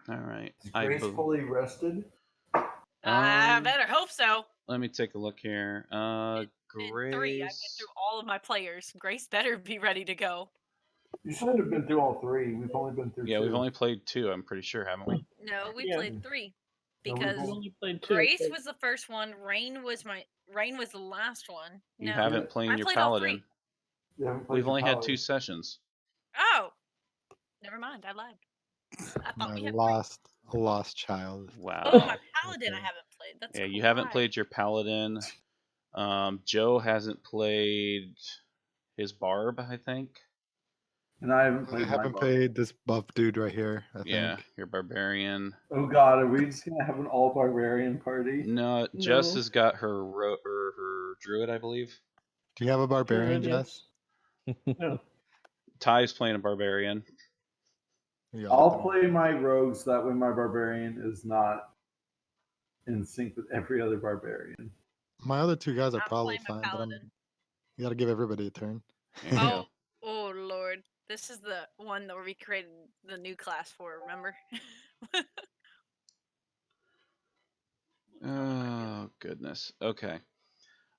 All right. Is Grace fully rested? I better hope so. Let me take a look here. In 3, I've been through all of my players. Grace better be ready to go. You shouldn't have been through all 3. We've only been through 2. Yeah, we've only played 2. I'm pretty sure, haven't we? No, we Yeah. played 3 No, because we've only played 2. Grace was the first one. Rain was the last one. You No, haven't played I your played all paladin. 3. You haven't played We've your only had 2 paladin. sessions. Oh, never mind. I lied. I thought we had 3. A lost child. Wow. Oh, my paladin I haven't played. That's Yeah, cool. you haven't Why? played your paladin. Joe hasn't played his barb, I think. And I haven't I played haven't my played this buff dude right here, I Yeah, think. your barbarian. Oh god, are we just gonna have an all barbarian party? No, Jess No. has got her her druid, I believe. Do you have a barbarian, Druid, Jess? No. Ty's playing a barbarian. We all I'll do. play my rogue so that way my barbarian is not in sync with every other barbarian. My other 2 guys are I'm probably playing my fine, but paladin. you gotta give everybody a turn. There you go. Oh Lord. This is the one that we created the new class for, remember? Oh goodness. Okay.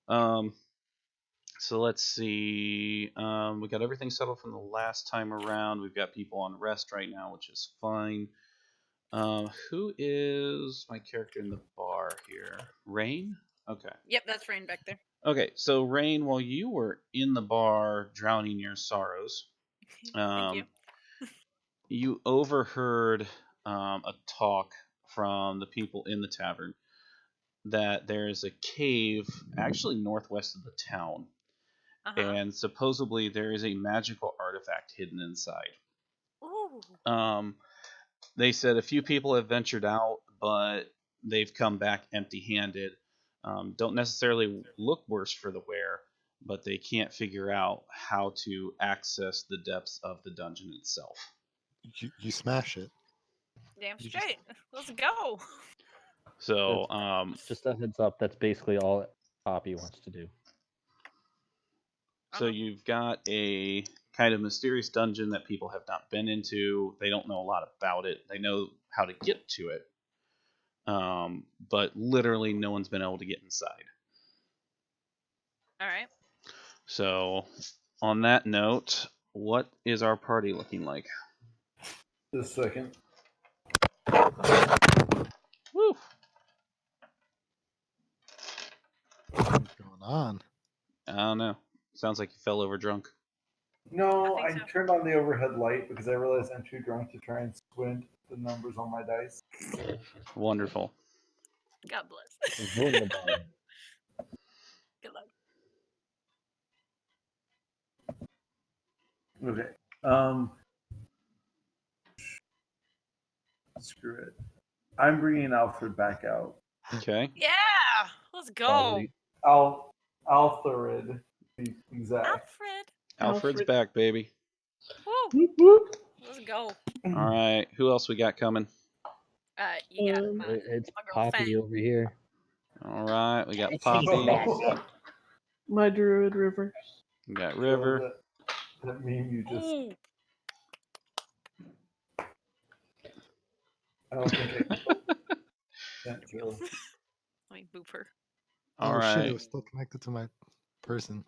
So let's see. We got everything settled from the last time around. We've got people on rest right now, which is fine. Who is my character in the bar here? Rain? Okay. Yep, that's Rain back there. Okay, so Rain, while you were in the bar drowning your sorrows, Thank you. you overheard a talk from the people in the tavern that there's a cave actually northwest of the town, and supposedly there is a magical artifact hidden inside. Ooh. They said a few people have ventured out, but they've come back empty-handed. Don't necessarily look worse for the wear, but they can't figure out how to access the depths of the dungeon itself. You smash it. Damn straight. Let's go. So, just a heads up, that's basically all Poppy wants to do. So you've got a kind of mysterious dungeon that people have not been into. They don't know a lot about it. They know how to get to it, but literally no one's been able to get inside. All right. So, on that note, what is our party looking like? Just a second. Woo! What's going on? I don't know. Sounds like you fell over drunk. No, I I think so. turned on the overhead light because I realized I'm too drunk to try and squint the numbers on my dice. Wonderful. God bless. Good luck. Okay. Screw it. I'm bringing Alfred back out. Okay. Yeah, let's go. Alfred, to be exact. Alfred. Alfred's back, baby. Woo. Let's go. All right. Who else we got coming? You got It's my girl Poppy Fang. over here. All right. We got She's Poppy. back. My druid Rivers. We got River. That meme you just. Ooh. I don't think I can't kill. Let me boop her. All Oh shit, right. it was still connected to my person.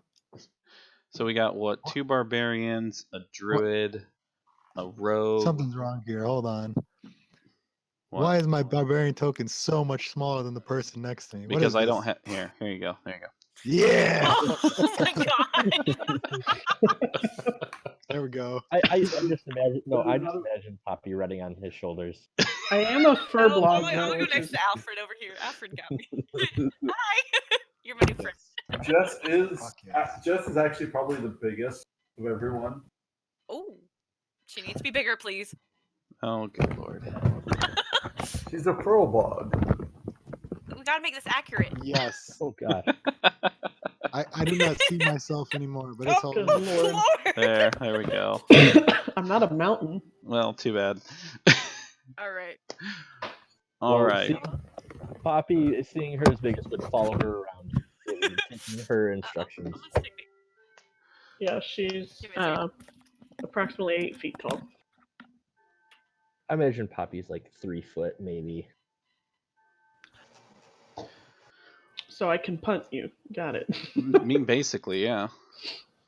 So we got what? 2 barbarians, a druid, a rogue. Something's wrong here. Hold on. What? Why is my barbarian token so much smaller than the person next to me? Because I don't have. Here you go. There you go. Yeah. Oh my god. There we go. I just imagine. No, I just imagine Poppy riding on his shoulders. I am a fur blog. I'm gonna go next to Alfred over here. Alfred got me. Hi. You're my new friend. Jess is actually probably the biggest of everyone. Oh, she needs to be bigger, please. Oh, good lord. She's a pearl bog. We gotta make this accurate. Yes. Oh god. I do not see myself anymore, but it's all Good right. lord. There we go. I'm not a mountain. Well, too bad. All right. All right. Poppy, seeing her as big as would follow her around, taking her instructions. Yeah, she's approximately 8 feet tall. I imagine Poppy's like 3 foot, maybe. So I can punt you. Got it. I mean, basically, yeah.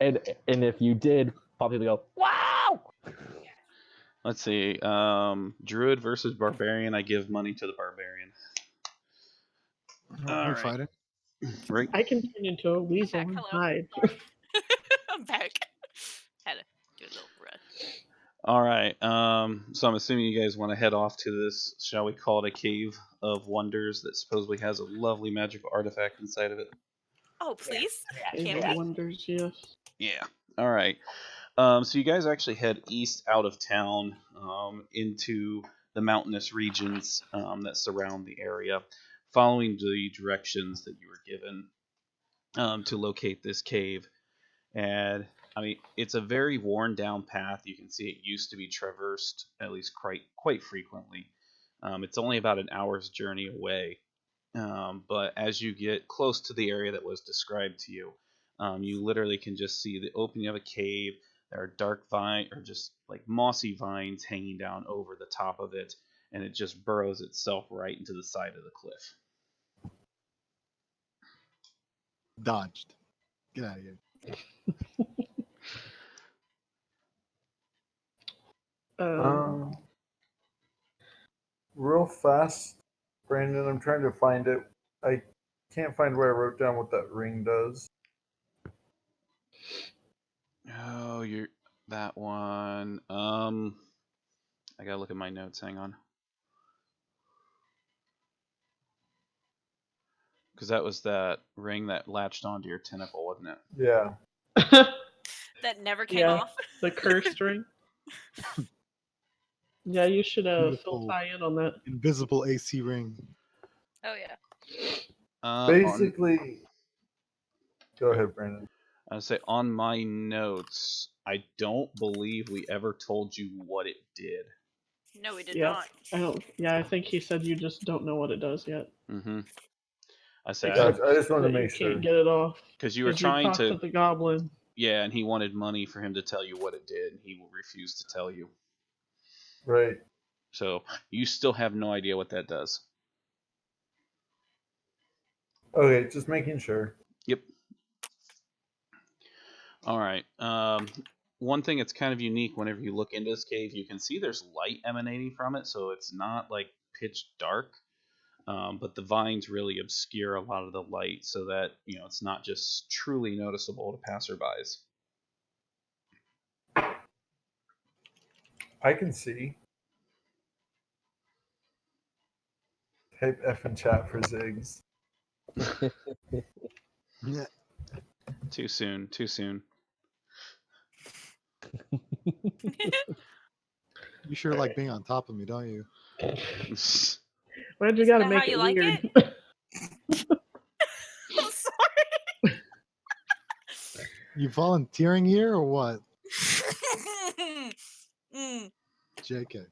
And if you did, Poppy would go, wow! Let's see. Druid versus Barbarian. I give money to the Barbarian. I'm Alright. fighting. Right. I can turn into a weasel and Hello. hide. I'm back. Had to do a little run. All right. So I'm assuming you guys want to head off to this, shall we call it a cave of wonders that supposedly has a lovely magical artifact inside of it. Oh, please. Cave Can't of we? Wonders, yes. Yeah. All right. So you guys actually head east out of town into the mountainous regions that surround the area, following the directions that you were given to locate this cave. And I mean, it's a very worn down path. You can see it used to be traversed at least quite frequently. It's only about an hour's journey away. But as you get close to the area that was described to you, you literally can just see the opening of a cave. There are dark or just like mossy vines hanging down over the top of it, and it just burrows itself right into the side of the cliff. Dodged. Get out of here. Um, real fast, Brandon. I'm trying to find it. I can't find where I wrote down what that ring does. Oh, you're that one. I gotta look at my notes. Hang on. Because that was that ring that latched onto your tentacle, wasn't it? Yeah. That never came Yeah. off. The cursed ring. Yeah, you should fill Beautiful. tie in on that. Invisible AC ring. Oh, yeah. Basically, go ahead, Brandon. I'd say on my notes, I don't believe we ever told you what it did. No, we did Yeah. not. I don't. Yeah, I think he said you just don't know what it does yet. Mm-hmm. I said Except Gotcha. I just wanted that to you make sure. can't get it off. because you were 'Cause trying talked to the goblin. yeah, and he wanted money for him to tell you what it did, and he refused to tell you. Right. So you still have no idea what that does. Okay, just making sure. Yep. All right. One thing that's kind of unique whenever you look into this cave, you can see there's light emanating from it, so it's not like pitch dark, but the vines really obscure a lot of the light, so that it's not just truly noticeable to passerbys. I can see. Type F in chat for Ziggs. Yeah. Too soon. Too soon. You sure like being on top of me, don't you? Why'd you Isn't gotta that make how it you like weird? I'm sorry. You volunteering here or what? Mm. JK.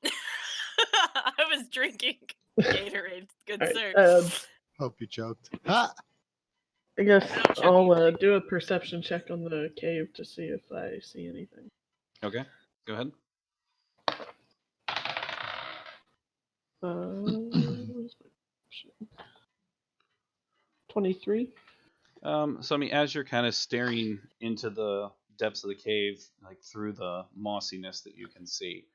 I was drinking Gatorade, good Alright, sir. Hope you choked. Ha! I guess Don't check I'll me. do a perception check on the cave to see if I see anything. Okay, go ahead. Where's my option? 23. So I mean, as you're kind of staring into the depths of the cave, like through the mossiness that you can see,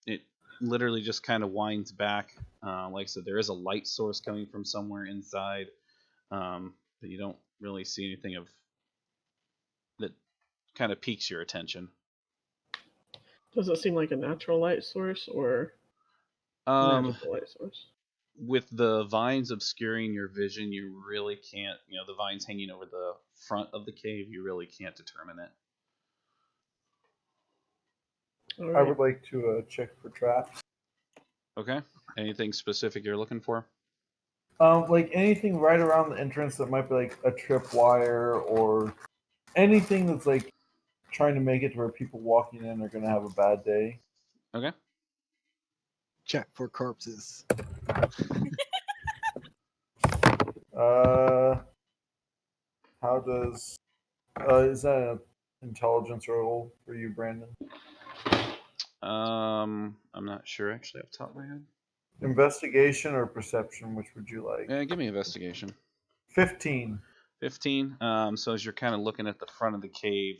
it literally just kind of winds back. Like I said, there is a light source coming from somewhere inside, but you don't really see anything of that kind of piques your attention. Does it seem like a natural light source or magical light source? With the vines obscuring your vision, you really can't, the vines hanging over the front of the cave, you really can't determine it. All I right. would like to check for traps. Okay. Anything specific you're looking for? Like anything right around the entrance that might be like a tripwire or anything that's like trying to make it to where people walking in are gonna have a bad day. Okay. Check for corpses. How does is that an intelligence roll for you, Brandon? I'm not sure actually off the top of my head. Investigation or perception? Which would you like? Give me investigation. 15. 15. So as you're kind of looking at the front of the cave,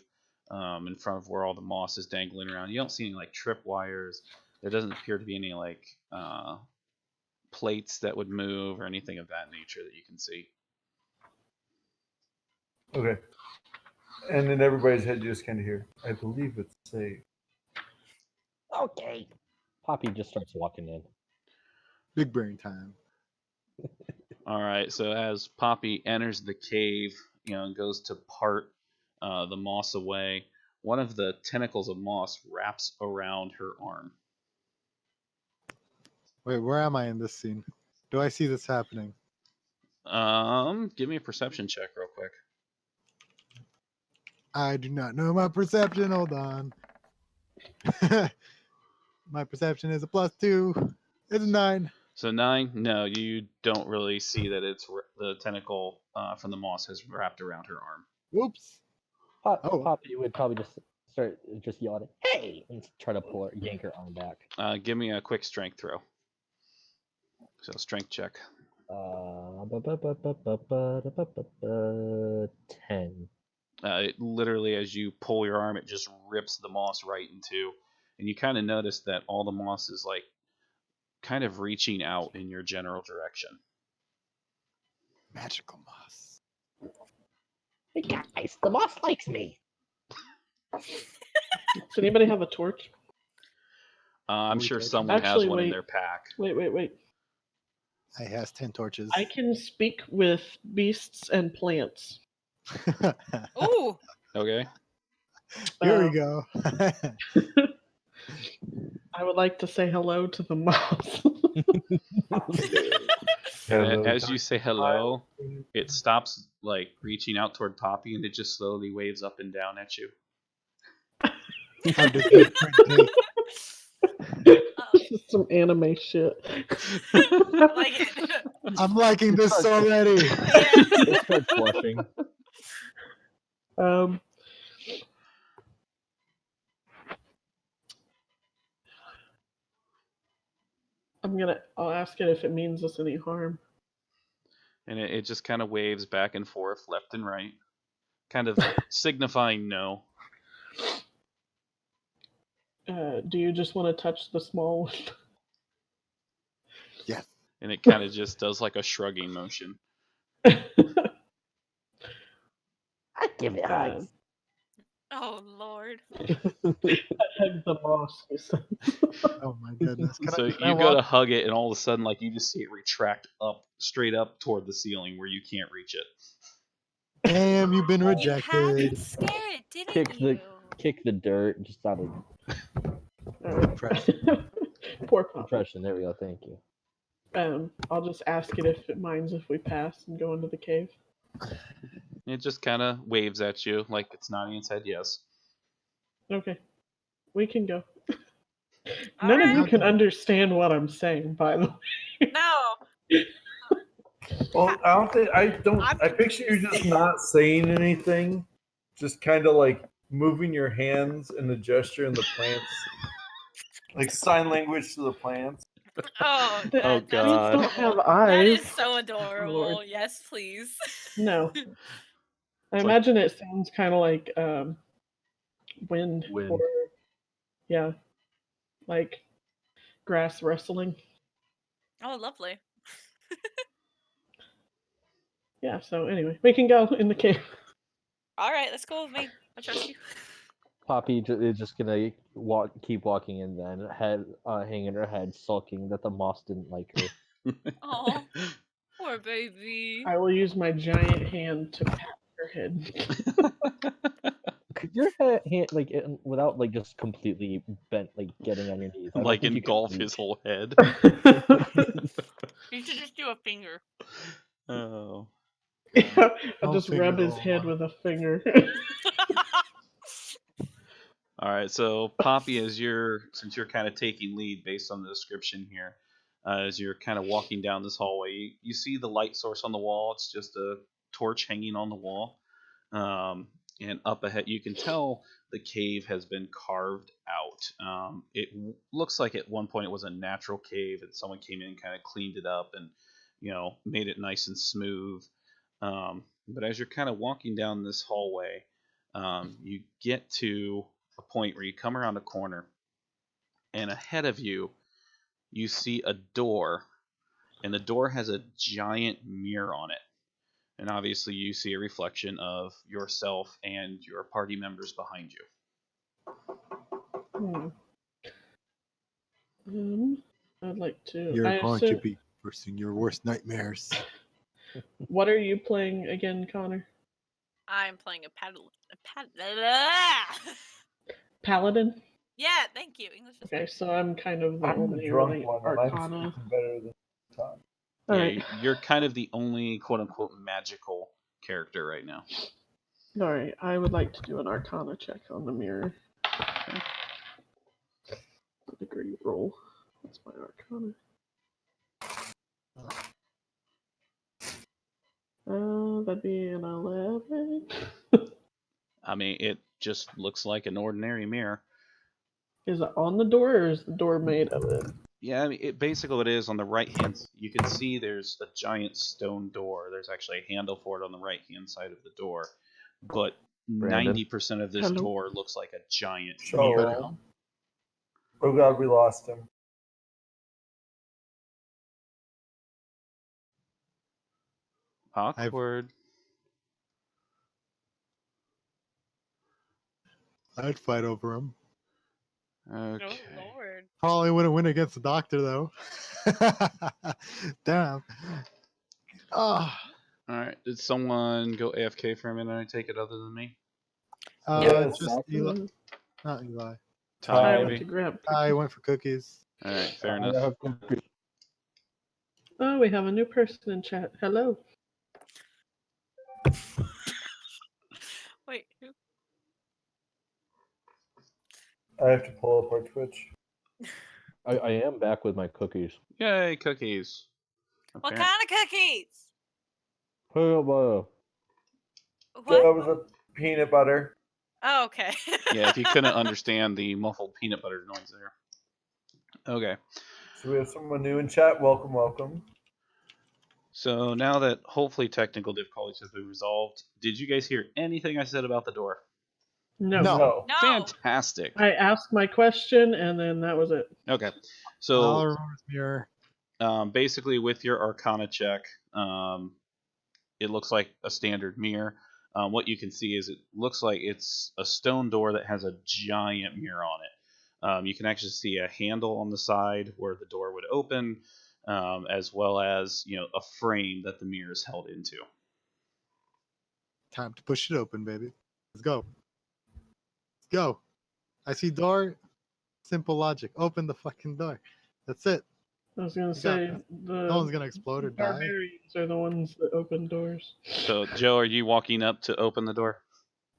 in front of where all the moss is dangling around, you don't see any like tripwires. There doesn't appear to be any like plates that would move or anything of that nature that you can see. Okay. And in everybody's head, you just kind of hear, I believe it's safe. Okay. Poppy just starts walking in. Big brain time. All right. So as Poppy enters the cave, and goes to part the moss away, one of the tentacles of moss wraps around her arm. Wait, where am I in this scene? Do I see this happening? Give me a perception check real quick. I do not know my perception. Hold on. My perception is a +2. It's a 9. So 9, no, you don't really see that it's the tentacle from the moss has wrapped around her arm. Whoops. Oh. Poppy would probably just start just yelling, "Hey!" and try to yank her arm back. Give me a quick strength throw. So strength check. 10. It literally, as you pull your arm, it just rips the moss right in two, and you kind of notice that all the moss is like kind of reaching out in your general direction. Magical moss. Hey guys, the moss likes me. Does anybody have a torch? I'm we sure taking- someone has Actually, one in wait. their pack. Wait. I has 10 torches. I can speak with beasts and plants. Ooh. Okay. Here we Uh, go. I would like to say hello to the moss. As you say hello, it stops like reaching out toward Poppy, and it just slowly waves up and down at you. How does this print This is some anime shit. I like it. I'm liking this already. Yeah. It starts blushing. I'll ask it if it means us any harm. And it just kind of waves back and forth, left and right, kind of signifying no. Do you just want to touch the small one? Yes. And it kind of just does like a shrugging motion. I give it hugs. Oh Lord. Hug the moss. You said. Oh my goodness. Can So I you go to walk? hug it, and all of a sudden, like you just see it retract up, straight up toward the ceiling where you can't reach it. Damn, you've been You had rejected. to scare it, didn't Kick you? the dirt just out of Poor Poppy. impression. There we go. Thank you. I'll just ask it if it minds if we pass and go into the cave. It just kind of waves at you, like it's nodding its head yes. Okay, we can go. All None of you right. can understand what I'm saying, by the way. No. Well, I picture you just not saying anything, just kind of like moving your hands in the gesture and the plants, like sign language to the plants. Oh, Oh, that's God. Plants don't have adorable. eyes. That is so adorable. Lord. Yes, please. No. I It's like- imagine it sounds kind of like wind. Wind. Or, yeah, like grass rustling. Oh, lovely. Yeah, so anyway, we can go in the cave. All right, let's go with me. I trust you. Poppy is just gonna keep walking, and then hanging her head, sulking that the moss didn't like her. Oh, poor baby. I will use my giant hand to pat her head. Could your hand without like just completely bent, like getting on your knees, I don't Like think you could engulf reach. his whole head. You should just do a finger. Oh. Yeah, I'll Don't just figure rub the his whole head one. with a finger. All right, so Poppy, since you're kind of taking lead based on the description here, as you're kind of walking down this hallway, you see the light source on the wall. It's just a torch hanging on the wall, and up ahead you can tell the cave has been carved out. It looks like at one point it was a natural cave, and someone came in and kind of cleaned it up and made it nice and smooth. But as you're kind of walking down this hallway, you get to a point where you come around a corner, and ahead of you, you see a door, and the door has a giant mirror on it. And obviously, you see a reflection of yourself and your party members behind you. I'd like to. You're going to be versing your worst nightmares. What are you playing again, Connor? I'm playing a Paladin? Yeah, thank you. English is Okay, so I'm kind of the I'm the only drunk really one, and I'm Arcana. speaking better than Tom. Yeah, Alright. you're kind of the only quote-unquote magical character right now. Alright, I would like to do an Arcana check on the mirror. The degree roll. That's my Arcana. That'd be an 11. I mean, it just looks like an ordinary mirror. Is it on the door, or is the door made of it? Yeah, I mean, basically what it is on the right hand, you can see there's a giant stone door. There's actually a handle for it on the right hand side of the door. But Brandon? 90% of this door looks like a giant mirror. Oh god, we lost him. Awkward. I'd fight over him. Okay. Oh Lord. Probably wouldn't win against the doctor though. Damn. All right. Did someone go AFK for a minute? I take it other than me. Yes. Just Eli. Not Eli. Ty, went maybe. to grab. I went for cookies. All right. Fair enough. Oh, we have a new person in chat. Hello. Wait, who? I have to pull up our Twitch. I am back with my cookies. Yay, cookies. What kind of cookies? Peanut butter. What? That was a peanut butter. Oh, okay. Yeah, if you couldn't understand the muffled peanut butter noise there. Okay. So we have someone new in chat. Welcome, welcome. So now that hopefully technical difficulties have been resolved, did you guys hear anything I said about the door? No. No. No. Fantastic. I asked my question, and then that was it. Okay. All I So remember is mirror. basically with your Arcana check, it looks like a standard mirror. What you can see is it looks like it's a stone door that has a giant mirror on it. You can actually see a handle on the side where the door would open, as well as a frame that the mirror is held into. Time to push it open, baby. Let's go. Let's go. I see door. Simple logic. Open the fucking door. That's it. I was gonna got say this. the No one's gonna explode or die. barbarians are the ones that open doors. So Joe, are you walking up to open the door?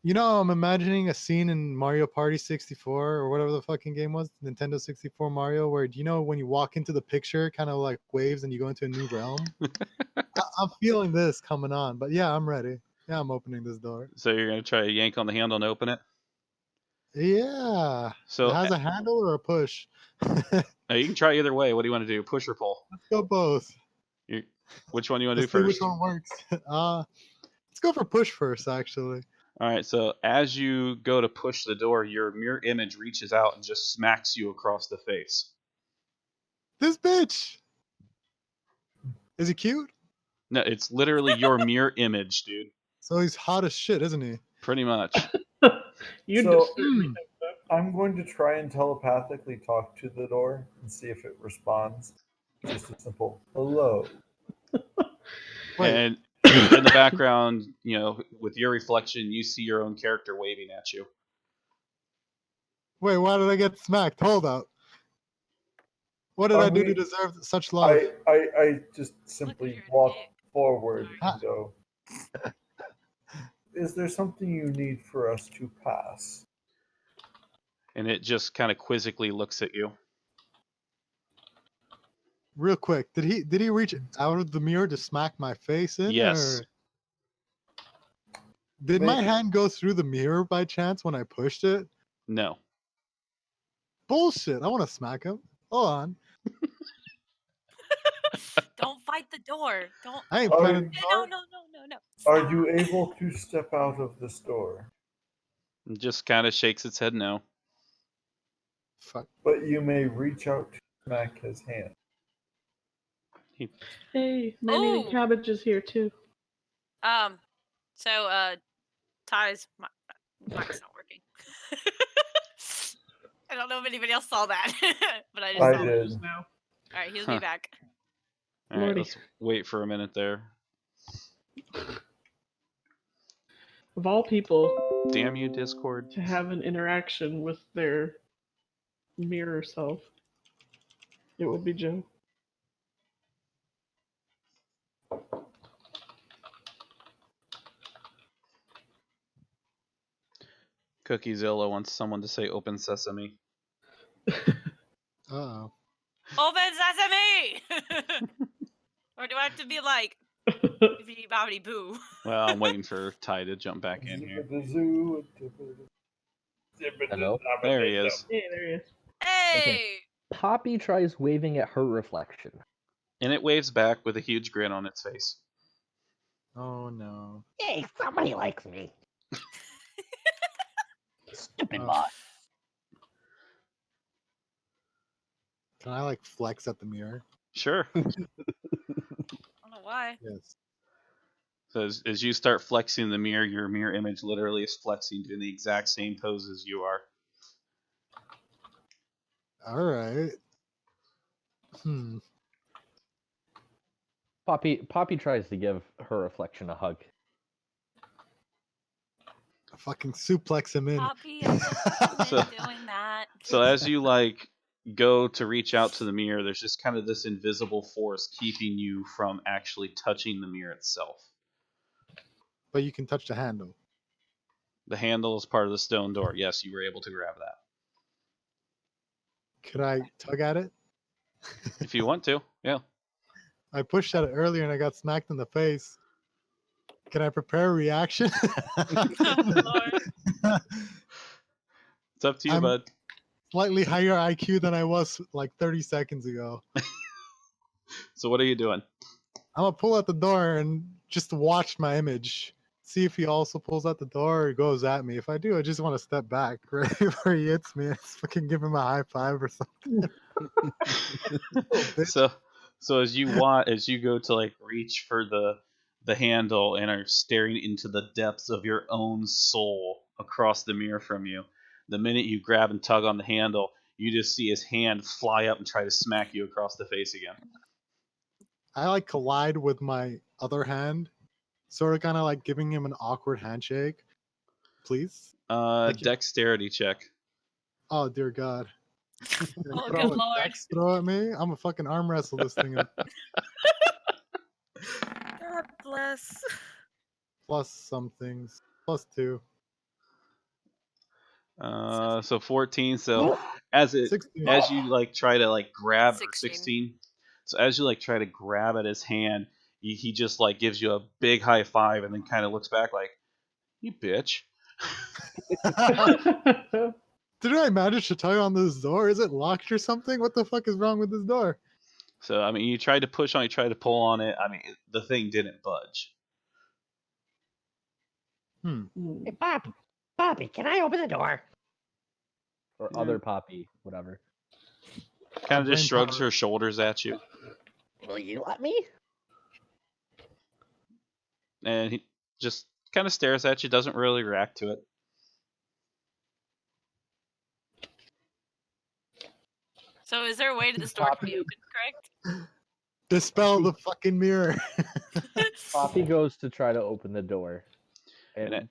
You know, I'm imagining a scene in Mario Party 64 or whatever the fucking game was, Nintendo 64 Mario, where when you walk into the picture, kind of like waves and you go into a new realm. I'm feeling this coming on, but yeah, I'm ready. Yeah, I'm opening this door. So you're gonna try to yank on the handle and open it? Yeah. So It has a handle or a push? you can try either way. What do you want to do? Push or pull? Let's go both. Which one do you want to do Let's see first? which one works. Let's go for push first, actually. All right, so as you go to push the door, your mirror image reaches out and just smacks you across the face. This bitch. Is he cute? No, it's literally your mirror image, dude. So he's hot as shit, isn't he? Pretty much. You So- just certainly think so. I'm going to try and telepathically talk to the door and see if it responds. Just a simple hello. Wait. And in the background, with your reflection, you see your own character waving at you. Wait, why did I get smacked? Hold up. What did I do to deserve such love? I just simply your walk dick. forward Ah. and go, is there something you need for us to pass? And it just kind of quizzically looks at you. Real quick, did he reach out of the mirror to smack my face in? Yes. Did my Make- hand go through the mirror by chance when I pushed it? No. Bullshit! I want to smack him. Hold on. Don't fight the door. Don't. I ain't Are fighting you- the No, door. no, no, no, no. Are Stop. you able to step out of this door? It just kind of shakes its head no. Fuck. But you may reach out to smack his hand. Hey, Manny and Ooh. Cabbage is here too. So Ty's mic's not working. I don't know if anybody else saw that, but I just I saw it. did. Just now. All right, he'll Huh. be back. All right, Lordy. let's wait for a minute there. Of all people Damn you, Discord. to have an interaction with their mirror self, it would be Joe. Cookiezilla wants someone to say "Open Sesame." Uh-oh. Open sesame! Or do I have to be like, bibbidi bobbidi boo? Well, I'm waiting for Ty to jump back in here. Hello? There he is. Hey, there he is. Hey! Poppy tries waving at her reflection. And it waves back with a huge grin on its face. Oh no. Hey, somebody likes me. Stupid Oh. bot. Can I like flex at the mirror? Sure. I don't know why. Yes. So as you start flexing the mirror, your mirror image literally is flexing, doing the exact same pose as you are. All right. Poppy tries to give her reflection a hug. Fucking suplex him in. Poppy, I just So- been doing that. So as you like go to reach out to the mirror, there's just kind of this invisible force keeping you from actually touching the mirror itself. But you can touch the handle. The handle is part of the stone door. Yes, you were able to grab that. Could I tug at it? If you want to, yeah. I pushed at it earlier and I got smacked in the face. Can I prepare a reaction? Lord. It's up to you, I'm- bud. Slightly higher IQ than I was like 30 seconds ago. So what are you doing? I'm gonna pull out the door and just watch my image. See if he also pulls out the door or goes at me. If I do, I just want to step back right before he hits me and fucking give him a high five or something. bitch. So as you go to like reach for the handle and are staring into the depths of your own soul across the mirror from you, the minute you grab and tug on the handle, you just see his hand fly up and try to smack you across the face again. I like collide with my other hand, sort of kind of like giving him an awkward handshake. Please. Thank you. Dexterity check. Oh dear God. Gonna Oh, throw good a Lord. dex throw at me. I'm a fucking arm wrestle this thing up. God bless. Plus some things. +2. So 14. So as 16. you like try to like grab or 16. 16. So as you like try to grab at his hand, he just like gives you a big high five and then kind of looks back like, "You bitch." Didn't I manage to tug on this door? Is it locked or something? What the fuck is wrong with this door? So I mean, you tried to push on, you tried to pull on it. I mean, the thing didn't budge. Hey, Poppy, can I open the door? Or Yeah. other Poppy, whatever. Kind of brain just shrugs power. her shoulders at you, Will you let me? and he just kind of stares at you. Doesn't really react to it. So is there a way to this door can be opened, correct? Dispel the fucking mirror. Poppy goes to try to open the door, And and,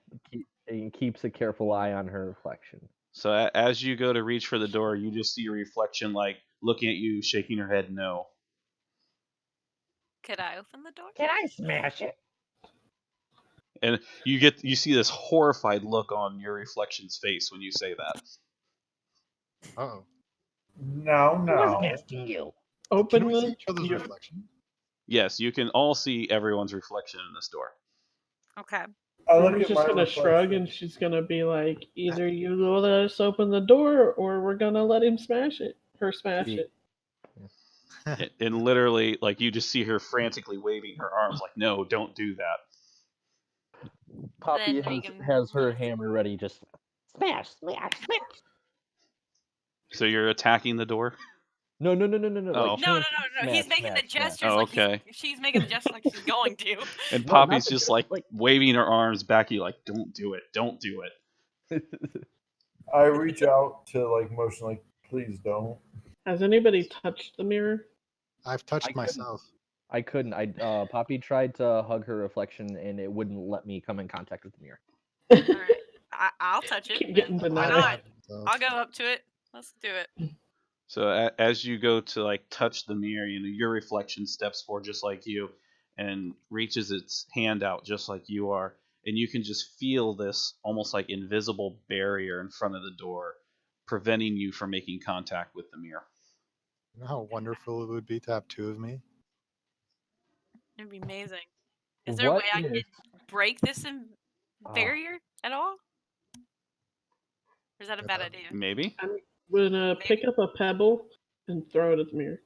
and keeps a careful eye on her reflection. So as you go to reach for the door, you just see your reflection like looking at you, shaking her head no. Could I open the door? Can I smash it? And you see this horrified look on your reflection's face when you say that. Oh. Now, I now. wasn't asking you. Can Open we see the each other's your- reflection? Yes, you can all see everyone's reflection in this door. Okay. I look Ruby's at just my gonna shrug and reflection. she's gonna be like, either you let us open the door or we're gonna let him smash it. Her smash She- it. And literally, like, you just see her frantically waving her arms, like, no, don't do that. Poppy Then Regan- has her hammer ready, just Smash, smash, smash. So you're attacking the door? no. Oh. No, no. He's Smash, making the smash, smash. gestures Oh, like okay. she's making the gestures like she's going to. And No, not Poppy's the just gest, like like- waving her arms back at you, like, don't do it, don't do it. I reach out to like motion, like, please don't. Has anybody touched the mirror? I've touched I couldn't. myself. I couldn't. Poppy tried to hug her reflection, and it wouldn't let me come in contact with the mirror. All right, I'll touch it. Keep getting then. denied. Why not? So, I'll go up to it. Let's do it. So as you go to like touch the mirror, you know, your reflection steps forward just like you and reaches its hand out just like you are, and you can just feel this almost like invisible barrier in front of the door preventing you from making contact with the mirror. you know how wonderful it would be to have two of me? It'd be amazing. Is there a What way I if- could break this Ah. barrier at all? Or is that a bad idea? Maybe? I'm gonna pick up a pebble and throw it at the mirror.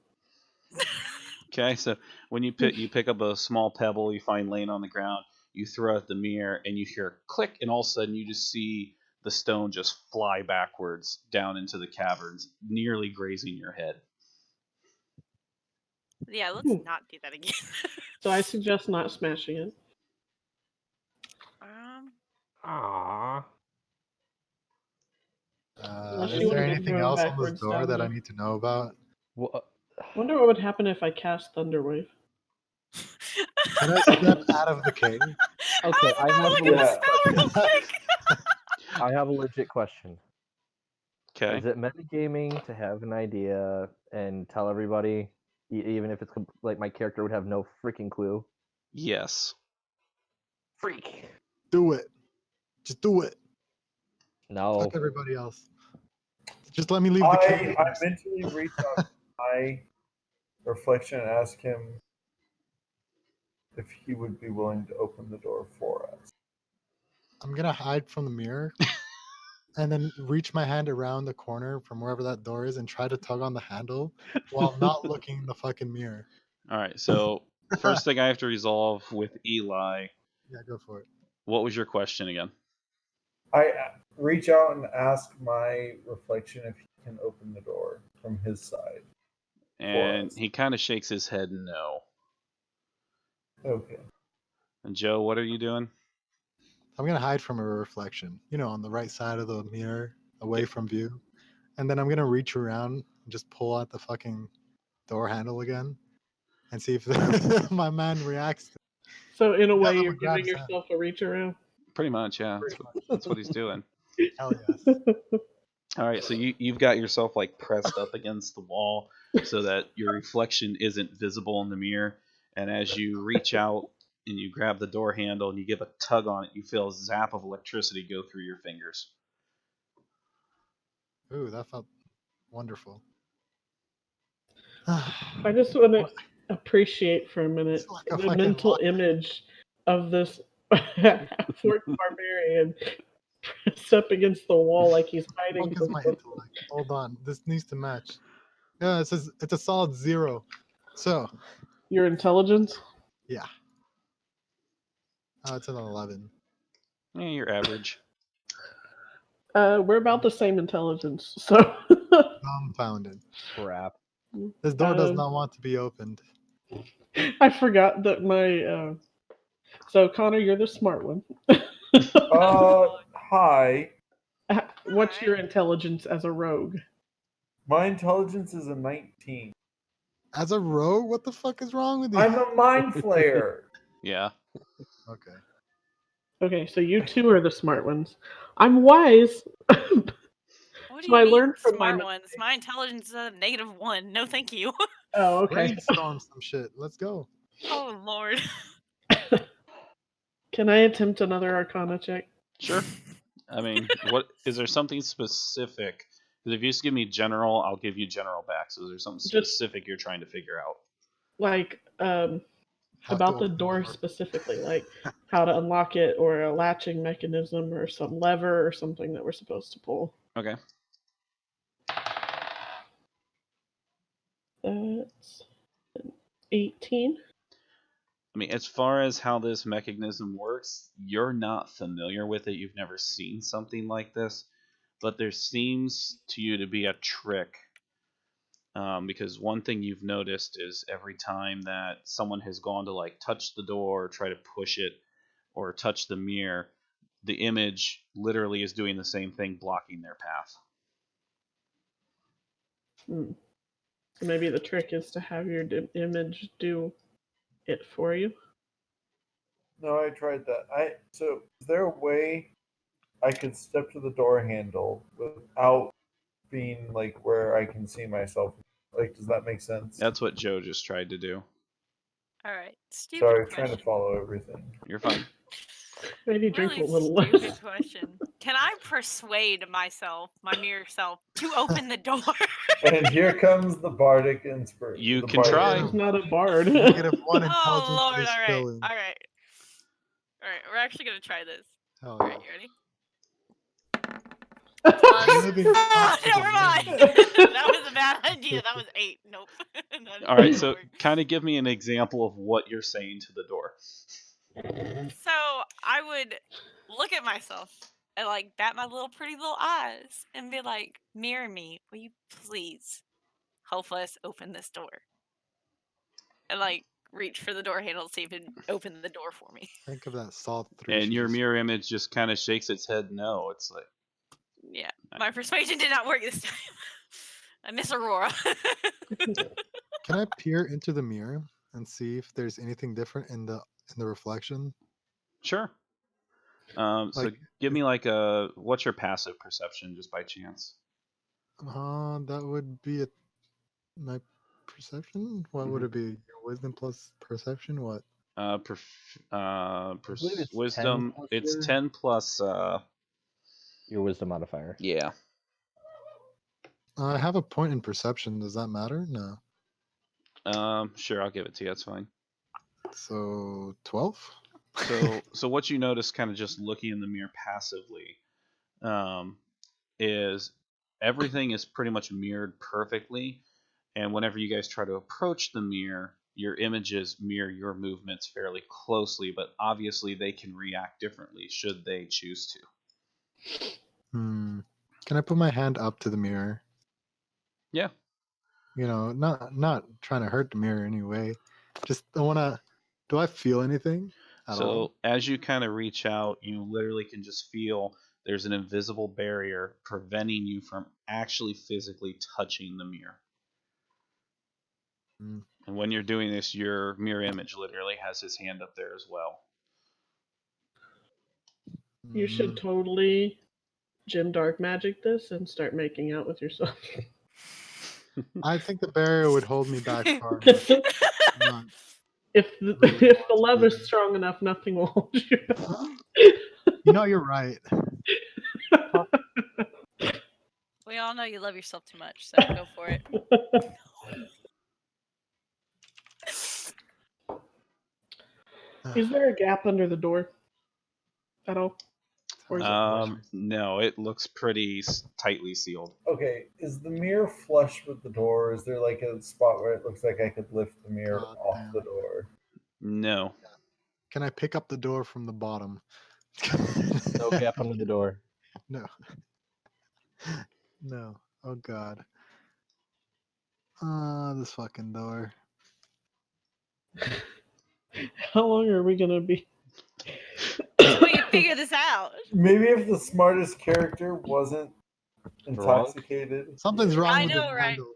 Okay, so when you pick up a small pebble you find laying on the ground, you throw it at the mirror and you hear a click, and all of a sudden you just see the stone just fly backwards down into the caverns, nearly grazing your head. Yeah, let's not do that again. So I suggest not smashing it. Ah. Unless Is you there wanna get anything thrown else on this backwards door down that I there. need to know about? Well, Wonder what would happen if I cast Thunderwave. Can I step out of the cave? Okay, I have look a at the Yeah. spell real quick. I have a legit question. Okay. Is it metagaming to have an idea and tell everybody, even if it's like my character would have no freaking clue? Yes. Freak. Do it. Just do it. No. Fuck everybody else. Just let me leave the cave. I mentally reach out to my reflection and ask him if he would be willing to open the door for us. I'm gonna hide from the mirror and then reach my hand around the corner from wherever that door is and try to tug on the handle while not looking in the fucking mirror. All right. So first thing I have to resolve with Eli. Yeah, go for it. What was your question again? I reach out and ask my reflection if he can open the door from his side. And us. he kind of shakes his head no. Okay. And Joe, what are you doing? I'm gonna hide from a reflection, you know, on the right side of the mirror, away from view. And then I'm gonna reach around and just pull out the fucking door handle again and see if my man reacts. So in a way, I'm you're gonna grab giving his hand. yourself a reach around. Pretty much, yeah. That's what he's doing. Hell yes. All right, so you've got yourself like pressed up against the wall so that your reflection isn't visible in the mirror. And as you reach out and you grab the door handle and you give a tug on it, you feel a zap of electricity go through your fingers. Ooh, that felt wonderful. I just want to appreciate for a minute It's like a the fucking mental lock. image of this fourth barbarian pressed up against the wall like he's hiding Fuck is from my something. intellect? Hold on, this needs to match. Yeah, it says it's a solid 0. So, Your intelligence? yeah. Oh, it's an 11. Yeah, you're average. We're about the same intelligence, so Dumbfounded. Crap. This door does Um, not want to be opened. I forgot that my. So Connor, you're the smart one. Hi. What's your intelligence as a rogue? My intelligence is a 19. As a rogue, what the fuck is wrong with you? I'm a mind flayer. Yeah. Okay. Okay, so you two are the smart ones. I'm wise. What do So you I mean, learned from my smart ones? My intelligence is a -1. No, thank you. Oh, okay. Brainstorm some shit. Let's go. Oh Lord. Can I attempt another Arcana check? Sure. I mean, what is there something specific? Because if you just give me general, I'll give you general back. So is there something Just- specific you're trying to figure out? Like, how to About the open door specifically, like how to unlock it, or a latching mechanism, or some lever, or something that we're supposed to pull. Okay. That's an 18. I mean, as far as how this mechanism works, you're not familiar with it. You've never seen something like this, but there seems to you to be a trick. Because one thing you've noticed is every time that someone has gone to like touch the door, or try to push it, or touch the mirror, the image literally is doing the same thing, blocking their path. So maybe the trick is to have your image do it for you. No, I tried that. So is there a way I could step to the door handle without being like where I can see myself? Like, does that make sense? That's what Joe just tried to do. All right. Stupid Sorry, question. trying to follow everything. You're fine. Maybe drink Really a little stupid less. question. Can I persuade myself, my mirror self, to open the door? And here comes the bardic inspiration. You the can bardic- try. He's not a bard. -1 Oh intelligence Lord! is All right, filling. all right, all right. We're actually gonna try this. Hell All right, yeah. you ready? Living Oh, up to the never mind. name. That was a bad idea. That was 8. Nope. That All right, didn't so work. kind of give me an example of what you're saying to the door. So I would look at myself and like bat my pretty little eyes and be like, "Mirror me, will you please help us open this door?" And like reach for the door handle to see if it open the door for me. Think of that Saw 3. And she your just- mirror image just kind of shakes its head no. It's like, Yeah, my persuasion did not work this time. I miss Aurora. Can I peer into the mirror and see if there's anything different in the reflection? sure. So Like- give me like what's your passive perception, just by chance? That would be my perception. What would it be? Your wisdom plus perception? What? believe it's 10 Wisdom. plus It's your- 10 plus. Your wisdom modifier. Yeah. I have a point in perception. Does that matter? No. Sure, I'll give it to you. That's fine. So 12. So what you notice, kind of just looking in the mirror passively, is everything is pretty much mirrored perfectly, and whenever you guys try to approach the mirror, your images mirror your movements fairly closely, but obviously they can react differently should they choose to. Can I put my hand up to the mirror? Yeah. You know, not trying to hurt the mirror anyway. Just I want to. Do I feel anything at So all? as you kind of reach out, you literally can just feel there's an invisible barrier preventing you from actually physically touching the mirror. Mm. And when you're doing this, your mirror image literally has his hand up there as well. You should totally Jim Dark Magic this and start making out with yourself. I think the barrier would hold me back far enough. Not If the, Really if the wants love to. is strong enough, nothing will hold you. You know, you're right. We all know you love yourself too much, so go for it. Is there a gap under the door at all? Or is it No, it looks pretty tightly sealed. Okay, is the mirror flush with the door? Is there like a spot where it looks like I could lift the mirror God off damn. the door? No. Can I pick up the door from the bottom? No gap under the door. No. No. Oh god. This fucking door. How long are we gonna be? We can figure this out. Maybe if the smartest character wasn't intoxicated. Something's wrong I with know, this right? handle.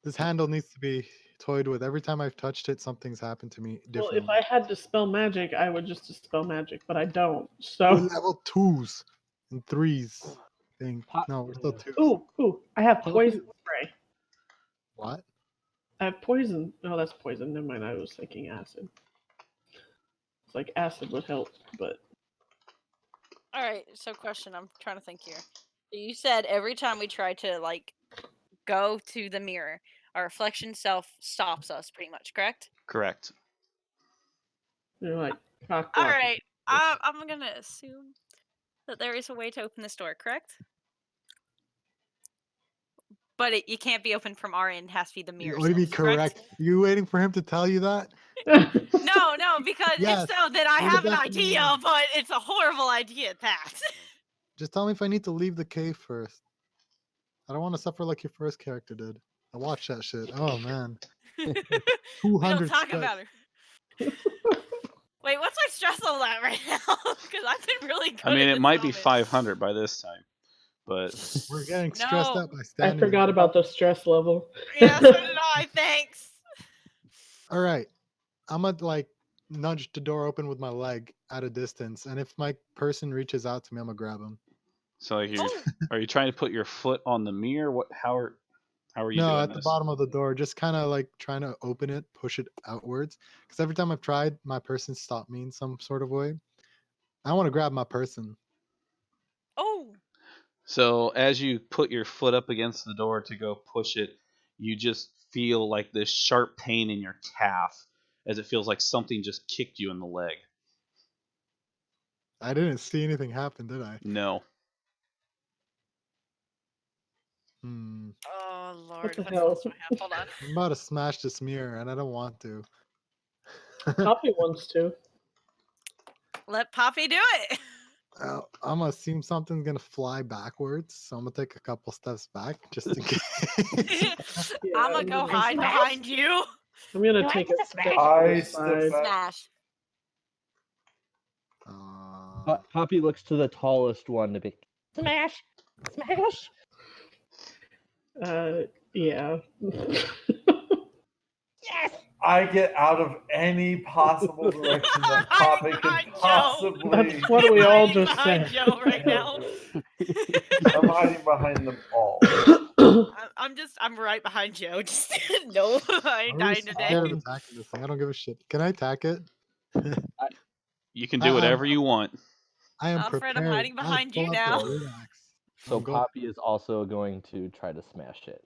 This handle needs to be toyed with. Every time I've touched it, something's happened to me Well, differently. if I had to spell magic, I would just dispel magic, but I don't. We're So, level 2s and 3s. Thing. Pop- No, we're still 2s. ooh, I have poison spray. What? I have poison. No, that's poison. Never mind. I was thinking acid. It's like acid would help, but All right. So, question. I'm trying to think here. You said every time we try to like go to the mirror, our reflection self stops us, pretty much. Correct? Correct. You're like cock All blocking. right. I'm gonna assume that there is a way to open this door, correct? But you can't be opened from our end. It has to be the mirror. What do you mean cells, correct? correct? You waiting for him to tell you that? No, because Yes, if so, then I we're have an definitely idea, not. but it's a horrible idea at that. Just tell me if I need to leave the cave first. I don't want to suffer like your first character did. I watched that shit. Oh man. We 200 don't talk stress. about her. Wait, what's my stress level at right now? Because I've been really good. I mean, at it this might be moment. 500 by this time, but We're getting stressed No. out by I standing. forgot about the stress level. Yeah, so did I. Thanks. All right. I'm gonna like nudge the door open with my leg at a distance, and if my person reaches out to me, I'm gonna grab him. so like Oh. are you trying to put your foot on the mirror? What? How are you No, doing at this? the bottom of the door, just kind of like trying to open it, push it outwards. Because every time I've tried, my person stopped me in some sort of way. I want to grab my person. Oh. So as you put your foot up against the door to go push it, you just feel like this sharp pain in your calf, as it feels like something just kicked you in the leg. I didn't see anything happen, did I? No. Oh Lord. What the What hell? else do I have? Hold on. I'm about to smash this mirror, and I don't want to. Poppy wants to. Let Poppy do it. I'm gonna assume something's gonna fly backwards, so I'm gonna take a couple steps back just in case. I'm gonna go hide Smash? behind you. I'm gonna No, I take get a to step smash. to I the step side. back. Smash. Poppy looks to the tallest one to be. Smash. Smash. Yeah. Yes. I get out of any possible direction that Poppy can Hide, Joe. possibly. That's what we all Hiding just behind said. Joe right now. I'm hiding behind them all. I'm right behind Joe. Just no, I ain't I'm really dying today. scared of attacking this thing. I don't give a shit. Can I attack it? You can do whatever you want. I am Alfred, I'm prepared. hiding I behind you pull out now. the great axe. So I'm going- Poppy is also going to try to smash it.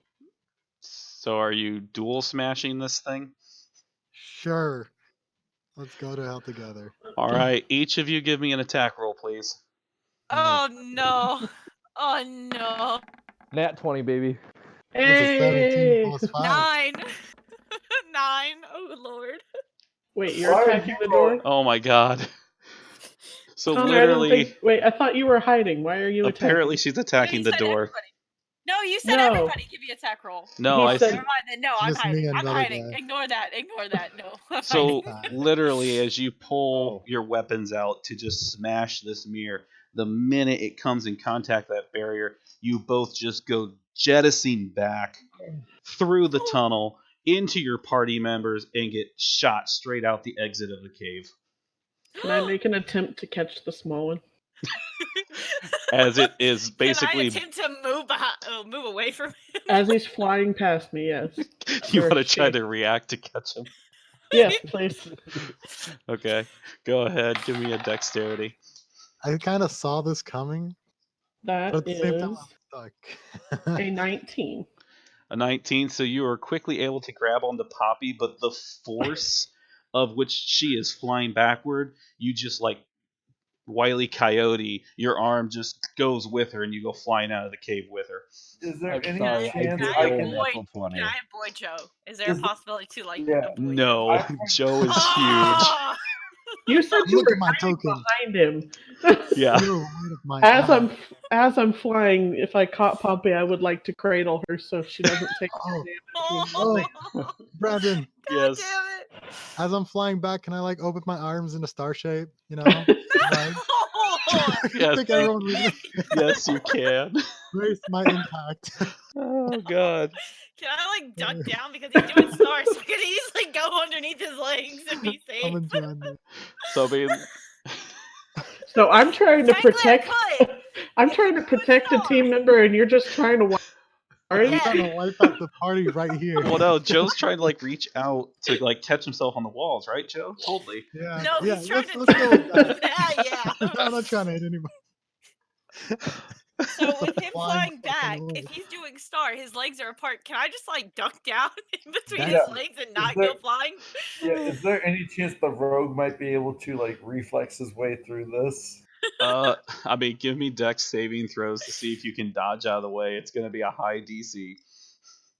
So are you dual smashing this thing? Sure. Let's go to hell together. All right, each of you give me an attack roll, please. Oh no. Oh no. Nat 20, baby. That's a 17 Hey! plus 5. 9. 9. Oh Lord. Wait, you're Why are attacking you the door? Oh my god. So Tommy, I didn't literally, think. Wait, I thought you were hiding. Why are you attacking? apparently she's attacking you the said door. everybody. No, you said No. everybody give me a attack roll. No, He I said- said. Never mind then. No, I'm Just me hiding. and I'm another hiding. guy. Ignore that. Ignore that. No. I'm So hiding. literally, as you pull Oh. your weapons out to just smash this mirror, the minute it comes in contact with that barrier, you both just go jettisoning back through the tunnel into your party members and get shot straight out the exit of the cave. Can I make an attempt to catch the small one? As it is Can I basically, attempt to move away from him? As he's flying past me, yes. you Or want to try she. to react to catch him. Yes, please. Okay, go ahead. Give me a dexterity. I kind of saw this coming, That but at the same time, is I'm stuck. a 19. A 19, so you are quickly able to grab onto Poppy, but the force of which she is flying backward, you just like Wile E. Coyote, your arm just goes with her and you go flying out of the cave with her. Is there I'm any sorry, I chance did I roll can? a natural 20. Can I avoid Joe? Is there a Is- possibility to like yeah. avoid No, I- Joe is huge. Oh! You said you Look were at my hiding token. behind him. Yeah. You're right of my As eye. I'm flying, if I caught Poppy, I would like to cradle her so she doesn't take Oh, Oh, Brandon, God Yes. damn it! as I'm flying back, can I like open my arms in a star shape? You know? Like, Yes. pick everyone with me. Yes, you can. Brace my impact. Oh god. Can I like duck down because he's doing stars? So I can easily go underneath his legs and be safe. I'm enjoying it. So I mean, So I'm trying to Frankly, protect. I could. I'm trying to protect a team member, and you're just trying to. I'm Yeah. trying to wipe out the party right here. well, no, Joe's trying to like reach out to like catch himself on the walls, right, Joe? Totally. Yeah, No, yeah. he's trying Let's go with that. Yeah. I'm not trying to hit anybody. So with him Flying flying back, fucking if away. he's doing star, his legs are apart. Can I just like duck down in between That- his Yeah. legs and not there- go flying? Yeah, is there any chance the rogue might be able to like reflex his way through this? I mean, give me dex saving throws to see if you can dodge out of the way. It's going to be a high DC.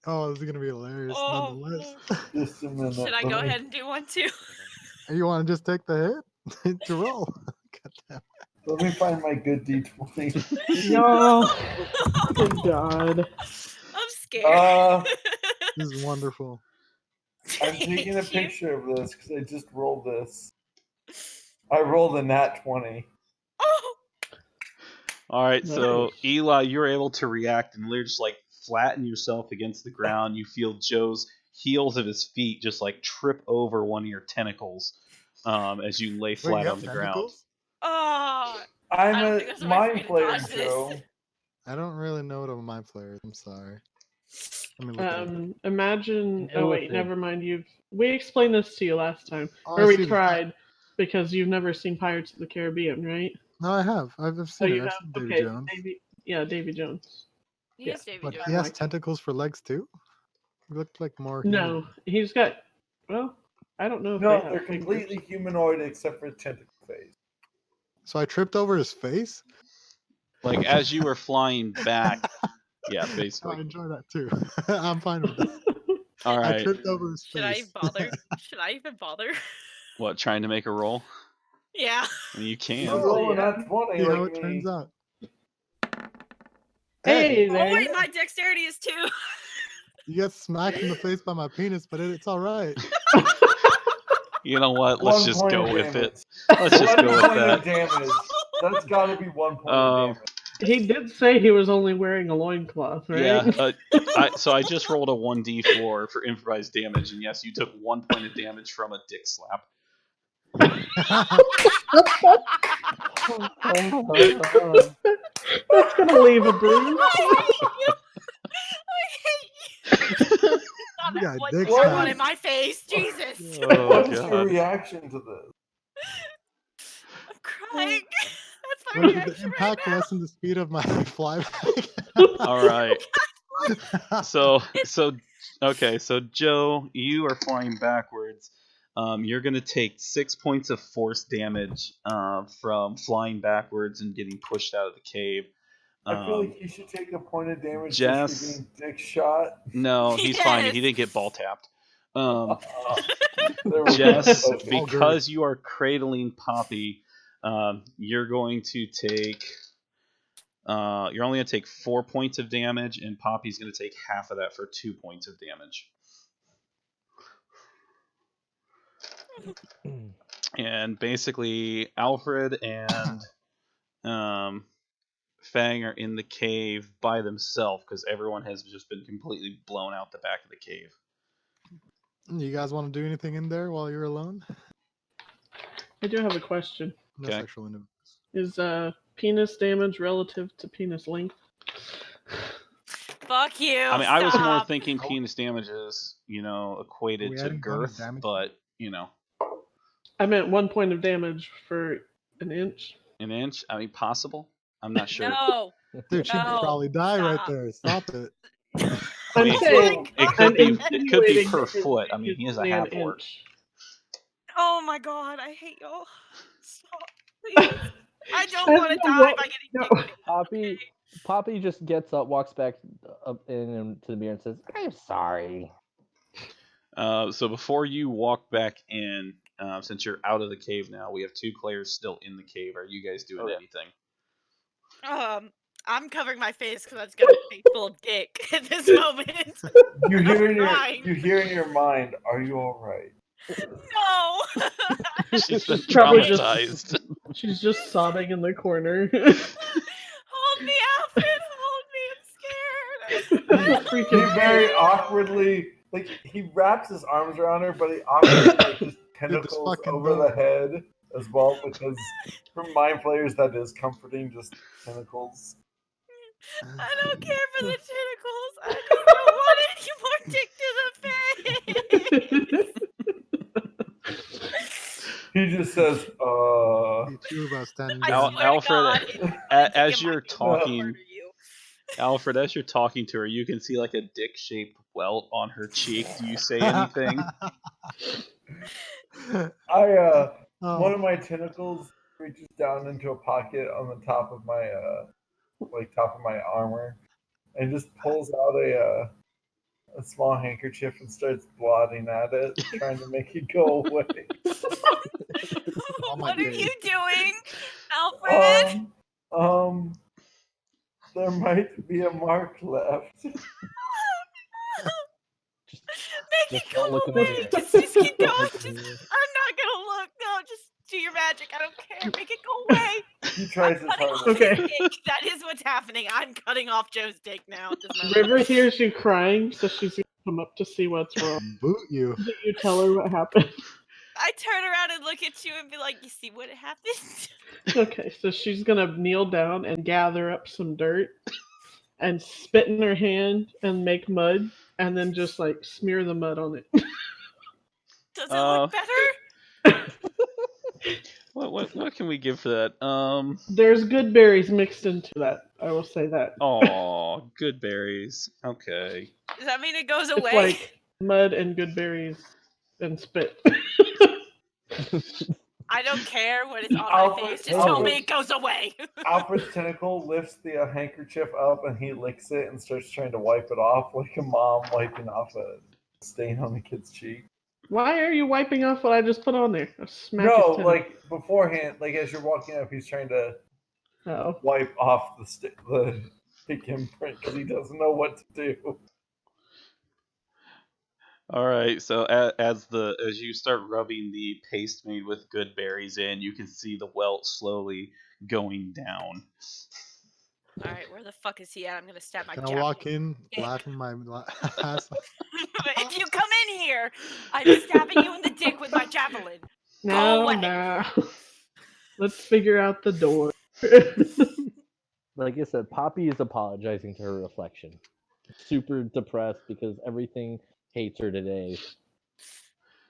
Oh, this is gonna be hilarious. Oh, Nonetheless, Just a minute. should I let go me- ahead and do one too? you want to just take the hit to roll? Goddamn. Let me find my good D20. No. Good God. I'm scared. This is wonderful. I'm taking a Thank you. picture of this because I just rolled this. I rolled a nat 20. Oh, All right, so Nice. Eli, you're able to react and literally just like flatten yourself against the ground. You feel Joe's heels of his feet just like trip over one of your tentacles as you lay Wait, flat you on have the ground. tentacles? oh. I'm I don't a think there's a way for me mind to player, dodge this. Joe. I don't really know what a mind flayer is. I'm sorry. Let me look it up. Imagine. Do Oh a wait, thing. never mind. We explained this to you last time, Oh, or I we see the- tried, because you've never seen Pirates of the Caribbean, right? No, I have. I've Oh, seen you it. I've have. seen Davy Okay, Jones. Davy Jones. He Yeah, is Davy But Jones. he has like it. tentacles for legs too. He looked like more. human. No, he's got. Well, I don't know if No, they have they're fingers. completely humanoid except for tentacle face. So I tripped over his face. Like as you were flying back, yeah, Oh, I basically. enjoy that too. I'm fine with that. All I right, tripped over his Should I face. bother? Should I even bother? what? Trying to make a roll? Yeah. I mean, you can. You're Oh, rolling yeah. that 20 See how like it turns me. out. Hey, Oh there you wait, go. my dexterity is 2. You get smacked in the face by my penis, but it's all right. You know what? Let's 1 just point go of with damage. it. Let's just 1 go with point of that. damage. That's got to be 1 point of Um, damage. He did say he was only wearing a loincloth, right? Yeah. So I just rolled a 1d4 for improvised damage, and yes, you took 1 point of damage from a dick slap. That's gonna leave a bruise. I hate you. Stop You that got one dick one smacked. in my face. Jesus. Oh What is your god. reaction to this? I'm crying. That's my When did the reaction right impact now. lessen the speed of my flyback? All right. So okay. So Joe, you are flying backwards. You're gonna take 6 points of force damage from flying backwards and getting pushed out of the cave. I feel like you should take a point of damage just Jess- for getting dick shot. No, he's fine. He Yes. didn't get ball tapped. There we go. Jess, Okay. because you are cradling Poppy, you're going to take. You're only going to take 4 points of damage, and Poppy's going to take half of that for 2 points of damage. And basically, Alfred and Fang are in the cave by themselves because everyone has just been completely blown out the back of the cave. You guys want to do anything in there while you're alone? I do have a question. No Okay. sexual intercourse. Is penis damage relative to penis length? Fuck you. I mean, I was more stop. thinking penis damage is, equated we to adding bonus girth, damage? but, I meant 1 point of damage for an inch. an inch. I mean, possible. I'm not sure. No. Dude, she'd No, probably die right stop. there. Stop it. I I'm mean, saying it I'm could be insinuating per that his foot. I dick mean, is he is a only an half orc. inch. Oh my god, I hate y'all. Stop. Please. I don't That's want to not die what- by getting no. dick. Poppy, Poppy just gets up, walks back up into the mirror, and says, "I'm sorry." So before you walk back in, since you're out of the cave now, we have 2 players still in the cave. Are you guys doing Okay. anything? I'm covering my face because that's gonna be full of dick at this moment. You hear in Fine. your mind, are you alright? No. She's been Probably just- traumatized. She's just sobbing in the corner. Hold me, Alfred. Hold me. I'm scared. He Freaking very awkwardly, like, he wraps his arms around her, but he awkwardly puts his tentacles fucking over dog. the head as well, because for mind players, that is comforting, just tentacles. I don't care for the tentacles. I just don't want any more dick to the face. He just says, Be true about standing I down. swear to Alfred, God, if you wanted to as get you're my people, I'll talking, murder you. Alfred, as you're talking to her, you can see like a dick-shaped welt on her cheek. Do you say anything? One Oh, of my tentacles reaches down into a pocket on the top of my top of my armor, and just pulls out a small handkerchief and starts blotting at it, trying to make it go away. Oh my What are days. you doing, Alfred? There might be a mark left. Make Just it go don't look in the away. mirror. Just keep Don't going. look in the Just, mirror. I'm not gonna look. No, just do your magic. I don't care. Make it go away. He I'm tries his cutting off hardest. Okay. his dick. That is what's happening. I'm cutting off Joe's dick now at this moment. River hears you crying, so she's gonna come up to see what's wrong. Boot you. Do you tell her what happened? I turn around and look at you and be like, "You see what happened?" Okay, so she's gonna kneel down and gather up some dirt and spit in her hand and make mud and then just like smear the mud on it. Does it look better? What can we give for that? There's good berries mixed into that. I will say that. Oh, good berries. Okay. Does that mean it goes It's away? like mud and good berries and spit. I don't care what is on my face. Just tell me it goes away. Alfred's tentacle lifts the handkerchief up and he licks it and starts trying to wipe it off like a mom wiping off a stain on the kid's cheek. Why are you wiping off what I just put on there? I'll smack No, his tentacle. like beforehand, like as you're walking up, he's trying to Oh. wipe off the stick imprint because he doesn't know what to do. All right. So as you start rubbing the paste made with good berries in, you can see the welt slowly going down. All right, where the fuck is he at? I'm gonna stab my Can I javelin. walk in laughing my ass off? If you come in here, I'm stabbing you in the dick with my javelin. No, away. no. Let's figure out the door. Like I said, Poppy is apologizing to her reflection. Super depressed because everything hates her today.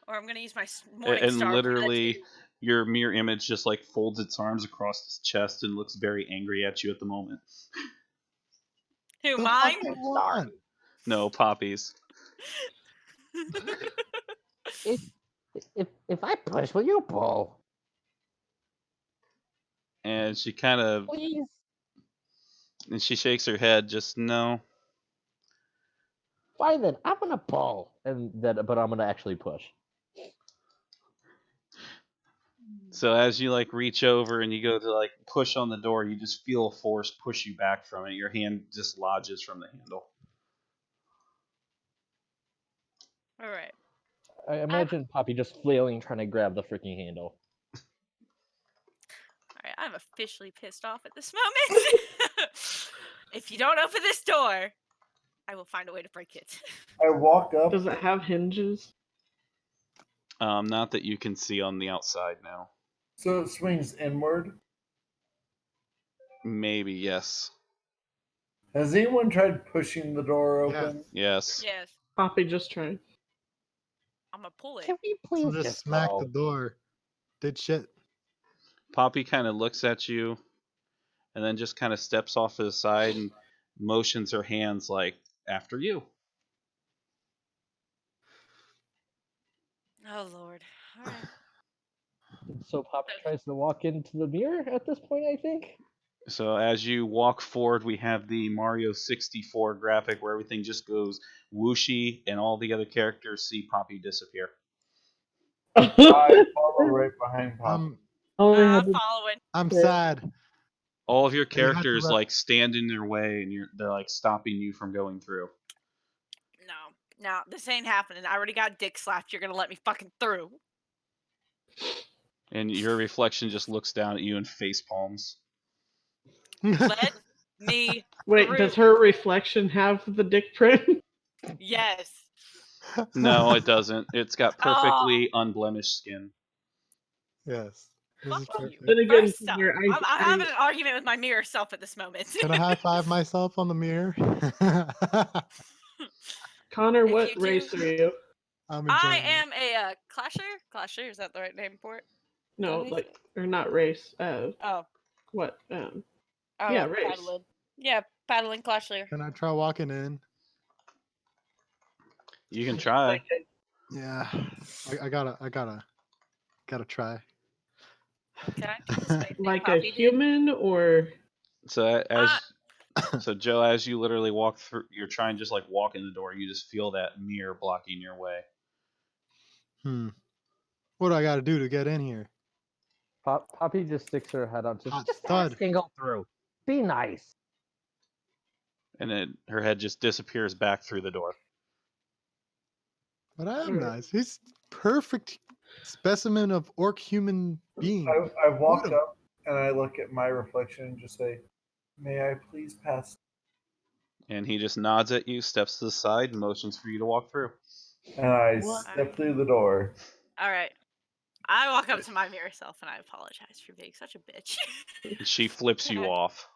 Or I'm gonna use my morning And star. literally, your mirror image just like folds its arms across its chest and looks very angry at you at the moment. Who, The mine? fuck I want? No, Poppy's. If I push, will you pull? And she kind of, Please. and she shakes her head, just no. Fine then, I'm gonna pull. And that, but I'm gonna actually push. So as you like reach over and you go to like push on the door, you just feel a force push you back from it. Your hand dislodges from the handle. All right. I imagine Poppy just flailing, trying to grab the freaking handle. All right. I'm officially pissed off at this moment. If you don't open this door, I will find a way to break it. I walk up. Does it have hinges? Not that you can see on the outside now. So it swings inward. Maybe, yes. Has anyone tried pushing the door Yeah. open? Yes. Yes. Poppy just tried. I'm gonna pull it. Can we So please just just smack go? the door. Did shit. Poppy kind of looks at you and then just kind of steps off to the side and motions her hands like, after you. Oh Lord. All right. So Poppy tries to walk into the mirror at this point, I think. So as you walk forward, we have the Mario 64 graphic where everything just goes whooshy and all the other characters see Poppy disappear. I follow right behind Pop. Only had I'm to- following. I'm Yeah. sad. All of your You had to characters let- like stand in their way and they're like stopping you from going through. No, this ain't happening. I already got dick slapped. You're gonna let me fucking through. And your reflection just looks down at you and face palms. Let me Wait, through. does her reflection have the dick print? Yes. No, it doesn't. It's got perfectly unblemished skin. Yes. This is Fuck you. perfect. Then again, First up, your I'm having an argument with my mirror self at this moment. Can I high five myself on the mirror? Connor, If what you do- race are you? I'm I enjoying it. am a clasher. Clasher, is that the right name for it? No, Race? like or not race. Oh. What? Oh, Yeah, race. paddling. Yeah, paddling Clash Leader. Can I try walking in? You can try. Yeah, I gotta try. Can I do the same thing Like a Poppy did? human or So so Joe, as you literally walk through, you're trying to just like walk in the door. You just feel that mirror blocking your way. What do I gotta do to get in here? Poppy just sticks her head out. Hot Just stud. ask and go through. Be nice. And then her head just disappears back through the door. But I am Alright. nice. He's perfect specimen of orc human being. I walk What a- up and I look at my reflection and just say, "May I please pass?" And he just nods at you, steps to the side, and motions for you to walk through. And I What? step through the door. All right. I walk up to my mirror self and I apologize for being such a bitch. And she flips you off.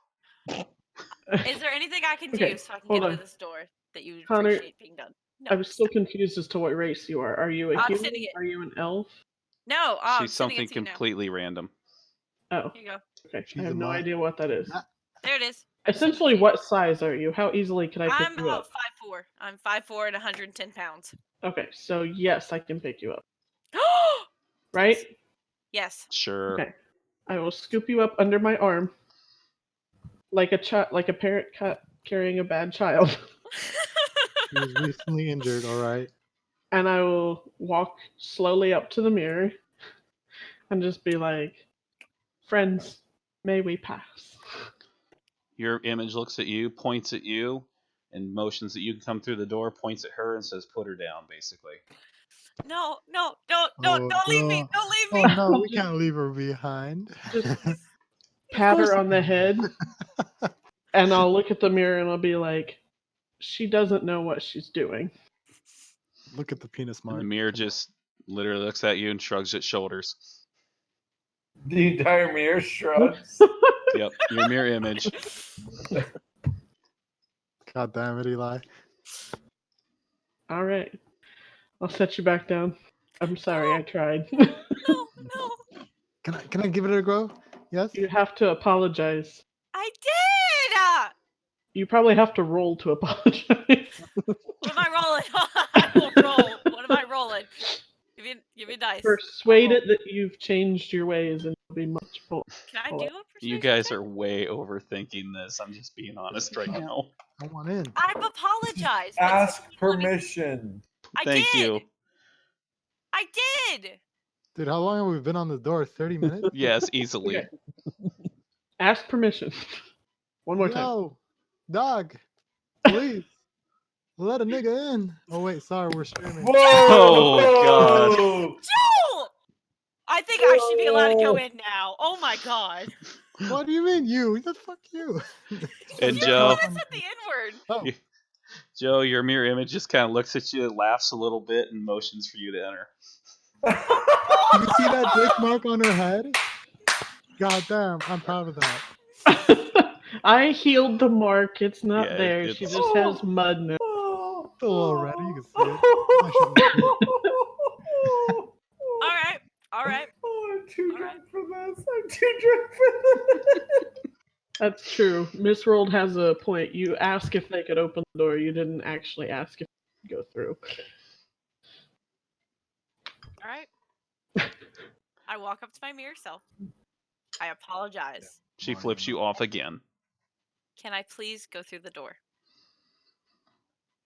Is there anything I can do Okay, so I can hold get on. into this door that you would Connor, appreciate being done? No, I'm still confused as to what race you are. Are you a I'm human? sending it. Are you an elf? No, I'm She's sending something it to you now. completely random. Oh, Here you go. okay. She's I have a no mod. idea what that is. There it is. I just sent it Essentially, to you. what size are you? How easily can I pick I'm you about up? 5'4". I'm 5'4" and 110 pounds. Okay, so yes, I can pick you up. Right? Yes. Sure. Okay. I will scoop you up under my arm, like a parent carrying a bad child, He was recently injured, alright. and I will walk slowly up to the mirror, and just be like, "Friends, may we pass?" Your image looks at you, points at you, and motions that you can come through the door, points at her, and says, "Put her down," basically. No, don't Oh, leave me. no. Don't leave Oh me. no, we can't leave her behind. Just pat course her on the head, and I'll look at the mirror and I'll be like, "She doesn't know what she's doing." Look at the penis And mark. the mirror just literally looks at you and shrugs its shoulders. The entire mirror shrugs. Yep, your mirror image. God damn it, Eli. All right, I'll set you back down. I'm sorry, I tried. No. Can I give it a go? Yes? You have to apologize. I did. You probably have to roll to apologize. What am I rolling? I will roll. What am I rolling? Give me dice. Persuade it that you've changed your ways and it'll be much more. Can I do a persuasion You guys check? are way overthinking this. I'm just being honest right now. I want in. I've apologized. Let's Ask see what it- permission. I Thank did. you. I did. Dude, how long have we been on the door? 30 minutes? Yes, easily. Okay. Ask permission. One more time. Yo, dog, please. Let a nigga in. Oh wait, sorry, we're streaming. Whoa! Oh, Joel! I think I should be allowed to go in now. Oh my god. What do you mean you? He said fuck you. And You're Joe, the one that said the N-word. Oh, Joe, your mirror image just kind of looks at you, laughs a little bit, and motions for you to enter. you see that dick mark on her head? God damn, I'm proud of that. I healed the mark. It's not Yeah, there. She it's- just has mud now. It's a little red. You can see it. I shouldn't see it. All right. Oh, I'm too All drunk for this. I'm too drunk for this. That's true. Miss Rolled has a point. You ask if they could open the door. You didn't actually ask if they could go through. All right. I walk up to my mirror self. I apologize. She flips you off again. Can I please go through the door?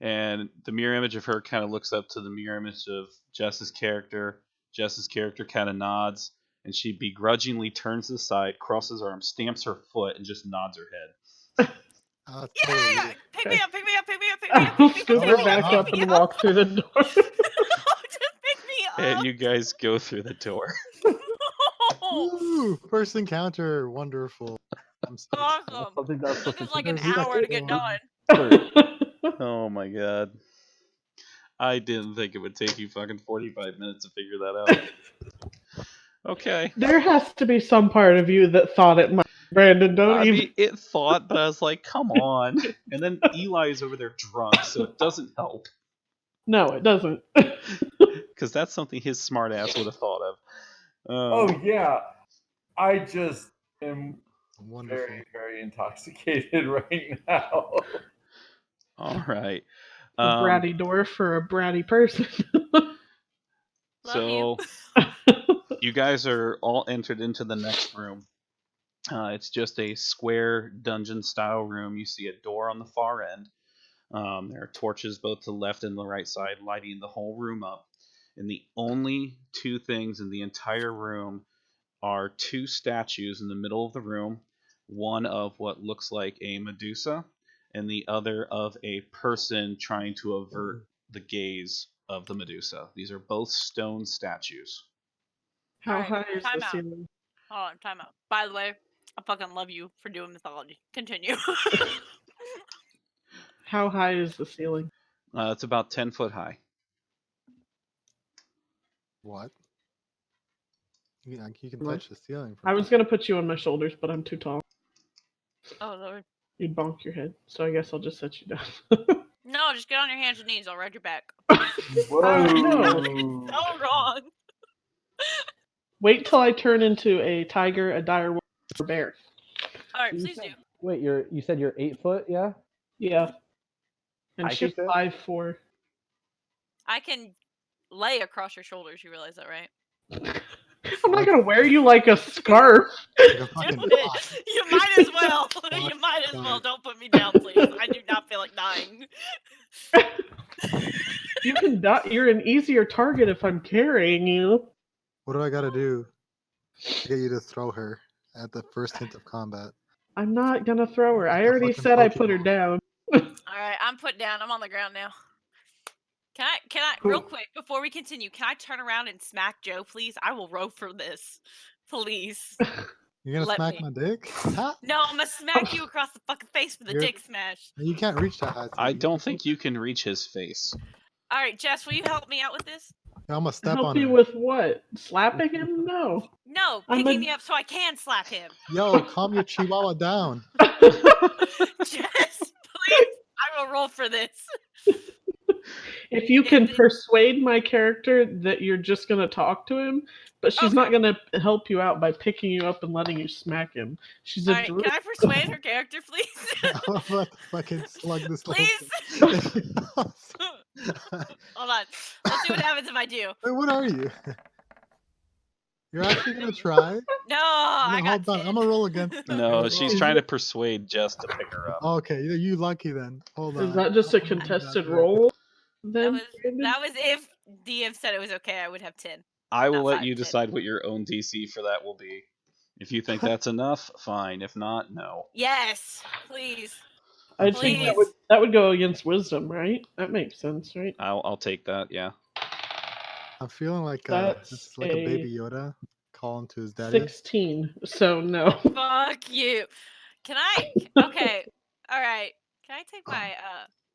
And the mirror image of her kind of looks up to the mirror image of Jess's character. Jess's character kind of nods, and she begrudgingly turns to the side, crosses her arms, stamps her foot, and just nods her head. Totally. Yeah! Pick me up, pick me up, pick me up, pick me up, I'll pick me scoop up, her pick me back up, up pick me and up. walk through the door. Just pick me up. And you guys go through the door. Woo, first encounter, wonderful. I'm so excited. Awesome. Something that's It took supposed us like an There's hour to get that done. Oh my god. I didn't think it would take you fucking 45 minutes to figure that out. Okay. There has to be some part of you that thought it might. Brandon, don't I even. mean, it thought, but I was like, come on. And then Eli is over there drunk, so it doesn't help. No, it doesn't. Because that's something his smart ass would have thought of. Oh yeah, I just am Wonderful. very, very intoxicated right now. All right. A bratty dwarf or a bratty person. Love you. So you guys are all entered into the next room. It's just a square dungeon style room. You see a door on the far end. There are torches both to the left and the right side, lighting the whole room up. And the only two things in the entire room are two statues in the middle of the room, one of what looks like a Medusa, and the other of a person trying to avert the gaze of the Medusa. These are both stone statues. How Alright, high is the time out. ceiling? Hold on, time out. By the way, I fucking love you for doing mythology. Continue. How high is the ceiling? It's about 10 foot high. What? You can What? touch the ceiling. I was gonna put you on my shoulders, but I'm too tall. Oh lord. You'd bonk your head, so I guess I'll just set you down. No, just get on your hands and knees. I'll ride your back. Whoa! So wrong. Wait till I turn into a tiger, a dire wolf, or a bear. Alright, please do. Wait, you said you're 8 foot, yeah? Yeah. And I she's think so. 5'4". I can lay across your shoulders, you realize that, right? I'm not gonna wear you like a scarf. Like a fucking Do it. fox. You might as well. Fox You might as well. scarf. Don't put me down, please. I do not feel like dying. You can die. You're an easier target if I'm carrying you. What do I gotta do to get you to throw her at the first hint of combat? I'm not gonna throw her. I The already fucking said I put her Pokeball. down. Alright, I'm put down. I'm on the ground now. Can I, real quick, before we continue, can I turn around and smack Joe, please? I will row for this. Please. You're gonna Let smack me. my dick? Ha! No, I'm gonna smack you across the fucking face for the You're- dick smash. You can't reach that high. I don't think you can reach his face. Alright, Jess, will you help me out with this? I'm gonna step Help on you her. with what? Slapping him? No. No, I'm picking a- me up so I can slap him. Yo, calm your chihuahua down. Jess, please. I will roll for this. If you can It- persuade my character that you're just gonna talk to him, but she's not Okay. gonna help you out by picking you up and letting you smack him. She's a Alright, can I persuade her character, please? I'm about to fucking slug this little Please? thing. Hold on. Let's see what happens if I do. Wait, what are you? You're actually gonna try? No, I No, got hold on. 10. I'm gonna roll against that. No, Roll. she's trying to persuade Jess to pick her up. Okay, you lucky then. Hold on. Is that just a I'm gonna do contested that. roll? That Then was Brandon? that was if DM said it was okay, I would have 10. I will Not let 5, you 10. decide what your own DC for that will be. If you think that's enough, fine. If not, no. Yes, please. I think Please. that would go against wisdom, right? That makes sense, right? I'll take that. Yeah. I'm feeling like That's this is like a baby Yoda calling to his daddy. 16. So no. Fuck you. Can I? Okay. All right. Can I take my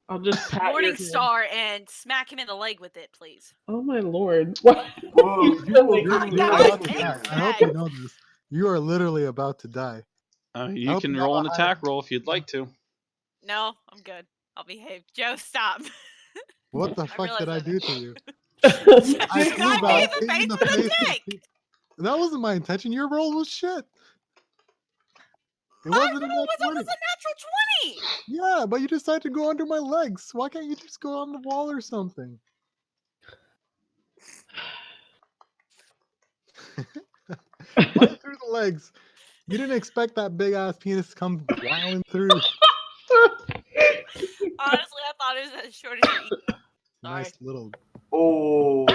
I'll just pat your Morning head. Star and smack him in the leg with it, please? Oh my lord! What? Whoa, You you silly- will I do got You're my about to dick die. I hope smacked. you know this. You are literally about to die. You hope can you roll have an a attack high- roll if you'd like to. No, I'm good. I'll behave. Joe, stop. What the I fuck did realize I that. do to you? You I got flew me back, in the hit you in face the with a face. dick. That wasn't my intention. Your roll was shit. It My wasn't roll enough was money. almost a natural 20. Yeah, but you decided to go under my legs. Why can't you just go on the wall or something? Right through the legs. You didn't expect that big ass penis to come wilding through. Honestly, I thought it was as short as your ego. Sorry. Nice little. Oh.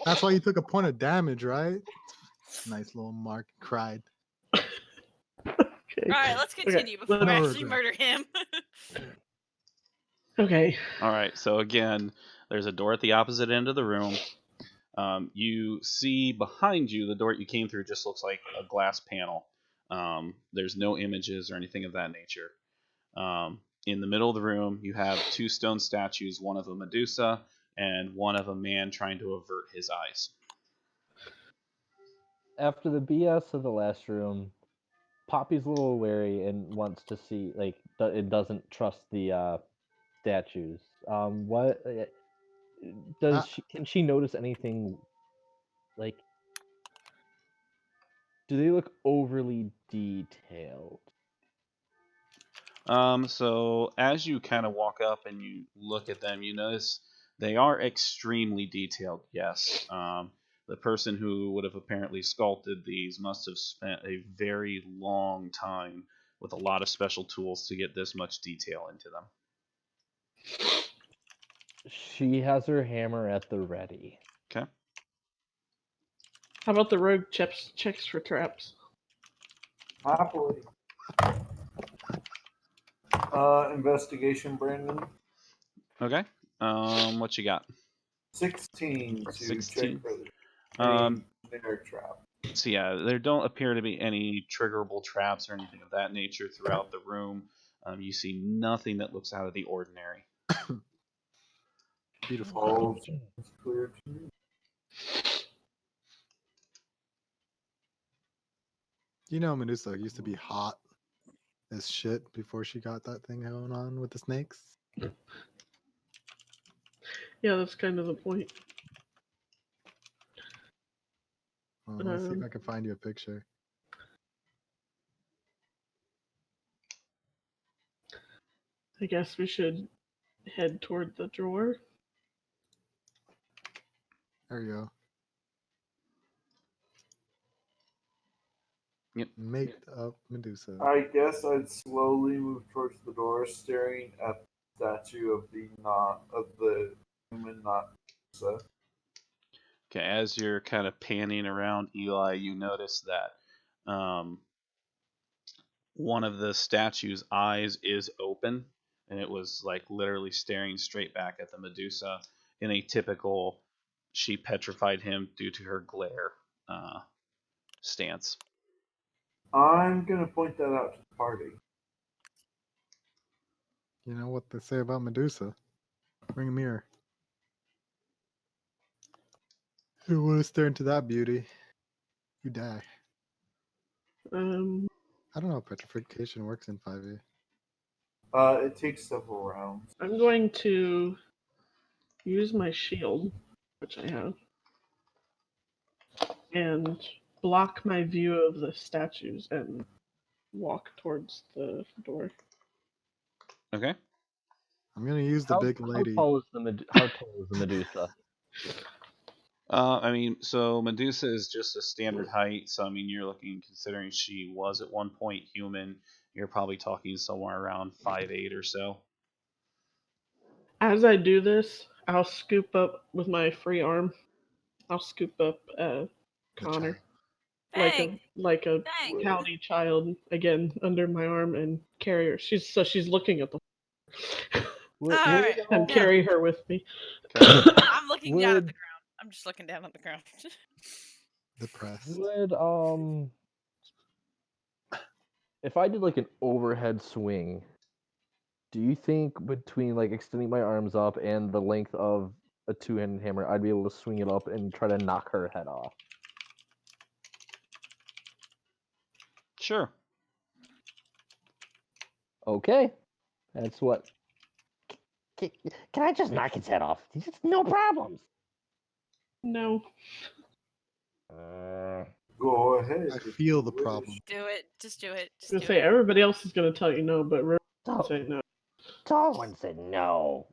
That's why you took a point of damage, right? Nice little mark. Cried. Okay. All right, let's continue before No I actually regret. murder him. Okay. All right. So again, there's a door at the opposite end of the room. You see behind you, the door you came through just looks like a glass panel. There's no images or anything of that nature. In the middle of the room, you have two stone statues, one of a Medusa and one of a man trying to avert his eyes. After the BS of the last room, Poppy's a little wary and wants to see, like, it doesn't trust the statues. What does she? Can she notice anything, like, Do they look overly detailed? So as you kind of walk up and you look at them, you notice they are extremely detailed. Yes. The person who would have apparently sculpted these must have spent a very long time with a lot of special tools to get this much detail into them. She has her hammer at the ready. Okay. How about the rogue checks for traps? Happily. Investigation, Brandon. Okay. What you got? 16 to 16. check for Um, generic trap. So yeah, there don't appear to be any triggerable traps or anything of that nature throughout the room. You see nothing that looks out of the ordinary. Beautiful. All is clear to me. You know, Medusa used to be hot as shit before she got that thing going on with the snakes. Yeah, that's kind of the point. Let me see if I can find you a picture. I guess we should head toward the drawer. There you go. Yep. Make up Medusa. I guess I'd slowly move towards the door, staring at the statue of the human Medusa. Okay, as you're kind of panning around, Eli, you notice that one of the statue's eyes is open, and it was like literally staring straight back at the Medusa in a typical "she petrified him due to her glare" stance. I'm gonna point that out to the party. You know what they say about Medusa? Bring a mirror. You don't want to stare into that beauty, you die. I don't know how petrification works in 5e. It takes several rounds. I'm going to use my shield, which I have, and block my view of the statues and walk towards the door. Okay. I'm gonna use the big lady. How tall is the Medusa? I mean, so Medusa is just a standard height. So I mean, you're looking, considering she was at one point human, you're probably talking somewhere around 5'8" or so. As I do this, I'll scoop up with my free arm. I'll scoop up Connor Dang. like a Dang. pouty child again under my arm and carry her. She's looking at the Alright. and carry her with me. I'm looking down at the ground. I'm just looking down at the ground. Depressed. Would if I did like an overhead swing, do you think between like extending my arms up and the length of a two-handed hammer, I'd be able to swing it up and try to knock her head off? Sure. Okay, that's what. Can I just knock his head off? Just no problems. No. Go ahead. I feel the problem. Do it. Just do it. I Just was do gonna say it. everybody else is gonna tell you no, but Rose So, say no. someone said no.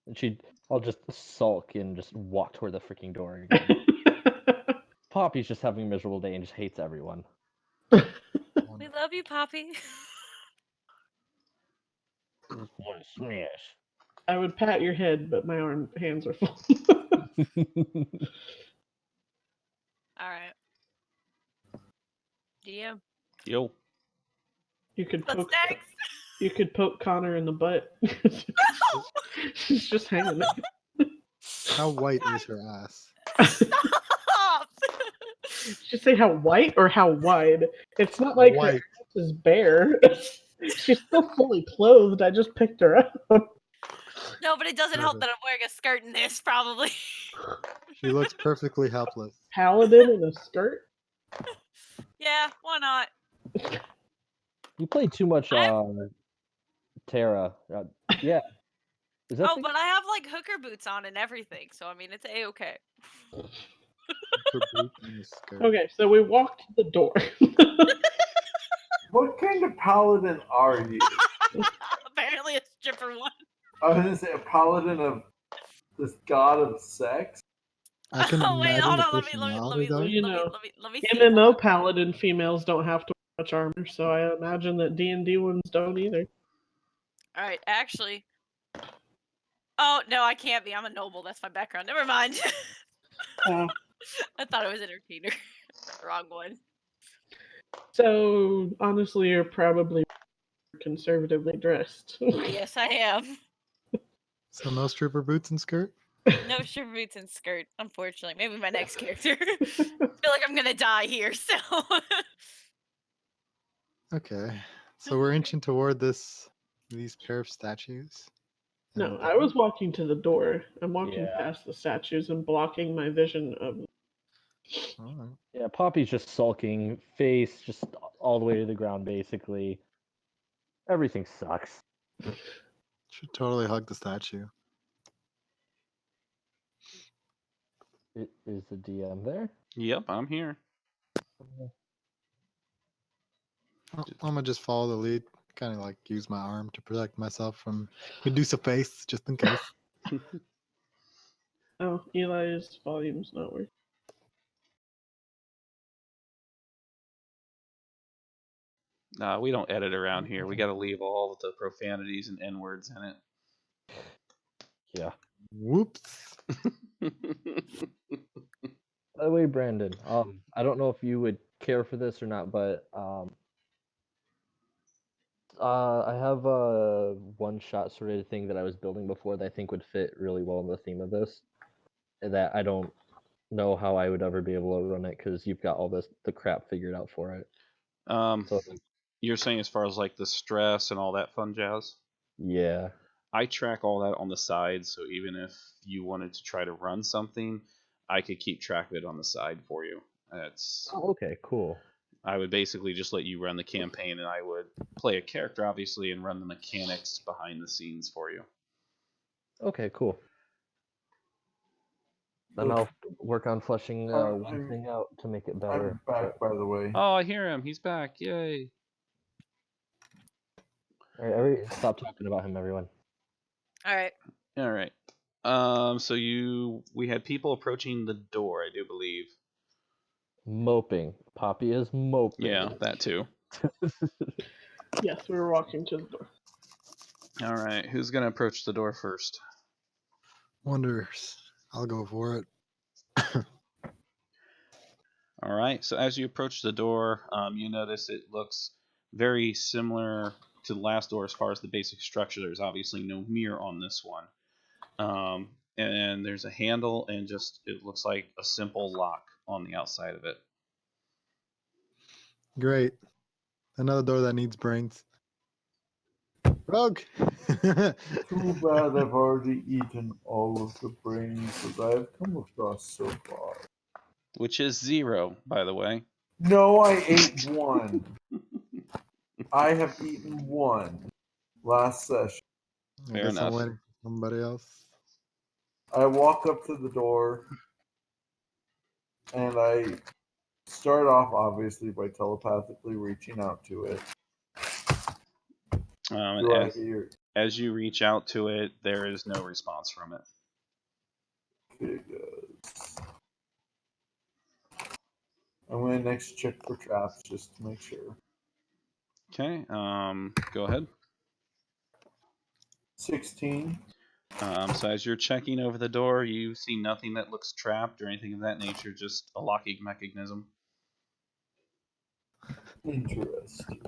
And I'll just sulk and just walk toward the freaking door again. Poppy's just having a miserable day and just hates everyone. We love you, Poppy. What a smash. I would pat your head, but my hands are full. Alright. DM. Yo. You could What's poke. next? You could poke Connor in the butt. She's just hanging there. How white is her ass? Stop! Did you say how white or how wide? It's not like her White. ass is bare. She's still fully clothed. I just picked her up. No, but it doesn't help that I'm wearing a skirt in this, probably. She looks perfectly helpless. Paladin in a skirt? Yeah, why not? You play too much Terra. Yeah. Is that Oh, the- but I have like hooker boots on and everything, so I mean it's a-okay. Her boot and the skirt. Okay, so we walked to the door. What kind of paladin are you? Apparently a stripper one. I was gonna say a paladin of this god of sex. I can Oh wait, imagine hold the on, let me personality though. You know, let me see. MMO paladin females don't have to wear much armor, so I imagine that D&D ones don't either. Alright, actually. Oh no, I can't be. I'm a noble. That's my background. Never mind. Uh, I thought it was entertainer. Wrong one. so honestly, you're probably conservatively dressed. Yes, I am. So no stripper boots and skirt. No stripper boots and skirt, unfortunately. Maybe my next character. I feel like I'm gonna die here, so Okay, so we're inching toward these pair of statues. No, And, I was walking to the door. I'm walking Yeah. past the statues and blocking my vision of. alright. Yeah, Poppy's just sulking, face just all the way to the ground, basically. Everything sucks. Should totally hug the statue. Is the DM there? Yep, I'm here. I'm gonna just follow the lead. Kind of like use my arm to protect myself from Medusa face, just in case. Oh, Eli's volume's not working. Nah, we don't edit around here. We got to leave all of the profanities and N words in it. Yeah. Whoops. By the way, Brandon, I don't know if you would care for this or not, but I have a one-shot sort of thing that I was building before that I think would fit really well in the theme of this. And that I don't know how I would ever be able to run it because you've got all the crap figured out for it. So You're saying as far as like the stress and all that fun jazz? yeah. I track all that on the side, so even if you wanted to try to run something, I could keep track of it on the side for you. That's Oh, okay, cool. I would basically just let you run the campaign, and I would play a character, obviously, and run the mechanics behind the scenes for you. Okay, cool. Then I'll work on fleshing one thing out to make it better. I'm back, by the way. Oh, I hear him. He's back. Yay. All right, stop talking about him, everyone. Alright. All right. So we had people approaching the door, I do believe. Moping. Poppy is moping. Yeah, that too. Yes, we were walking to the door. All right. Who's gonna approach the door first? Wonders. I'll go for it. All right. So as you approach the door, you notice it looks very similar to the last door as far as the basic structure. There's obviously no mirror on this one. And there's a handle and just it looks like a simple lock on the outside of it. Great. Another door that needs brains. Rogue. Too bad I've already eaten all of the brains that I've come across so far. Which is 0, by the way. No, I ate one. I have eaten one last session. I Fair guess I'm enough. waiting for somebody else. I walk up to the door and I start off obviously by telepathically reaching out to it. Do I hear? As you reach out to it, there is no response from it. Figures. I'm gonna next check for traps just to make sure. Okay, go ahead. 16. So as you're checking over the door, you see nothing that looks trapped or anything of that nature, just a locking mechanism. Interesting.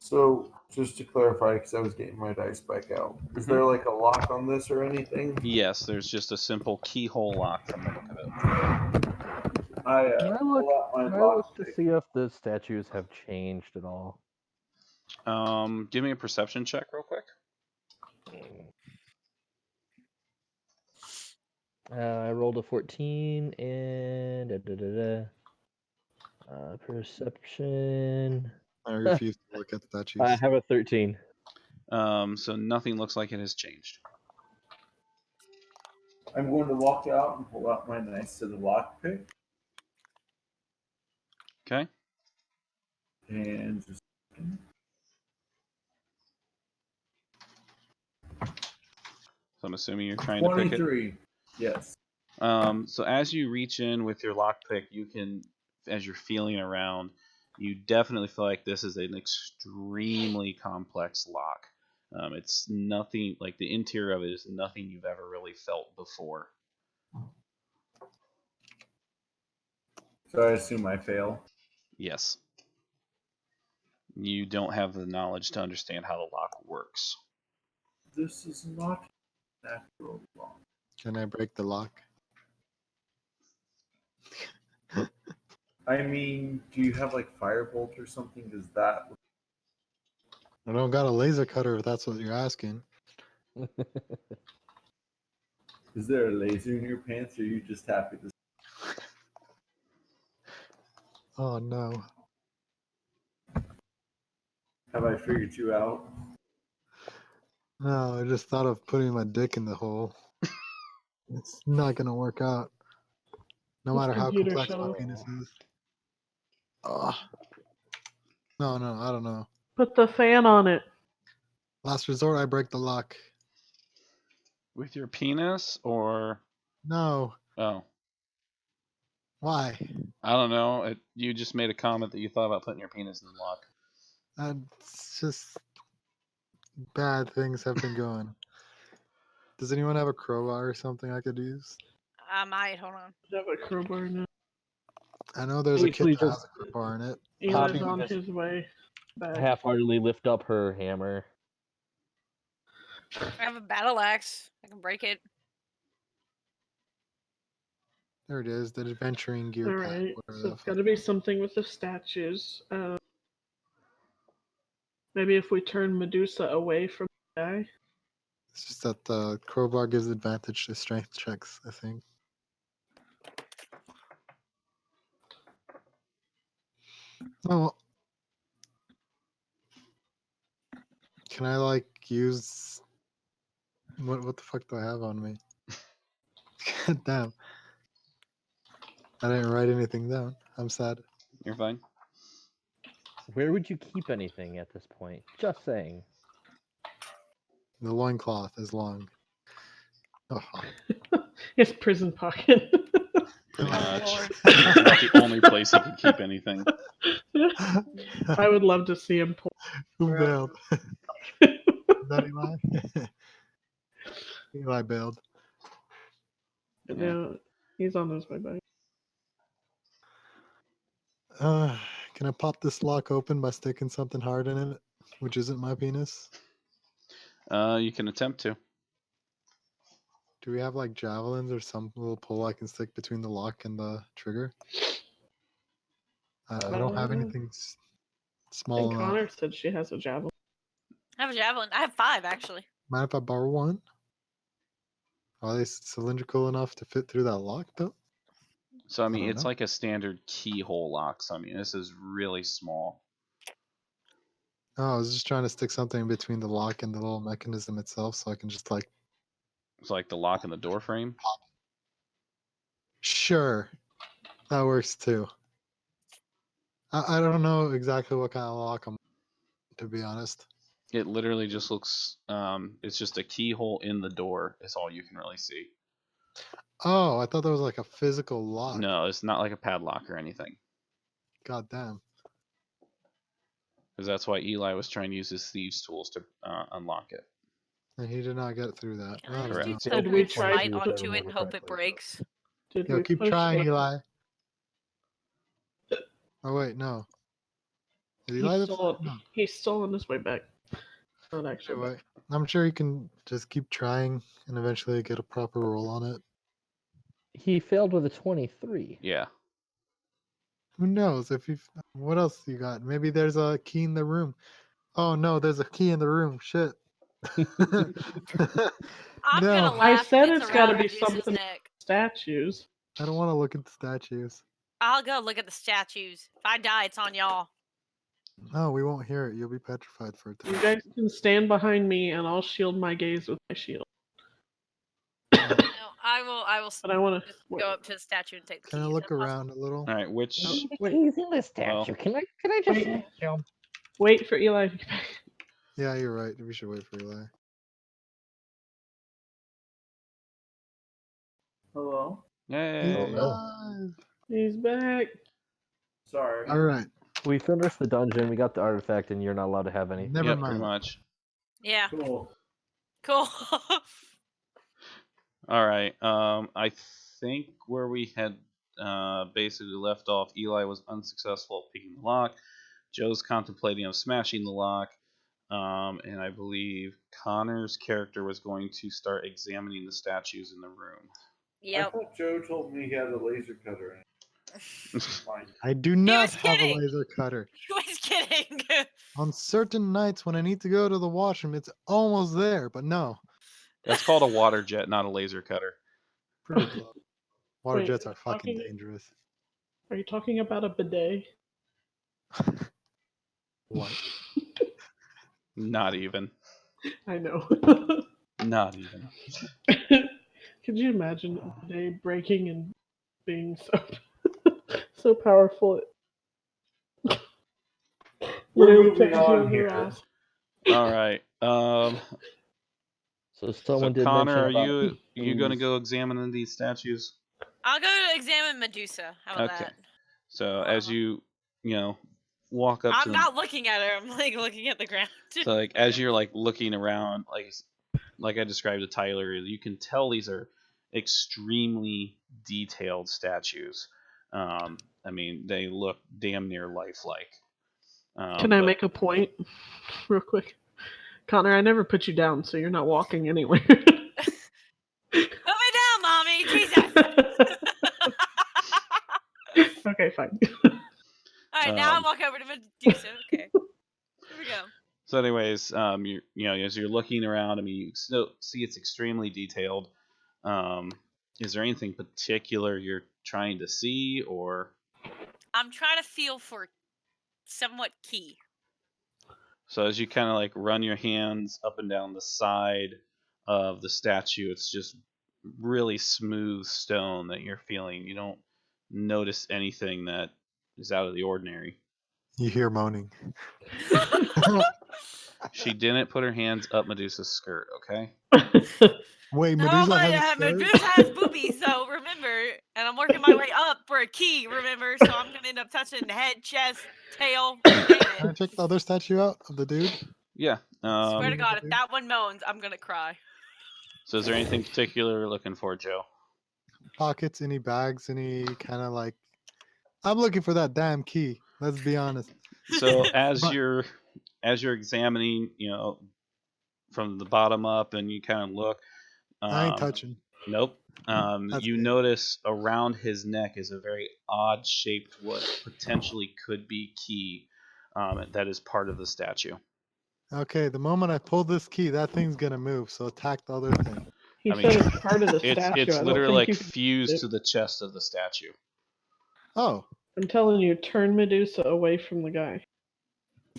So, just to clarify, because I was getting my dice back out, is there like a lock on this or anything? Yes, there's just a simple keyhole lock from the look of it. I Can I pull look, out my can I look to lockpick. see if the statues have changed at all? Give me a perception check real quick. I rolled a 14 and perception. I refuse to look at statues. I have a 13. So nothing looks like it has changed. I'm going to walk out and pull out my knife to the lockpick Okay. and just. So I'm assuming you're trying to pick it. 23. Yes. So as you reach in with your lockpick, you can, as you're feeling around, you definitely feel like this is an extremely complex lock. It's nothing like the interior of it is nothing you've ever really felt before. So I assume I fail. Yes. You don't have the knowledge to understand how the lock works. This is not natural law. Can I break the lock? I mean, do you have like firebolt or something? Does that? I don't got a laser cutter if that's what you're asking. Is there a laser in your pants, or are you just happy to? Oh no. Have I figured you out? No, I just thought of putting my dick in the hole. It's not gonna work out. No This matter how computer complex shut my off. penis is. Ugh. No, I don't know. Put the fan on it. Last resort, I break the lock. With your penis or No. oh, Why? I don't know. You just made a comment that you thought about putting your penis in the lock. It's just bad things have been going. Does anyone have a crowbar or something I could use? I might. Hold on. I have a crowbar now. I know there's a Actually, kid that has just a crowbar in it. Eli's Poppy on just his way back. half-heartedly lift up her hammer. I have a battle axe. I can break it. There it is, the adventuring gear pack. Alright, Whatever so the it's fuck. gotta be something with the statues. Maybe if we turn Medusa away from the guy. It's just that the crowbar gives advantage to strength checks, I think. Oh. Can I like use what the fuck do I have on me? God damn. I didn't write anything down. I'm sad. You're fine. Where would you keep anything at this point? Just saying. The loincloth is long. Oh, His prison pocket. Pretty Oh, much. Lord. It's about the only place he can keep anything. I would love to see him pull. Who bailed? Is that Eli? Eli bailed. But Yeah. now he's on his way back. Can I pop this lock open by sticking something hard in it, which isn't my penis? You can attempt to. Do we have like javelins or some little pole I can stick between the lock and the trigger? I don't have anything I small think enough. Connor said she has a javelin. I have a javelin. I have 5 actually. Mind if I borrow one? Are they cylindrical enough to fit through that lock though? So I mean, don't it's know. like a standard keyhole lock. So I mean, this is really small. Oh, I was just trying to stick something between the lock and the little mechanism itself so I can just like. It's like the lock in the door frame. Sure. That works too. I don't know exactly what kind of lock I'm, to be honest. It literally just looks. It's just a keyhole in the door. Is all you can really see. Oh, I thought that was like a physical lock. No, it's not like a padlock or anything. God damn. Because that's why Eli was trying to use his thieves' tools to unlock it. And he did not get through that. Can I Oh, just do Correct. Did we Silverwood try Smite to- onto it and hope it breaks? Did Yo, we keep push trying, it? Eli. Oh wait, no. Is Eli He's the still, no. he's still on his way back. Not Okay, actually. wait. I'm sure you can just keep trying and eventually get a proper roll on it. He failed with a 23. Yeah. Who knows if you? What else you got? Maybe there's a key in the room. Oh no, there's a key in the room. Shit. I'm No. gonna I laugh. said it's it's gotta around be Medusa's something- neck. Statues. I don't want to look at the statues. I'll go look at the statues. If I die, it's on y'all. No, we won't hear it. You'll be petrified for a You time. guys can stand behind me, and I'll shield my gaze with my shield. No, I will But I want just to go up to the statue and take the Kind of keys. look if possible. around a little. All right, which Oh, The wait. keys in the statue. Well- Can I just Wait. jump? wait for Eli. to get back. Yeah, you're right. We should wait for Eli. Hello. Yay. Oh, no. Alive! He's back. Sorry. All right. We finished the dungeon. We got the artifact, and you're not allowed to have any. Never Yep, pretty mind. much. Yeah, Cool. cool. All right. I think where we had basically left off, Eli was unsuccessful at picking the lock. Joe's contemplating on smashing the lock. And I believe Connor's character was going to start examining the statues in the room. I Yep. thought Joe told me he had a laser cutter in it. Fine. I do not was have a kidding. laser cutter. He was kidding. On certain nights when I need to go to the washroom, it's almost there, but no. That's called a water jet, not a laser cutter. Pretty close. Water Wait, jets are fucking talking- dangerous. Are you talking about a bidet? What? Not even. I know. Not even. Could you imagine a bidet breaking and being so powerful? We're Literally moving touches you on in your here. ass. All right. So So someone did Connor, are mention about you going to who's- go examine these statues? I'll go to examine Medusa. How about Okay. that? So as you walk up to I'm them, not looking at her. I'm like looking at the ground. so like as you're like looking around, like I described to Tyler, you can tell these are extremely detailed statues. I mean, they look damn near lifelike. Can I but- make a point real quick? Connor, I never put you down, so you're not walking anywhere. Put me down, mommy. Jesus. Okay, fine. All right, now I Um, walk over to Medusa. Okay. Here we go. So, anyways, as you're looking around, I mean, you still see it's extremely detailed. Is there anything particular you're trying to see, or I'm trying to feel for somewhat key. so as you kind of like run your hands up and down the side of the statue, it's just really smooth stone that you're feeling. You don't notice anything that is out of the ordinary. You hear moaning. She didn't put her hands up Medusa's skirt, okay? Wait, No, Medusa but has a skirt? Medusa has boobies, though, remember? And I'm working my way up for a key, remember? So I'm going to end up touching the head, chest, tail. Can I Name it. check the other statue out of the dude? Yeah. Swear to Um, God, if that one moans, I'm going to cry. So is there anything particular you're looking for, Joe? Pockets, any bags, any kind of like. I'm looking for that damn key. Let's be honest. So as But- you're examining, from the bottom up, and you kind of look. I ain't touching. Nope. That's You good. notice around his neck is a very odd shaped, what potentially could be key, that is part of the statue. Okay, the moment I pull this key, that thing's gonna move. So attack the other thing. He I mean, said it's part of the It's statue. it's I don't literally like think you can- fused it. to the chest of the statue. Oh, I'm telling you, turn Medusa away from the guy.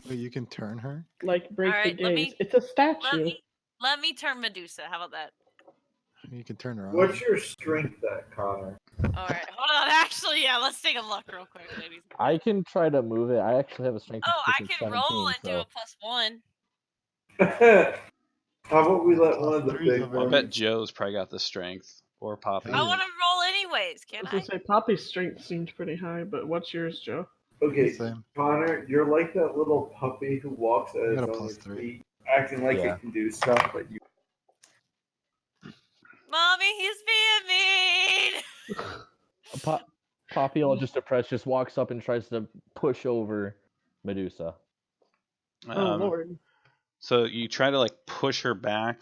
wait, you can turn her. Like break Alright, the let gaze. me- It's a statue. Let me turn Medusa. How about that? You can turn her on. What's your strength at, Connor? All right, hold on. Actually, yeah, let's take a look real quick, ladies. I can try to move it. I actually have a strength of Oh, I freaking can roll 17, and do so- a +1. How about we let one of the Threes big of I ones? bet Joe's probably got the strength, or Poppy. I Yeah. want to roll anyways, I can was I? gonna say Poppy's strength seems pretty high, but what's yours, Joe? Okay, Same. Connor, you're like that little puppy who walks at I his got a own +3. feet, acting like Yeah. it can do stuff, but you. Mommy, he's being mean. Poppy, all just depressed, just walks up and tries to push over Medusa. Oh Lord. So you try to like push her back,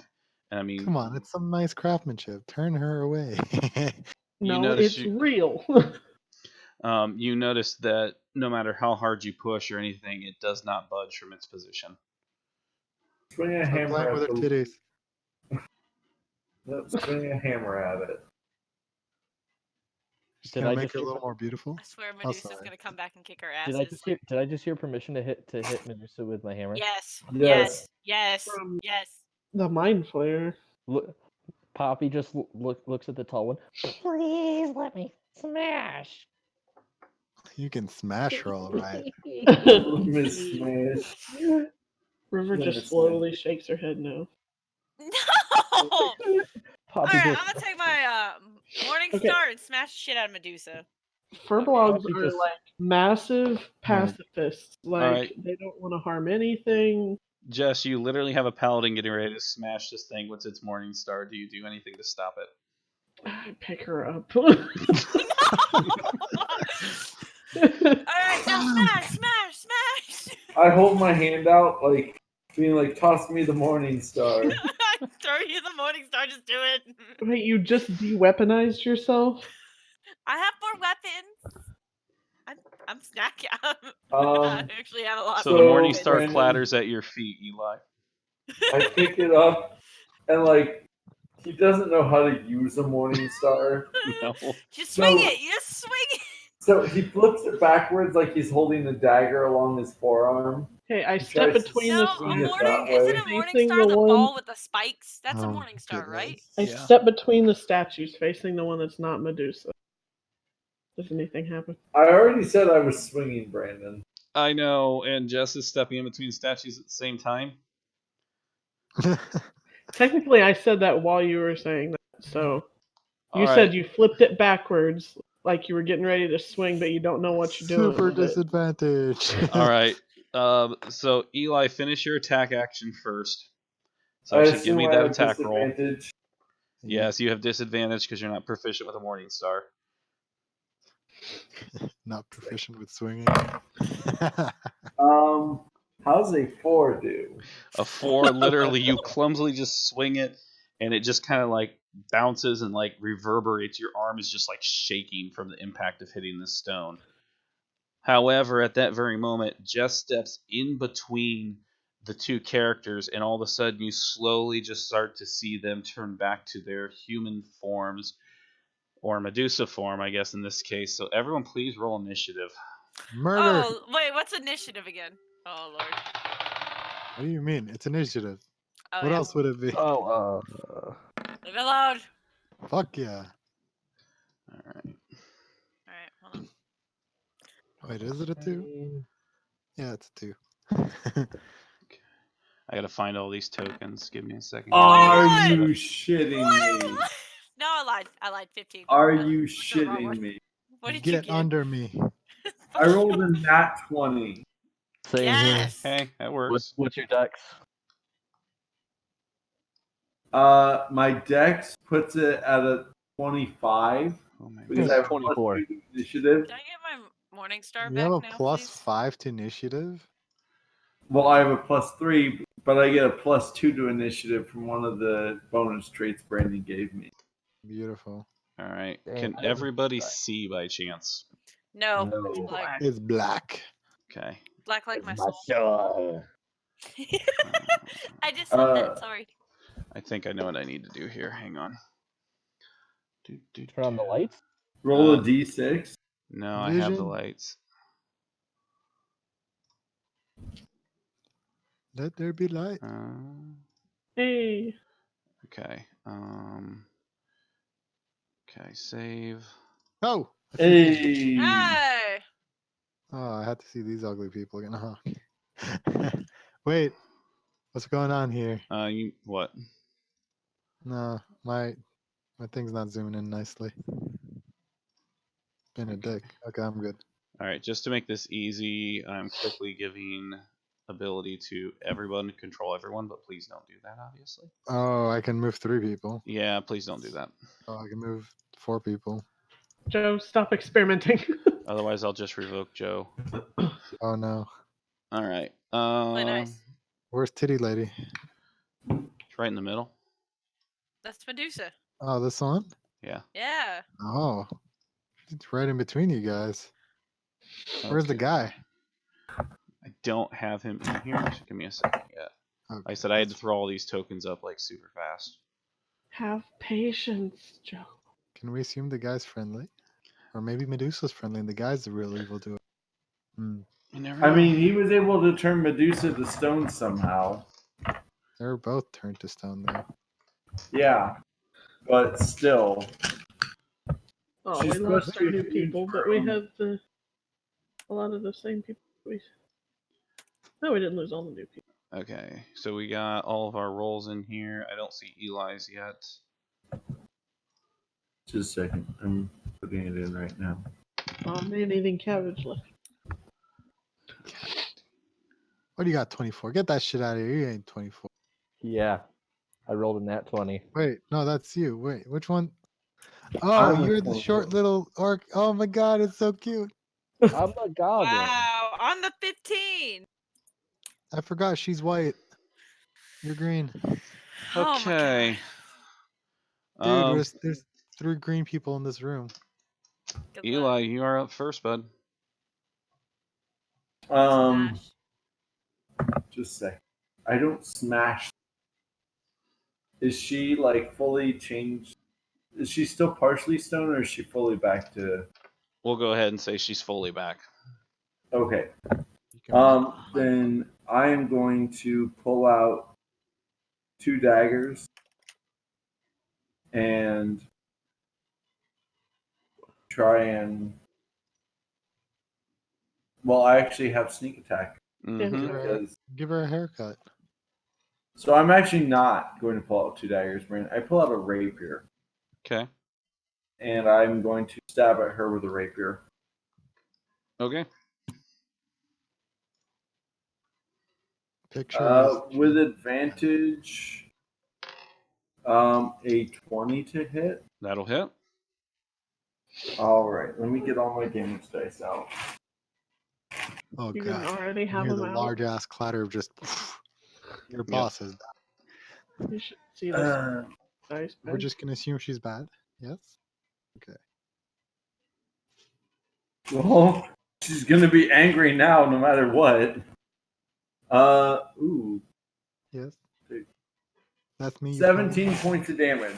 and I mean, Come on, it's some nice craftsmanship. Turn her away. You No, notice it's you- real. you notice that no matter how hard you push or anything, it does not budge from its position. Swing a Stop hammer playing with at her the. titties. Let's swing a hammer at it. She's Did gonna I make just her a hear little more beautiful. I swear Oh, Medusa's sorry. gonna come back and kick our Did I asses. just hear? Did I just hear permission to hit Medusa with my hammer? Yes. Yes. Yes. Yes. From Yes. the Mind Flayer. Look, Poppy just looks at the tall one. Please let me smash. You can smash her all right. Miss Smash. River Never just smash. slowly shakes her head no. No. All Poppy right, just I'm gonna take my Morning Okay. Star and smash the shit out of Medusa. Furbolgs Poppy are just- like massive Right. pacifists. Like Alright. they don't want to harm anything. Jess, you literally have a paladin getting ready to smash this thing. What's its Morning Star? Do you do anything to stop it? I pick her up. No. All right, now smash. I hold my hand out, like being like, "Toss me the Morning Star." Throw you the Morning Star. Just do it. Wait, you just de-weaponized yourself? I have more weapons. I'm snacking. I Um, actually have a lot. So more the So, Morning weapons. Star Brandon- clatters at your feet, Eli. I pick it up, and like he doesn't know how to use a Morning Star, No. Just swing So- it. You just swing it. so he flips it backwards like he's holding a dagger along his forearm. Hey, I He step tries to between No, the swing a it morning. that Isn't way. a Morning Facing Star the the one- ball with the spikes? That's a Oh, Morning Star, right? I goodness. step between the statues, facing the one that's not Medusa. Does anything happen? I already said I was swinging, Brandon. I know, and Jess is stepping in between statues at the same time. Technically, I said that while you were saying that. So you Alright. said you flipped it backwards, like you were getting ready to swing, but you don't know what you're doing. Super with it. disadvantage. Alright. So Eli, finish your attack action first. So I actually give assume me I that have attack roll. disadvantage. Yes, you have disadvantage because you're not proficient with a Morning Star. Not proficient with swinging. How's a 4 do? A 4, literally, you clumsily just swing it, and it just kind of like bounces and like reverberates. Your arm is just like shaking from the impact of hitting the stone. However, at that very moment, Jess steps in between the two characters, and all of a sudden, you slowly just start to see them turn back to their human forms, or Medusa form, I guess, in this case. So, everyone, please roll initiative. Murder. Oh, wait, what's initiative again? Oh, Lord. What do you mean? It's initiative. Oh, What yeah. else would it be? Oh, Leave it alone. Fuck yeah. All right. All right, hold on. Wait, is it a 2? Yeah, it's a 2. I gotta find all these tokens. Give me a second. Are 21! you shitting me? No, I lied. I lied. 15. Are What- you what's the wrong shitting one? me? What did you Get get? under me. I rolled a nat 20. same Yes. Hey, that here. works. What's your dex? My dex puts it at a 25 Oh my because It's I have a 24. plus 2 initiative. Can I get my Morning Star You back have a now, plus please? 5 to initiative? Well, I have a plus 3, but I get a plus 2 to initiative from one of the bonus traits Brandon gave me. Beautiful. All right. Damn, Can I didn't everybody try. see by chance? No. No. It's black. It's black. Okay. Black like my My soul. soul. I just said that. Sorry. I think I know what I need to do here. Hang on. Turn on the lights. Roll a d6. No, I have the Vision. lights. Let there be light. Hey. Okay. Okay. Save. Oh! Hey. Hey. Oh, I had to see these ugly people again. Huh? Wait. What's going on here? You what? No, my thing's not zooming in nicely. Been a dick. Okay, I'm good. All right. Just to make this easy, I'm quickly giving ability to everyone to control everyone, but please don't do that. Obviously. Oh, I can move 3 people. Yeah. Please don't do that. Oh, I can move 4 people. Joe, stop experimenting. Otherwise, I'll just revoke Joe. Oh no. All right. Play nice. Where's Titty Lady? It's right in the middle. That's Medusa. Oh, this one? Yeah. Yeah. Oh. It's right in between you guys. Where's the Okay. guy? I don't have him in here. So give me a second. Yeah. Okay. I said I had to throw all these tokens up like super fast. Have patience, Joe. Can we assume the guy's friendly? Or maybe Medusa's friendly and the guy's the real evildoer. Hmm. You never I know. mean, he was able to turn Medusa to stone somehow. They're both turned to stone though. Yeah, but still. Oh, She's we lost supposed our to new use people, her but we own- had a lot of the same people. No, we didn't lose all the new people. Okay, so we got all of our rolls in here. I don't see Eli's yet. Just a second. I'm putting it in right now. Oh, man eating cabbage left. What do you got, 24? Get that shit out of here. You ain't 24. Yeah, I rolled a nat 20. Wait, no, that's you. Wait, which one? Oh, I'm you're a the 24. short little orc. Oh my god, it's so cute. I'm a goblin. Wow, on the 15. I forgot she's white. You're green. Oh Okay. my Dude, Um, there's 3 green people in this room. god. Good Eli, luck. you are up first, bud. Smash. Just a second. I don't smash. Is she like fully changed? Is she still partially stone, or is she fully back to? We'll go ahead and say she's fully back. Okay. You can Then I am going to pull out 2 daggers and try and. Well, I actually have sneak attack Mm-hmm. because. give her a haircut. So I'm actually not going to pull out 2 daggers, Brandon. I pull out a rapier, Okay. and I'm going to stab at her with a rapier. Okay. Picture With advantage, a 20 to hit. That'll hit. All right, let me get all my damage dice out. oh You didn't god. already You have hear them the out. large ass clatter of just your boss is back. You should see this Uh, dice We're pen. just gonna assume she's bad. Yes? Okay. well, she's gonna be angry now, no matter what. Ooh, Yes. That's me. you 17 points of damage,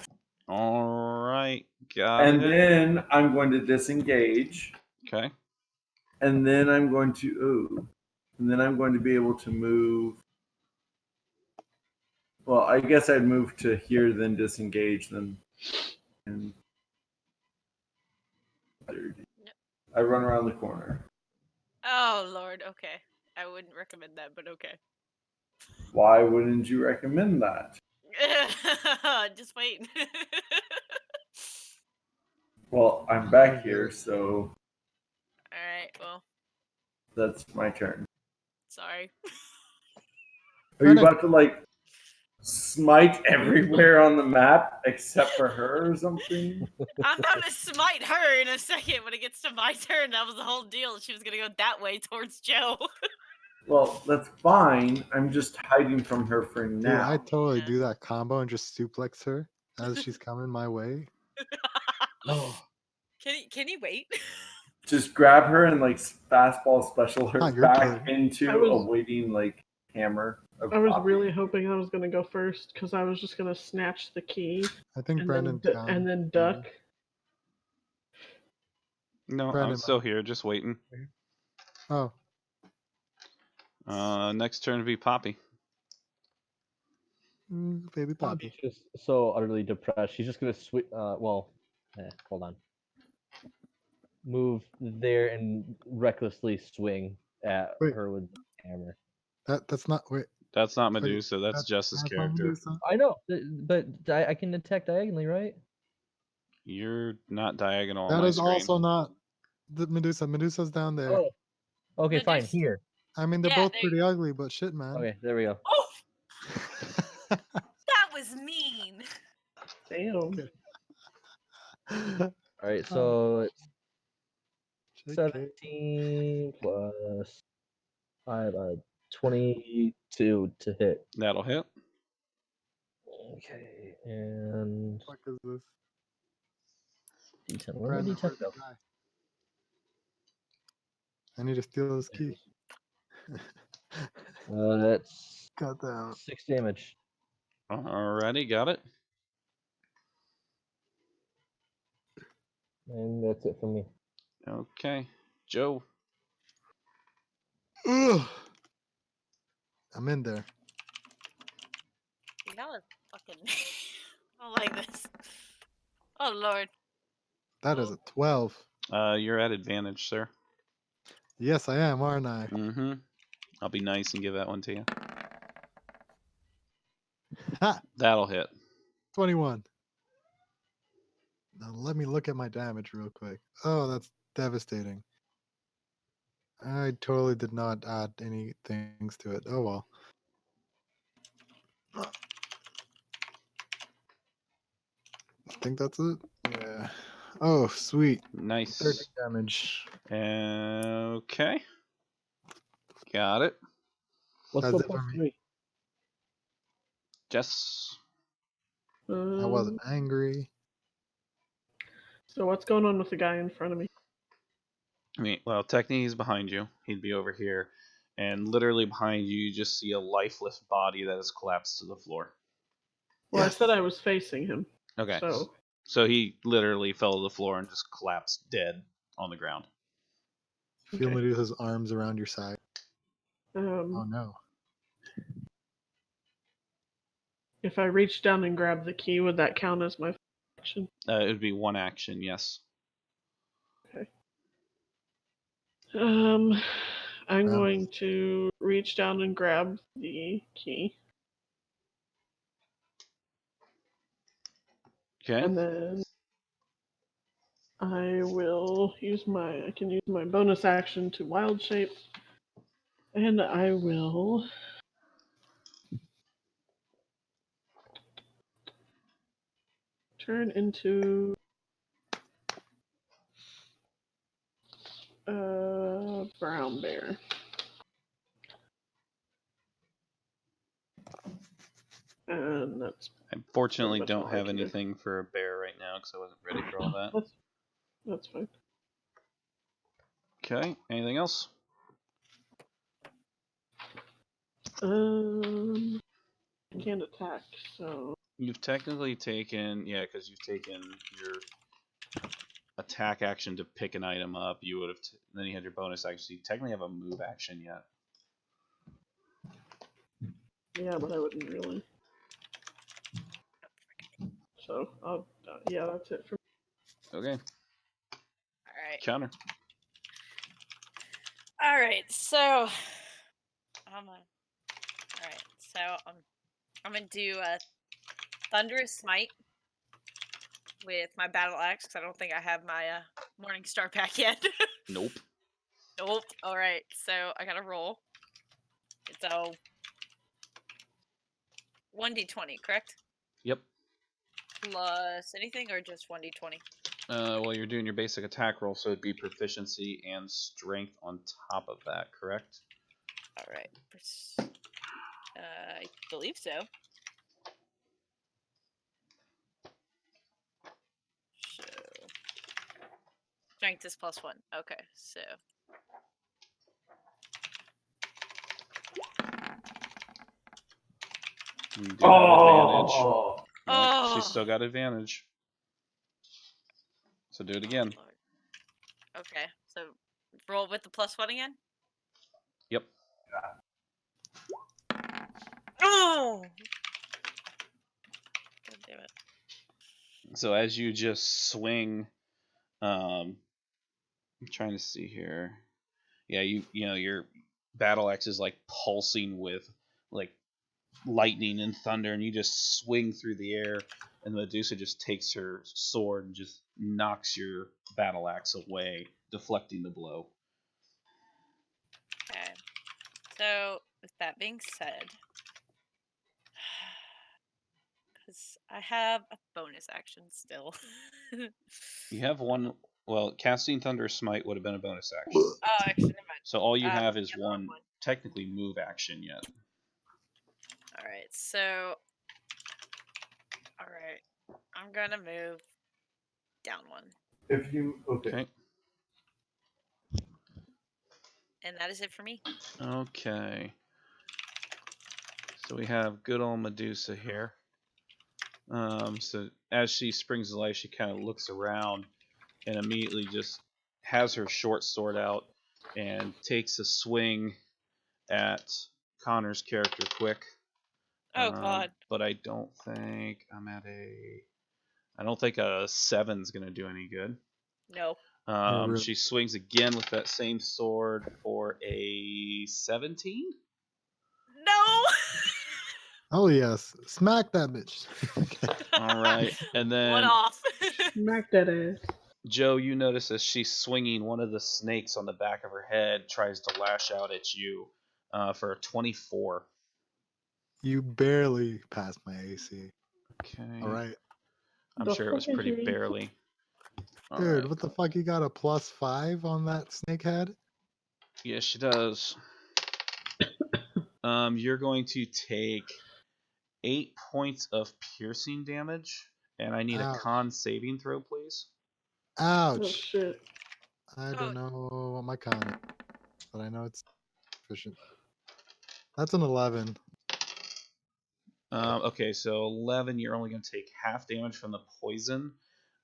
All right. Got and it. then I'm going to disengage, Okay. and then I'm going to be able to move. Well, I guess I'd move to here, then disengage, then and 30. I run around the corner. Oh lord. Okay. I wouldn't recommend that, but okay. Why wouldn't you recommend that? Just wait. Well, I'm back here, so All right. Well, that's my turn. sorry. Are you about to like smite everywhere on the map except for her or something? I'm about to smite her in a second when it gets to my turn. That was the whole deal. She was gonna go that way towards Joe. Well, that's fine. I'm just hiding from her for Dude, now. I totally Yeah. do that combo and just suplex her as she's coming my way. Oh, Can you wait? Just grab her and like fastball special her Not your back turn. into I was- a waiting like hammer. Of I was Poppy. really hoping I was gonna go first because I was just gonna snatch the key I think and Brandon's then gone. and then duck. No, I'm Brandon, still here, just waiting. Oh, Next turn to be Poppy. baby Poppy. Poppy's just so utterly depressed. She's just gonna hold on. Move there and recklessly swing at Wait. her with the hammer. That's not wait. That's not Wait, Medusa. That's that's- Jess's that's not character. Medusa? I know, but I can attack diagonally, right? You're not diagonal on That my is screen. also not the Medusa. Medusa's down there. Oh, okay, fine. Medusa- Here. I mean, they're Yeah, both they- pretty ugly, but shit, man. Okay, there we go. Oh, that was mean. Damn. All right, so it's JK. 17 plus 5, 22 to hit. That'll hit. Okay, and What the fuck is this? D10. Where Brandon, did D10 where's the go? guy? I need to steal his key. That's Goddamn. 6 damage. Alrighty, got it. And that's it for me. Okay, Joe. Ugh. I'm in there. Y'all are fucking. I don't like this. Oh lord. That is a 12. You're at advantage, sir. Yes, I am, aren't I? Mm-hmm. I'll be nice and give that one to you. Ha! That'll hit. 21. Now let me look at my damage real quick. Oh, that's devastating. I totally did not add any things to it. Oh well. I think that's it. Yeah. Oh, sweet. 13 Nice. damage. Okay. Got it. What's That's the it for plus me. 3? Jess. I wasn't angry. So what's going on with the guy in front of me? I mean, well, technically he's behind you. He'd be over here. And literally behind you, you just see a lifeless body that has collapsed to the floor. Well, Yes. I said I was facing him. Okay. So So he literally fell to the floor and just collapsed dead on the ground. Feel Okay. Medusa's arms around your side. Oh um, no. if I reach down and grab the key, would that count as my action? It would be one action, yes. I'm Grab. going to reach down and grab the key, Okay. and then I can use my bonus action to wild shape, and I will turn into a brown bear. And that's I fortunately much don't all I have can do. anything for a bear right now because I wasn't ready for all that. That's fine. Okay. Anything else? I can't attack, so You've technically taken, yeah, because you've taken your attack action to pick an item up. You would have, then you had your bonus action. So you technically have a move action yet. yeah, but I wouldn't really. So yeah, that's it for me. Okay. All right. Counter. All right. So all right. So I'm gonna do a thunderous smite with my battle axe because I don't think I have my morning star pack yet. Nope. Nope. All right. So I gotta roll. It's a 1d20, correct? Yep. Plus anything or just 1d20? Well, you're doing your basic attack roll, so it'd be proficiency and strength on top of that, correct? All right. I believe so. So strength is +1. Okay, so You do have advantage. Oh, Yeah, Oh. she's still got advantage. So do it again. Lord. Okay, so roll with the +1 again. Yep. Oh. God damn it. So as you just swing, I'm trying to see here. Yeah, you know your battle axe is like pulsing with like lightning and thunder, and you just swing through the air, and Medusa just takes her sword and just knocks your battle axe away, deflecting the blow. Okay. So with that being said, because I have a bonus action still. You have one. Well, casting Thunder Smite would have been a bonus action. Oh, actually, never mind. So all you have What's is the other one technically move action yet. All right, so all right, I'm gonna move down one, if you Okay. and that is it for me. Okay. So we have good old Medusa here. So as she springs to life, she kind of looks around and immediately just has her short sword out and takes a swing at Connor's character quick. Oh God. But I don't think I don't think a 7's gonna do any good. No. really? She swings again with that same sword for a 17. No. Oh yes, smack that bitch. All right, and then One off. Smack that ass. Joe, you notice as she's swinging, one of the snakes on the back of her head tries to lash out at you for a 24. You barely passed my AC. Okay. All right, I'm The sure it was fuck is pretty your- barely. All dude. right. What the fuck? You got a +5 on that snake head? Yes, she does. You're going to take 8 points of piercing damage, and I need a Ouch. con saving throw, please. Oh Ouch. shit. I Oh. don't know what my con is, but I know it's efficient. That's an 11. Okay, so 11, you're only going to take half damage from the poison.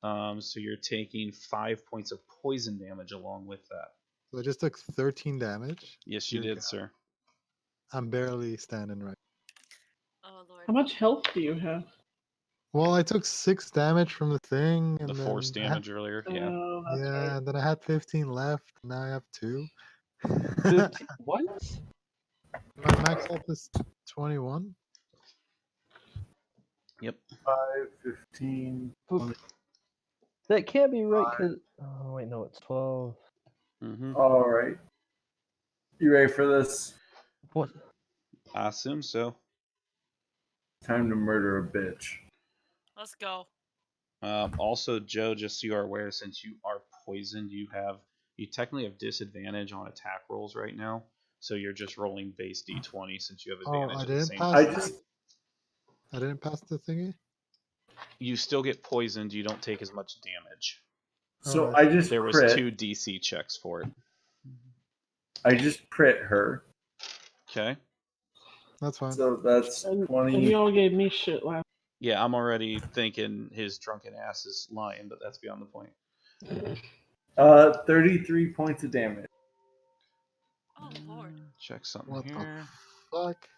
So you're taking 5 points of poison damage along with that. So I just took 13 damage. Yes, you Dear did, God. sir. I'm barely standing right. Oh Lord. How much health do you have? Well, I took 6 damage from the thing, and The force then I damage earlier. Yeah. Oh, that's yeah, right. and then I had 15 left. Now I have 2. 15 what? My max health is 21. Yep. 5, 15. That can't be right, because... Oh, wait, no, it's 12. Mm-hmm. All right. You ready for this? What? I assume so. Time to murder a bitch. Let's go. Also, Joe, just so you are aware, since you are poisoned, you technically have disadvantage on attack rolls right now. So you're just rolling base d20 since you have Oh, advantage I at the didn't same pass. time. I didn't pass the thingy. You still get poisoned. You don't take as much damage. So Oh, I just There was crit. 2 DC checks for it. I just crit her. Okay. That's fine. So that's And 20. you all gave me shit last. Yeah, I'm already thinking his drunken ass is lying, but that's beyond the point. 33 points of damage. Oh Lord. Check something What here. the fuck?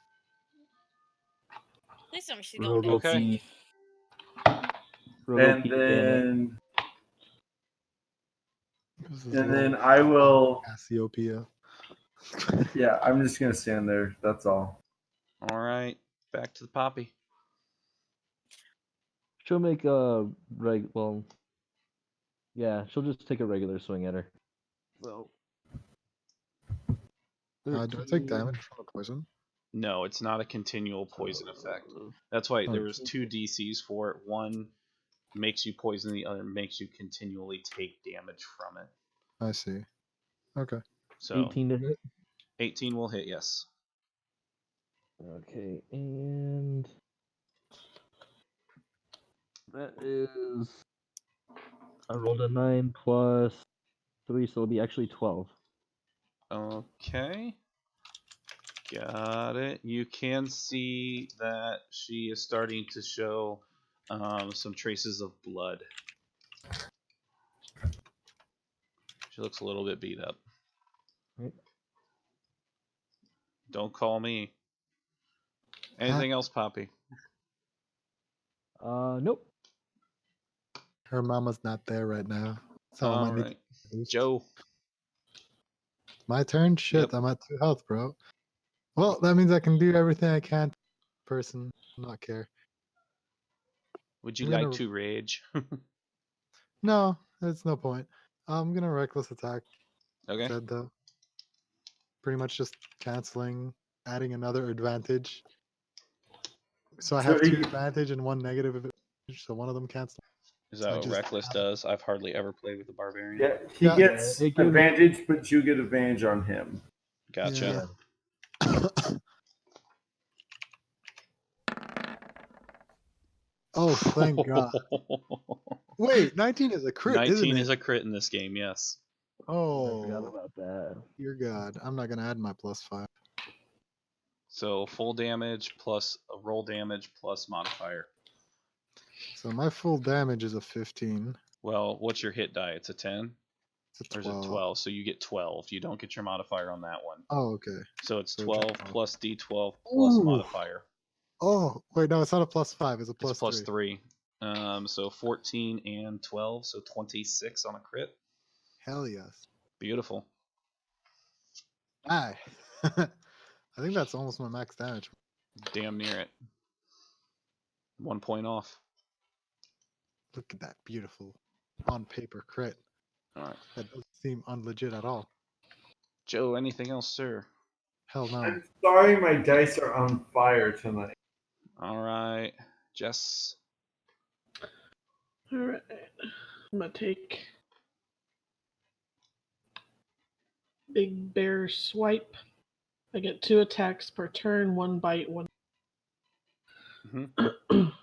Please tell me she's going down. Okay. And then I will. Cassiopeia. Yeah, I'm just gonna stand there. That's all. All right. Back to the poppy. She'll make a well, yeah, she'll just take a regular swing at her. So, Do I take damage from the poison? No, it's not a continual poison effect. That's why there was 2 DCs for it. One makes you poison, the other makes you continually take damage from it. I see. Okay. So 18 to hit. 18 will hit, yes. Okay, and that is, I rolled a 9 plus 3, so it'll be actually 12. Okay. Got it. You can see that she is starting to show some traces of blood. She looks a little bit beat up. Right. Don't call me. Anything else, Poppy? Nope. Her mama's not there right now. So I All might need right. to boost. Joe. My turn? Shit, Yep. I'm at 2 health, bro. Well, that means I can do everything I can. Person, not care. Would you I'm like gonna- to rage? No, there's no point. I'm gonna reckless attack. Okay. Said though. Pretty much just canceling, adding another advantage. So I So have 2 he- advantage and 1 negative advantage, so one of them cancels. Is that I what just Reckless have- does? I've hardly ever played with a barbarian. Yeah, he Yeah. gets It gives- advantage, but you get advantage on him. Gotcha. Oh, thank God. Wait, 19 is a crit, 19 isn't is it? a crit in this game, yes. I forgot Oh, about that. dear God. I'm not going to add my +5. So full damage plus a roll damage plus modifier. So my full damage is a 15. Well, what's your hit die? It's a 10? It's a Or is it 12. 12? So you get 12. You don't get your modifier on that one. Oh, okay. So it's So 12 just 12. plus D12 plus Ooh. modifier. Oh, wait, no, it's not a +5. It's a It's plus 3. 3. So 14 and 12, so 26 on a crit. Hell yes. Beautiful. I I think that's almost my max damage. Damn near it. 1 point off. Look at that beautiful on paper crit. All right. That doesn't seem unlegit at all. Joe, anything else, sir? Hell no. I'm sorry, my dice are on fire tonight. All right. Jess. All right. I'm gonna take Big Bear Swipe. I get 2 attacks per turn, 1 bite, 1. Mhm.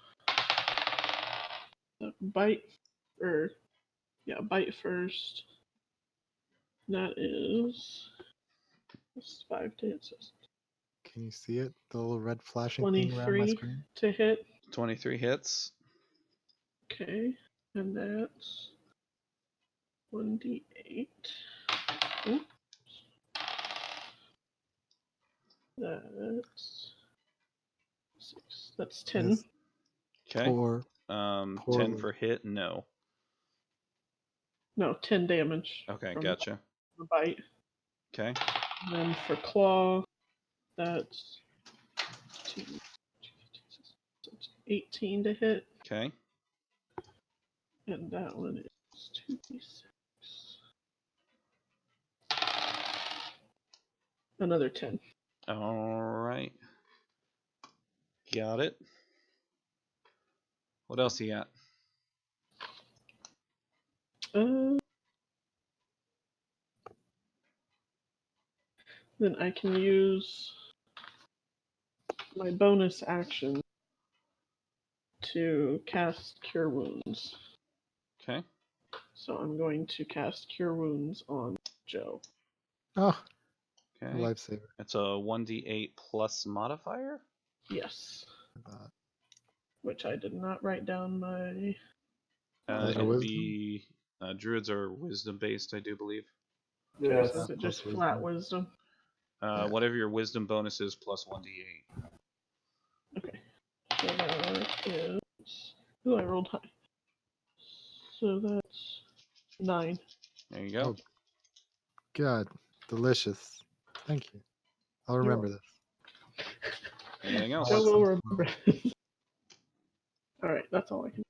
Bite, bite first. That is 5 to hit. Can you see it? The little red flashing thing around my 23 screen? to hit. 23 hits. Okay, and that's 1d8. Oops. That's 6. That's 10. Yes. Okay. Or 10 poorly. for hit? No. No, 10 damage. Okay, from gotcha. the bite. Okay. And then for claw, that's 18 to hit, Okay. and that one is 2d6. Another 10. All right. Got it. What else you got? Then I can use my bonus action to cast Cure Wounds. Okay. So I'm going to cast Cure Wounds on Joe. Oh, Okay. lifesaver. It's a 1d8 plus modifier? Yes. Uh, Which I did not write down my... Is it It'd wisdom? be druids are wisdom based, I do believe. Yes. Is it just Plus flat wisdom? Yeah. Whatever your wisdom bonus is plus 1d8. Okay. So that is... Ooh, I rolled high. So that's 9. There you go. Oh, God, delicious. Thank you. I'll remember this. Anything else? Joe Awesome. will remember. Alright, that's all I can.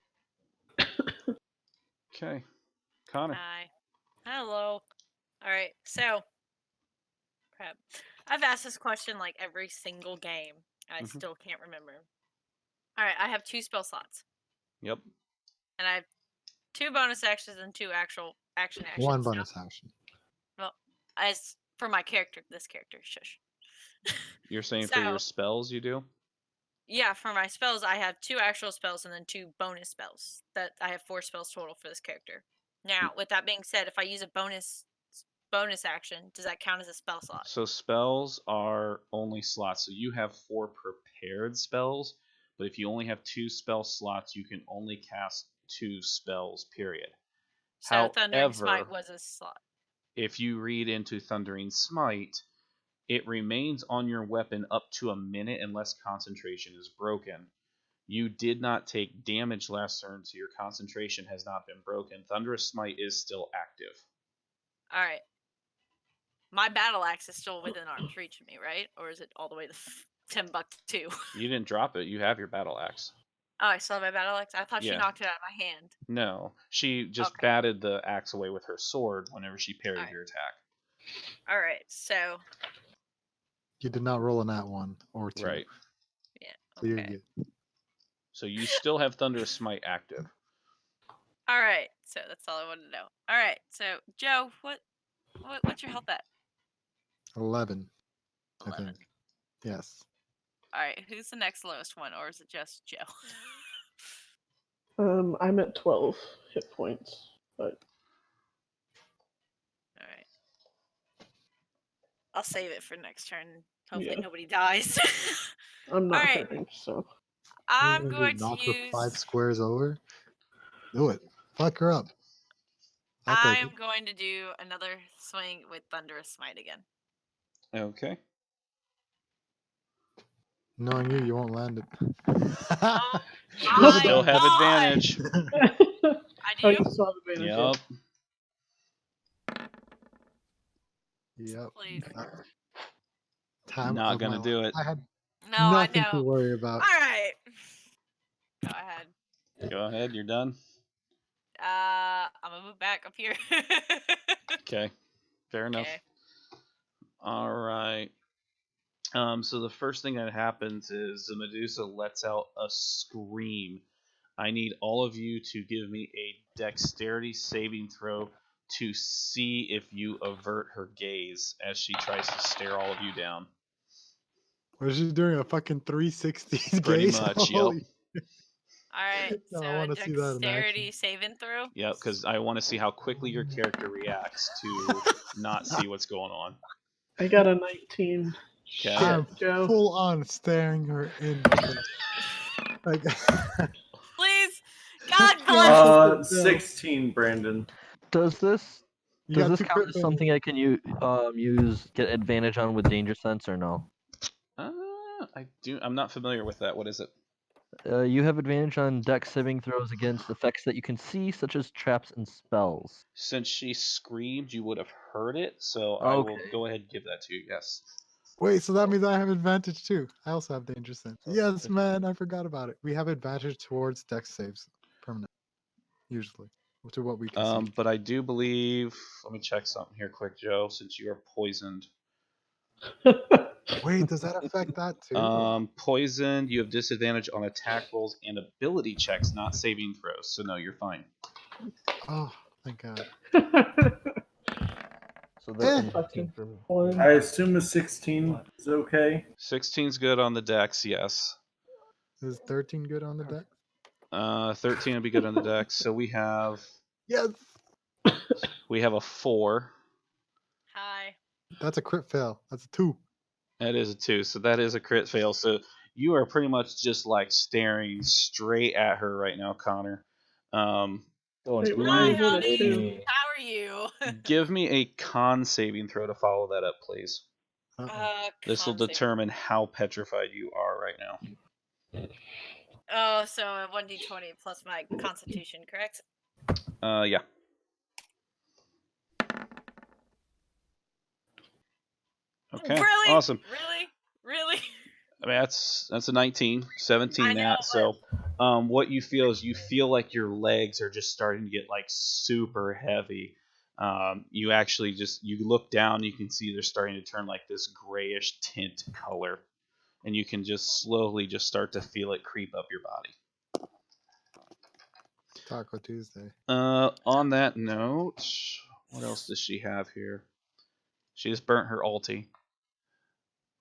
Okay. Connor. Hi. Hello. All right. So, crap. I've asked this question like every single game. I Mhm. still can't remember. All right. I have 2 spell slots, Yep. and I have 2 bonus actions and 2 actual action actions. One Now, bonus action. well, as for my character, this character, shush. You're saying for your So, spells you do? yeah, for my spells, I have 2 actual spells and then 2 bonus spells. That I have 4 spells total for this character. Now, with that being said, if I use a bonus action, does that count as a spell slot? So spells are only slots. So you have 4 prepared spells, but if you only have 2 spell slots, you can only cast 2 spells, period. So Thundering Smite However, was a slot. if you read into Thundering Smite, it remains on your weapon up to a minute unless concentration is broken. You did not take damage last turn, so your concentration has not been broken. Thunderous Smite is still active. All right. My battle axe is still within arm's reach of me, right? Or is it all the way to 10 bucks too? You didn't drop it. You have your battle axe. Oh, I still have my battle axe. I thought she Yeah. knocked it out of my hand. No, she just Okay. batted the axe away with her sword whenever she parried Alright. your attack. All right. So, You did not roll a nat 1 or 2. Right. yeah. So you're Okay. good. So you still have Thunderous Smite active. All right. So that's all I wanted to know. All right. So, Joe, what's your health at? 11, I 11. think. Yes. All right. Who's the next lowest one, or is it just Joe? I'm at 12 hit points, but All right. I'll save it for next turn. Hopefully Yeah. nobody dies. I'm not Alright. hurting, so. I'm You're going to knock her use. 5 squares over. Do it. Fuck her up. I'll take I'm it. going to do another swing with Thunderous Smite again. Okay. Knowing you, you won't land it. Oh You my still have God! advantage. I Oh, do. you still have advantage. Yep. Yep. Please. Time Not of gonna my do life. it. I had No, I nothing to know. worry about. All right. Go ahead. Go ahead. You're done. I'm gonna move back up here. Okay. Fair enough. Okay. All right. So the first thing that happens is the Medusa lets out a scream. I need all of you to give me a dexterity saving throw to see if you avert her gaze as she tries to stare all of you down. Was she doing a fucking 360 Pretty gaze? much, yep. All right. No, So I want to see that in dexterity action. saving throw. Yep, because I want to see how quickly your character reacts to not see what's going on. I got a 19. Okay. I'm Joe. full on staring her in the like. Please, God bless. 16, Brandon. Does this You does got this two count crit as something I can use get advantage on with danger sense or no? I'm not familiar with that. What is it? You have advantage on dex saving throws against effects that you can see, such as traps and spells. Since she screamed, you would have heard it, so I will Okay. go ahead and give that to you. Yes. Wait, so that means I have advantage too. I also have danger sense. Yes, man, I forgot about it. We have advantage towards dex saves permanent, usually, to what we can see. But I do believe. Let me check something here, quick, Joe. Since you are poisoned. Wait, does that affect that too? Poisoned. You have disadvantage on attack rolls and ability checks, not saving throws. So no, you're fine. Oh, thank God. So they're Eh. 19 for me. One. I assume a 16 is okay. 16's good on the dex, yes. Is 13 good on the deck? 13 would be good on the dex. So we have Yes. a 4. Hi. That's a crit fail. That's a 2. That is a 2, so that is a crit fail. So you are pretty much just like staring straight at her right now, Connor. Wait, why Hi, is it a honey. 2? How are you? Give me a con saving throw to follow that up, please. This will Con save. determine how petrified you are right now. Oh, so a 1d20 plus my constitution, correct? Yeah. Okay. Really? Awesome. Really? I mean, that's a 19, 17 I know, that. So, what you feel is you feel like your legs are just starting to get like super heavy. You actually you look down, you can see they're starting to turn like this grayish tint color, and you can just slowly just start to feel it creep up your body. Taco Tuesday. On that note, what else does she have here? She just burnt her ulti.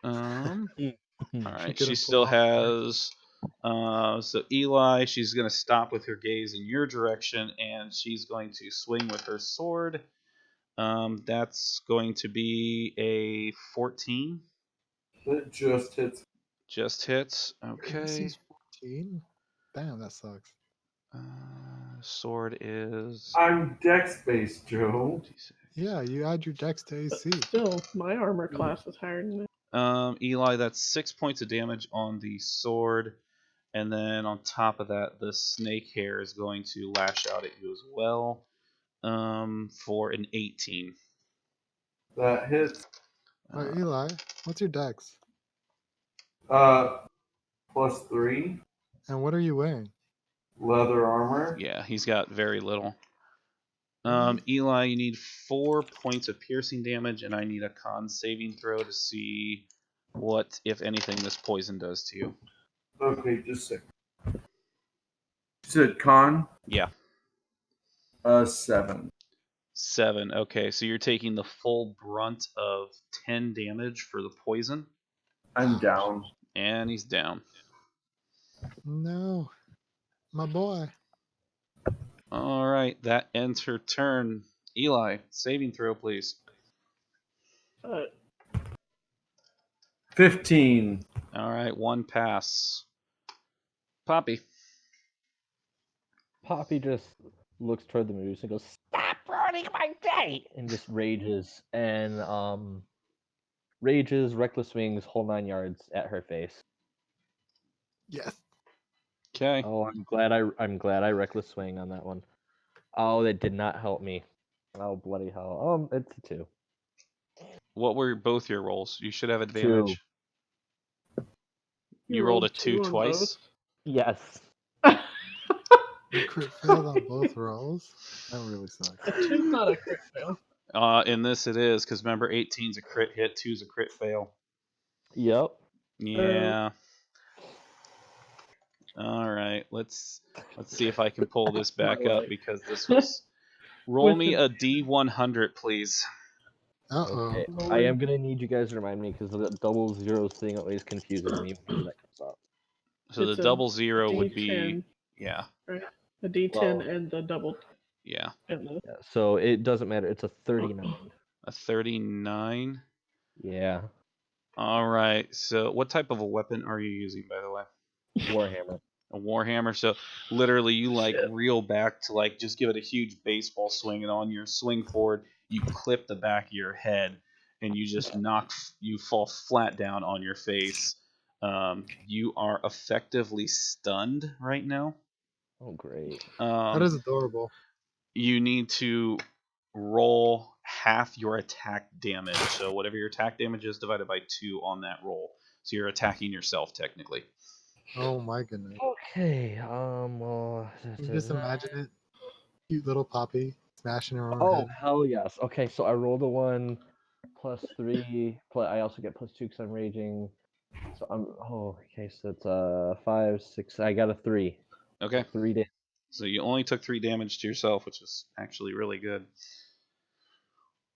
All right, she couldn't still pull off the has. So Eli, she's gonna stop with her gaze in your direction, and she's going to swing with her sword. That's going to be a 14. It just hits. Just hits. Okay. AC's 14? Damn, that sucks. Sword is. I'm dex based, Joe. Yeah, you add your dex to AC. Still, my armor class is higher than that. Eli, that's 6 points of damage on the sword, and then on top of that, the snake hair is going to lash out at you as well. For an 18. That hits. Wait, Eli, what's your dex? +3 And what are you wearing? leather armor. Yeah, he's got very little. Eli, you need 4 points of piercing damage, and I need a con saving throw to see what, if anything, this poison does to you. Okay, just a second. You said con? Yeah. 7. 7. Okay, so you're taking the full brunt of 10 damage for the poison, I'm down. and he's down. No, my boy. All right, that ends her turn. Eli, saving throw, please. 15. All right, 1 pass. Poppy. Poppy just looks toward the Medusa and goes, "Stop ruining my day. and just rages and rages, reckless swings, whole 9 yards at her face. Yes. Okay. Oh, I'm glad I reckless swing on that one. Oh, that did not help me. Oh, bloody hell. It's a 2. What were both your rolls? You should have advantage. You rolled a 2 on twice. Yes. both. You crit failed on both rolls. That really sucks. A 2's not a crit fail. In this it is, because remember 18's a crit hit, 2's a crit fail. Yep. Yeah. All right. Let's see if I can pull this back up because this was. Roll With me the- a D100, please. Uh-oh. Okay. I am gonna need you guys to remind me because the double zeros thing always confuses me when that comes up. So It's the a double zero would be D10, yeah, a D10 Well- and the double. yeah, And the, Yeah, so it doesn't matter. It's a 39. a 39. Yeah. All right. So what type of a weapon are you using, by the way? Warhammer. A warhammer. So literally, you like Shit. reel back to like just give it a huge baseball swing, and on your swing forward, you clip the back of your head, and you just you fall flat down on your face. You are effectively stunned right now. Oh, great. That is adorable. You need to roll half your attack damage. So whatever your attack damage is divided by 2 on that roll. So you're attacking yourself technically. Oh my goodness. Okay. Well. Can you just imagine it? Cute little Poppy smashing her own Oh, head. hell yes. Okay, so I rolled a 1 plus 3. I also get plus 2 because I'm raging. So okay, so it's 5, 6. I got a 3. Okay. 3 damage. So you only took 3 damage to yourself, which is actually really good.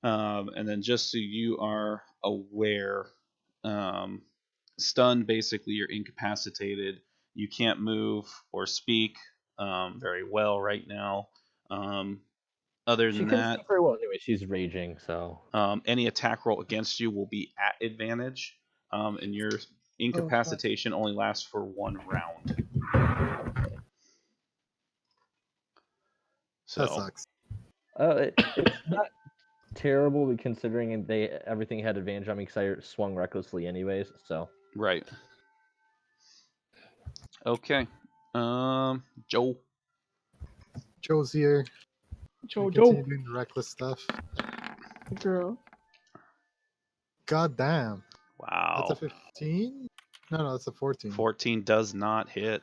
And then just so you are aware, stunned, basically you're incapacitated. You can't move or speak very well right now. Other She than couldn't that, speak very well anyway. She's raging, so. any attack roll against you will be at advantage, and your incapacitation only lasts for 1 round. So, That sucks. It's not terrible considering everything had advantage on me because I swung recklessly anyways. So. right. Okay. Joe. Joe's here. Joe, Continue doing the reckless stuff. girl. God damn. Wow. That's a 15? No, that's a 14. 14 does not hit.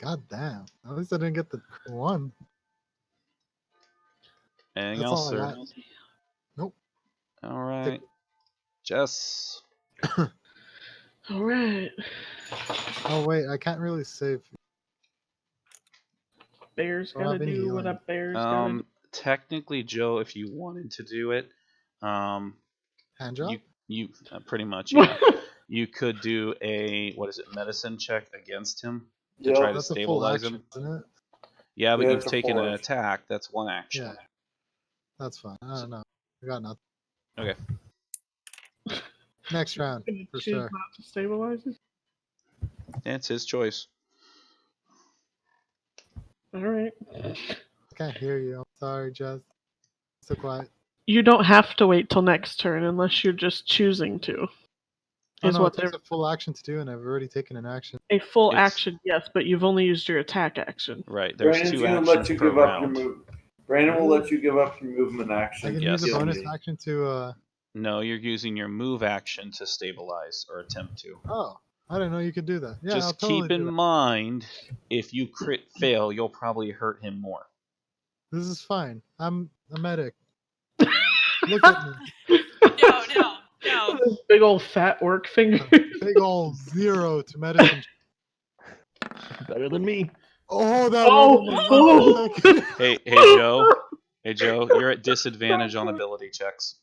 God damn. At least I didn't get the 1. Anything That's else, all I sir? got. Nope. All right. Jess. All right. Oh wait, I can't really save. Bear's Don't gotta have any do what healing. a bear's gotta do. Technically, Joe, if you wanted to do it, Hand job? you pretty much, yeah. You could do a medicine check against him to Yep. try to That's a full stabilize action, him. isn't it? Yeah, but Yeah, you've it's a taken full an action. attack. That's 1 action. Yeah. That's fine. I don't know. I got nothing. Okay. Next round, Gonna for choose sure. not to stabilize it. It's his choice. All right. I can't hear you. I'm sorry, Jess. So quiet. You don't have to wait till next turn unless you're just choosing to. Oh Is no, what it they're takes a full action to do, and I've already taken an action. a full It's- action, yes, but you've only used your attack action. Right. There's Brandon's 2 gonna actions let you per give up your round. move. Brandon will let you give up your movement I action. can Yes. use a bonus Yeah. action to. No, you're using your move action to stabilize or attempt to. Oh, I didn't know you could do that. Yeah, I'll Just totally keep do in that. mind, if you crit fail, you'll probably hurt him more. This is fine. I'm a medic. Look at me. No. Big old fat work finger. Big old 0 to medicine. Better than me. Oh, that Oh, rolled oh. a 1. Hey, Joe. Hey, Joe, you're at disadvantage on ability checks.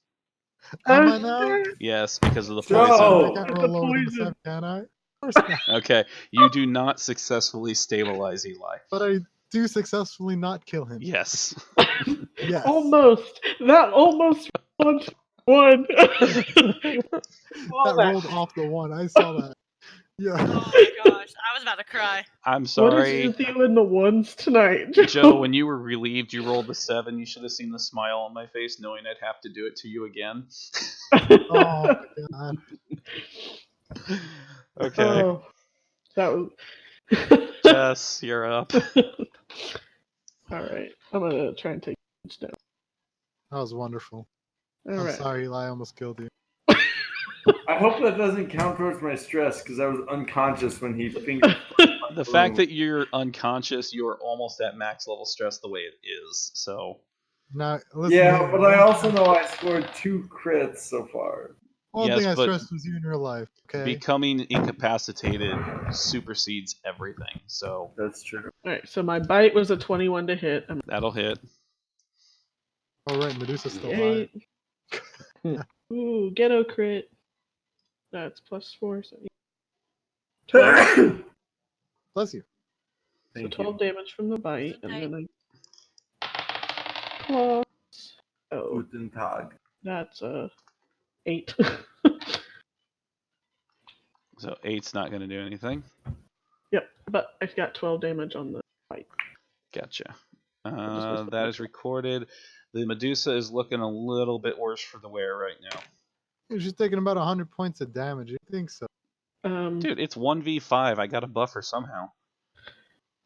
Am I now? Yes, because of the Joe! poison. I Oh, can't the roll lower than a poison. 7, can I? Of course not. Okay, you do not successfully stabilize Eli. But I do successfully not kill him. Yes. Yes. Almost. That almost won. That rolled off the 1. I saw that. Yeah. Oh my gosh. gosh, I was about to cry. I'm What is sorry. with you in the ones tonight, Joe, when you were relieved you rolled the 7, you should have seen the smile on my face knowing I'd have to do it to you again. Oh my god. Okay. Oh, that was. Jess, you're up. All right, I'm gonna try and take damage down. That was wonderful. All I'm right. sorry, Eli, I almost killed you. I hope that doesn't count towards my stress because I was unconscious when he fingered. The fact that you're unconscious, you're almost at max level stress the way it is. So Now, listen, Yeah, man, but I also know I scored 2 crits so far. one Yes, thing I but stressed was you in real life. Okay. becoming incapacitated supersedes everything. So That's true. All right, so my bite was a 21 to hit. I'm that'll hit. Oh right, Medusa's still alive. 8. Ooh, ghetto crit. That's +4, so 12. Bless you. So Thank 12 you. damage from the bite, and Okay. then I plus. Oh, Guten Tag. that's 8. So 8's not going to do anything. Yep, but I got 12 damage on the bite. Gotcha. was the That is recorded. The Medusa is looking a little bit worse for the wear right now. She's taking about 100 points of damage. You think so? Dude, it's 1v5. I got a buffer somehow.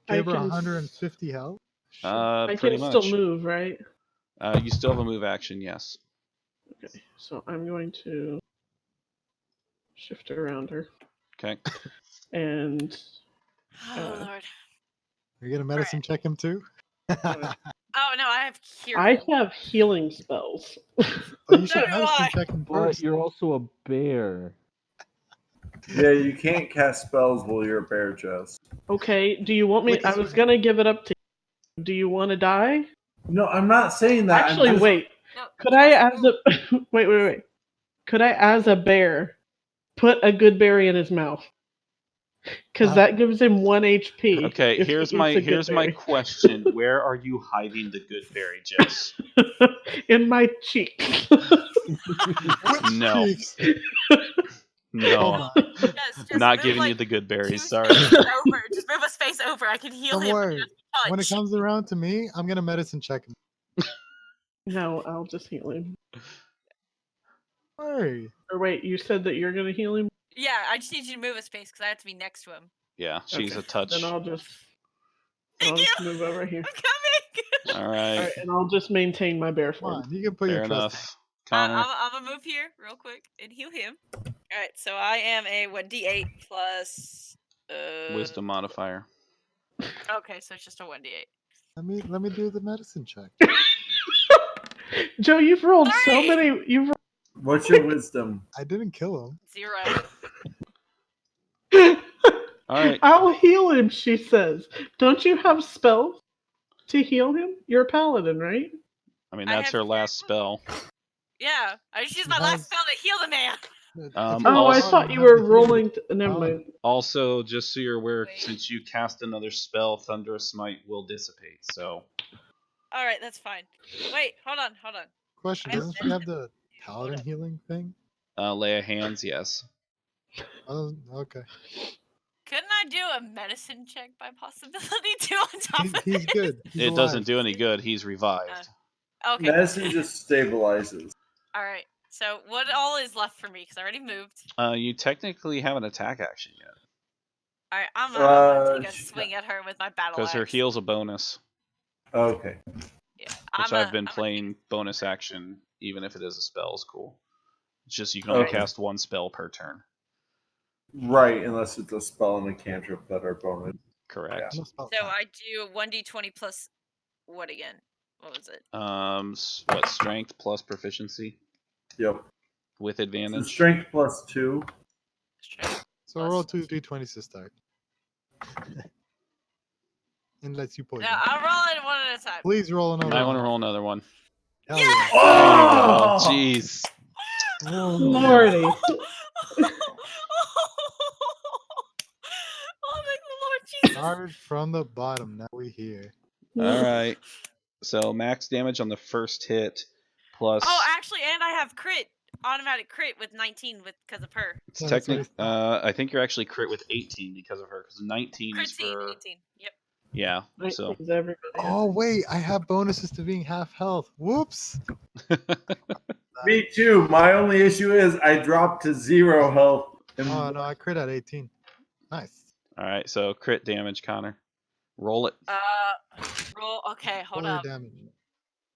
I Gave her can 150 health. Shit. I Pretty can much. still move, right? You still have a move action, yes. Okay, so I'm going to shift around her, Okay. and Oh Lord. You're gonna medicine check him too? Oh no, I have cure. I have healing spells. Oh, you should So do medicine I. check him But first. you're also a bear. Yeah, you can't cast spells while you're a bear, Jess. Okay, do you want me? Look, I it's was right. gonna give it up to you. Do you want to die? No, I'm not saying that. Actually, I'm just, wait. No, Could he I, has to as a wait? Could I, as a bear, put a good berry in his mouth? Because that gives him 1 HP. Okay, if he here's eats my a good here's my berry. question. Where are you hiding the good berry, Jess? In my cheeks. No. Cheeks. No. Hold on. Yes, just Not move, giving like, you the good 2 berries, sorry. spaces over. Just move a space over. I can heal Don't him. worry. With just When it touch. comes around to me, I'm gonna medicine check him. No, I'll just heal him. Worry. Or wait, you said that you're gonna heal him? Yeah, I just need you to move a space because I have to be next to him. Yeah, she's Okay, a touch. Then I'll just Thank you. move over here. I'm coming. All right. Alright, and I'll just maintain my bear Come form. on, you can put Fair your trust enough. Connor. I'm gonna move here real quick and heal him. All right, so I am a D8 plus. Wisdom modifier. Okay, so it's just a 1d8. Let me do the medicine check. Joe, you've rolled so 3. many. what's your wisdom? I didn't kill him. 0. All right. I'll heal him, she says. Don't you have spells to heal him? You're a paladin, right? I mean, I that's have her last spell. Yeah, I just used She my has- last spell to heal the man. Um, Oh, I also- thought you were rolling. Never Paladin. mind. Also, just so you're aware, Wait. since you cast another spell, Thunderous Smite will dissipate. So, All right, that's fine. Wait, hold on. Question: I have Doesn't she have the paladin up. healing thing? lay of hands, yes. Oh, okay. Couldn't I do a medicine check by possibility too on top of He's it? good. He's It doesn't alive. do any good. He's revived. Okay. Medicine just stabilizes. All right. So what all is left for me? Because I already moved. You technically have an attack action yet, All right, I'm gonna take a She- swing at her with my battle because axe. her heal's a bonus, Okay. Yeah, which I've been I'm playing bonus action, even if it is a spell, is cool. It's just you can only Okay. cast 1 spell per turn. Right, unless it's a spell and a cantrip that are bonus. Correct. No spell So time. I do 1d20 plus what again? What was it? What strength plus proficiency Yep. with So advantage? strength plus 2. Strength. So roll 2 d20s to start. Unless you poison. No, I'm rolling one at a time. Please roll another. I want to one. roll another one. Hell Yeah! yeah. Oh, Oh! jeez. Lordy. Oh my Lord Jesus! Started from the bottom. Now we here. All right. So max damage on the first hit plus. Oh, actually, and I have crit automatic crit with 19 because of her. It's Yeah, that's what technic. I thought. I think you're actually crit with 18 because of her, because 19 is Crit for 18. Yep. yeah. So 19's everybody. Oh wait, I have bonuses to being half health. Whoops. Me too. My only issue is I dropped to 0 health. And Oh no, I crit at 18. Nice. all right. So crit damage, Connor. Roll it. Roll. Okay, hold Roll your up. damage.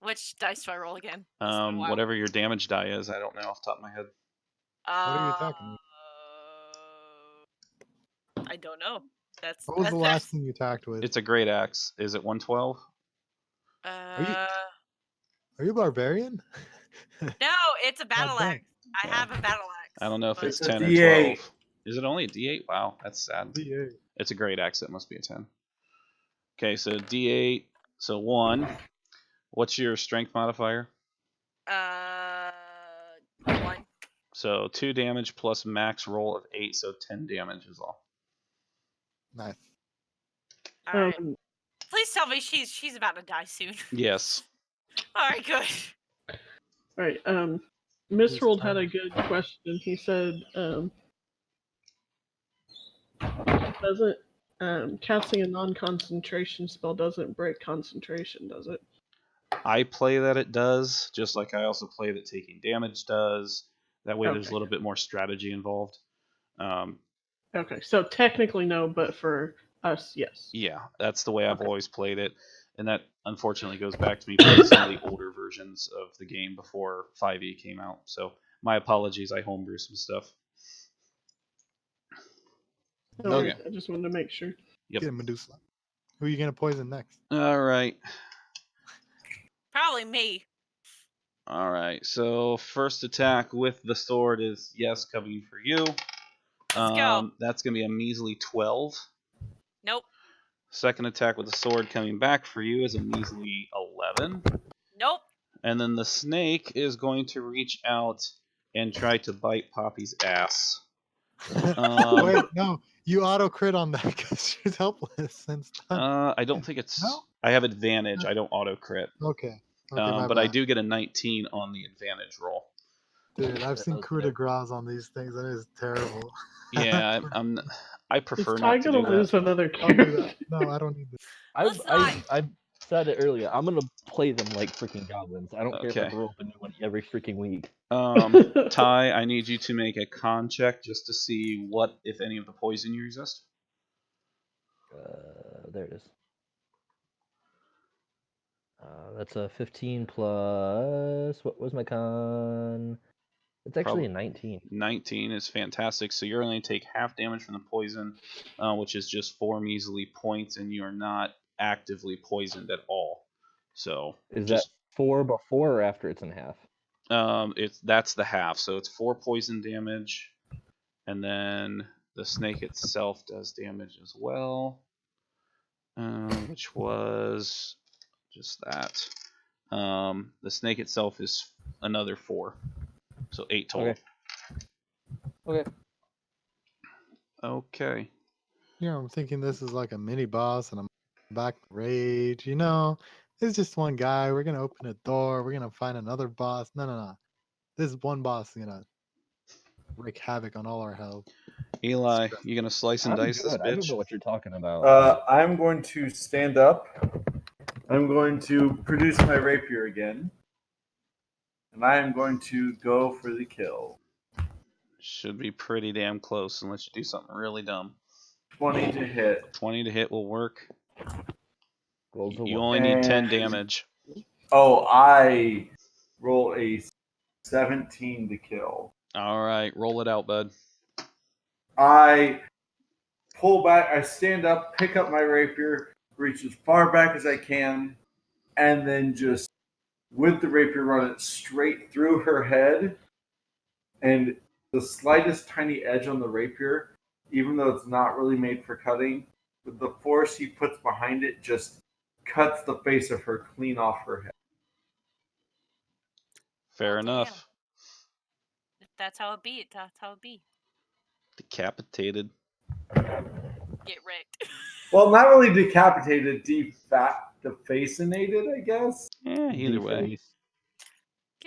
Which dice do I roll again? It's been a while. Whatever your damage die is, I don't know off the top of my head. What are you attacking with? I don't know. That's What was the that's- last thing you attacked with? It's a great axe. Is it 112? Are you a barbarian? No, it's a battle dang. axe. I have a battle axe. I don't know if but- it's It's a 10 or D8. 12. Is it only a D8? Wow, that's sad. D8. It's a great axe. It must be a 10. Okay, so D8. So 1. What's your strength modifier? 1. So 2 damage plus max roll of 8, so 10 damage is all. Nice. All right. Um, Please tell me she's about to die soon. Yes. All right, good. all right. Misrold had a good question. He said, doesn't casting a non-concentration spell doesn't break concentration, does it? I play that it does, just like I also play that taking damage does. That way there's a Okay. little bit more strategy involved. Okay, so technically no, but for us, yes. Yeah, that's the way I've Okay. always played it. And that unfortunately goes back to me playing some of the older versions of the game before 5e came out. So my apologies, I homebrew some stuff. No Okay. worries, I just wanted to make sure. Yep. Get a Medusa. Who are you gonna poison next? All right. Probably me. All right. So first attack with the sword is yes, coming for you. Let's go. That's gonna be a measly 12. Nope. Second attack with the sword coming back for you is a measly 11. Nope. And then the snake is going to reach out and try to bite Poppy's ass. Wait, no, you auto crit on that because she's helpless and stuff. I don't think it's. No? I have advantage. I don't auto crit. Okay. My But I bad. do get a 19 on the advantage roll. Dude, I've seen was coup de grace on these things. That is terrible. Yeah, I Is prefer Ty not to gonna do lose that. another I'll do character? that. No, I don't need this. Let's not. I've said it earlier. I'm gonna play them like freaking goblins. I don't care if I have Okay. to roll up a new one every freaking week. Ty, I need you to make a con check just to see what, if any, of the poison you resist. There it is. That's a 15 plus. What was my con? It's actually a 19. 19 is fantastic. So you're only take half damage from the poison, which is just 4 measly points, and you are not actively poisoned at all. So Is just that 4 before or after it's in half? that's the half. So it's 4 poison damage, and then the snake itself does damage as well, which was just that. The snake itself is another 4, so 8 total. Okay. Okay. You know, I'm thinking this is like a mini boss and I'm back in rage. You know, it's just one guy. We're going to open a door. We're going to find another boss. No. This one boss is going to wreak havoc on all our health. Eli, you gonna slice and I'm dice this good. I don't bitch? know what you're talking about. I'm going to stand up. I'm going to produce my rapier again. And I am going to go for the kill. Should be pretty damn close unless you do something really dumb. 20 to hit. 20 to hit will work. Rolls a You one. only need 10 And- damage. Oh, I roll a 17 to kill. All right, roll it out, bud. I pull back, I stand up, pick up my rapier, reach as far back as I can, and then just with the rapier run it straight through her head. And the slightest tiny edge on the rapier, even though it's not really made for cutting, with the force he puts behind it just cuts the face of her clean off her head. Fair Oh, damn. enough. If that's how it be, that's how it be. Decapitated. Get wrecked. Well, not really decapitated, defacinated, I guess. Yeah, either way. Deface.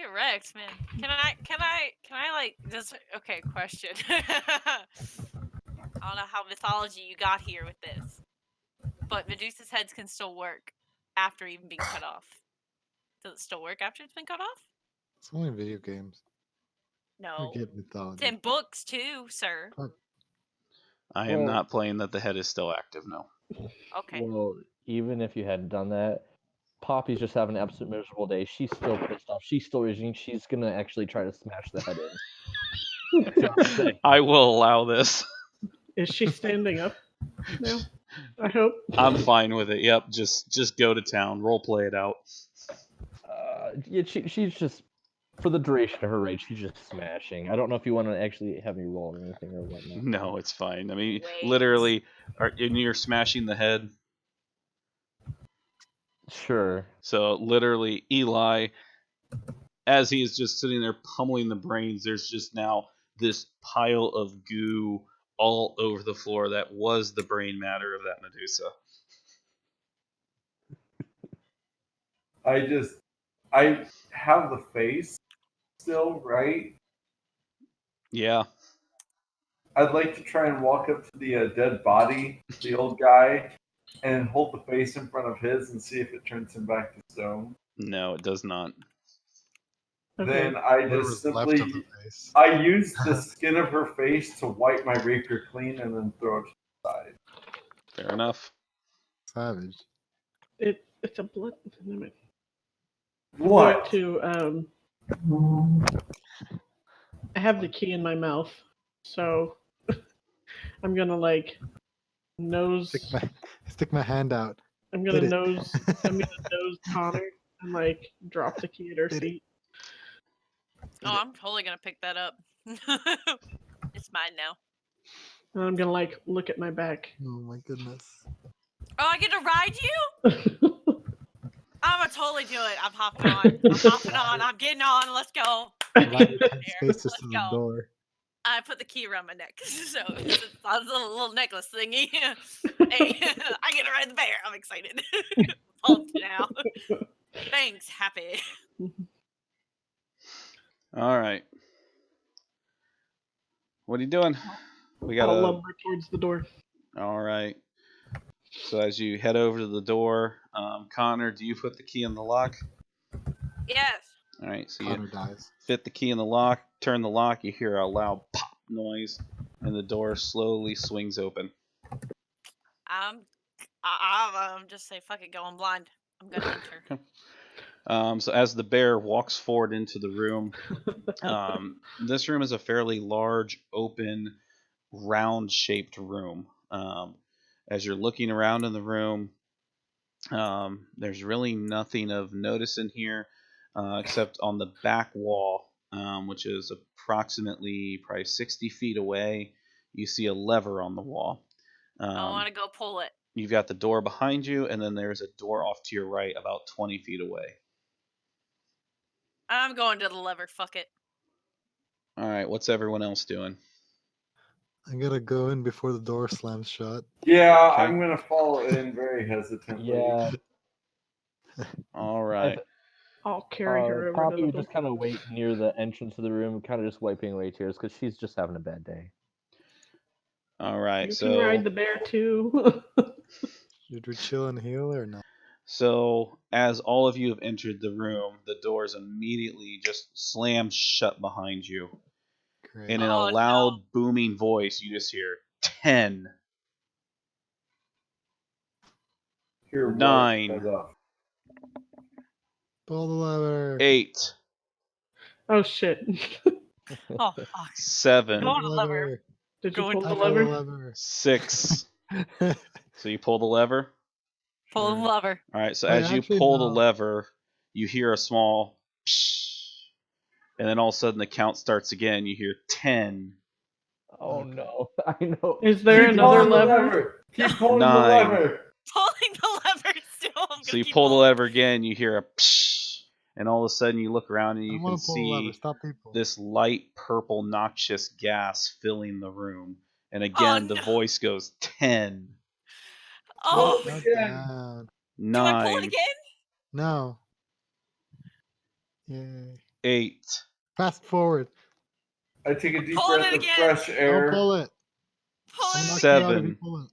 Get wrecked, man. Can I like just okay, question. I don't know how mythology you got here with this. But Medusa's heads can still work after even being cut off. Does it still work after it's been cut off? It's only video games. No. Forget It's mythology. in books too, sir. Fuck. I am Well- not playing that the head is still active. No. Okay. Well, even if you hadn't done that, Poppy's just having an absolute miserable day. She's still pissed off. She's still raging. She's gonna actually try to smash the head in. I will allow this. Is she standing up now? I hope. I'm fine with it. Yep, just go to town. Role play it out. Yeah, she's just for the duration of her rage. She's just smashing. I don't know if you want to actually have me roll or anything or whatnot. No, it's fine. I mean, Wait. literally, and you're smashing the head. Sure. So literally, Eli, as he is just sitting there pummeling the brains, there's just now this pile of goo all over the floor that was the brain matter of that Medusa. I have the face still, right? Yeah. I'd like to try and walk up to the dead body, the old guy, and hold the face in front of his and see if it turns him back to stone. No, it does not. Okay. Then I Whatever's just left simply of the face. I use the skin of her face to wipe my rapier clean and then throw it to the side. Fair enough. Savage. It's a blood. What? To I have the key in my mouth, so I'm gonna like nose. Stick my hand out. I'm gonna Hit it. nose. I'm gonna nose Connor and like drop the key at her Hit it. feet. Oh, I'm totally gonna pick that up. It's mine now. And I'm gonna like look at my back. Oh my goodness. Oh, I get to ride you? I'm gonna totally do it. I'm hopping on. I'm hopping on. I'm getting on. Let's go. Allow your There. spaces Let's to the go. door. I put the key around my neck, so it's a little necklace thingy. Hey, I get to ride the bear. I'm excited. Pumped now. Thanks, happy. All right. What are you doing? We got I'll a. lumber towards the door. All right. So as you head over to the door, Connor, do you put the key in the lock? Yes. All right. So you Connor dies. fit the key in the lock, turn the lock, you hear a loud pop noise, and the door slowly swings open. I'm just say fuck it, going blind. I'm gonna enter. So as the bear walks forward into the room, this room is a fairly large, open, round-shaped room. As you're looking around in the room, there's really nothing of notice in here, except on the back wall, which is approximately probably 60 feet away. You see a lever on the wall. I want to go pull it. You've got the door behind you, and then there's a door off to your right, about 20 feet away. I'm going to the lever. Fuck it. All right, what's everyone else doing? I gotta go in before the door slams shut. Yeah, Okay. I'm gonna follow in very hesitantly. Yeah. All right. I'll carry her over Poppy to the would door. just kind of wait near the entrance of the room, kind of just wiping away tears because she's just having a bad day. All right. You So can ride the bear too. Should we chill and heal or not? So, as all of you have entered the room, the doors immediately just slam shut behind you. Great. And in Oh, a loud, booming voice, you just hear 10, Here, what? 9, Head up. Pull the lever. 8, Oh shit! Oh fuck. 7, Go on the lever. Did you Go pull into the Pull the lever? lever. 6. So you pull the lever. Pull the Sure. lever. All right. So Wait, as you actually, pull no. the lever, you hear a small psh, and then all of a sudden the count starts again. You hear 10, Oh no, I know. Is there Keep another pulling the lever? Keep pulling 9. the lever. Pulling the lever still. I'm So gonna you keep pull the pulling. lever again. You hear a psh, and all of a sudden you look around and I you don't can want to pull the lever. see Stop people. this light purple noxious gas filling the room. And again, the no. voice goes 10, Oh, Pull it Shut again. down. do I pull it 9. again? No. Yay. 8. Fast forward. I take a deep Pulling breath it of again. fresh Don't air. pull it. Pulling I'm it not again. out if you 7. pull it.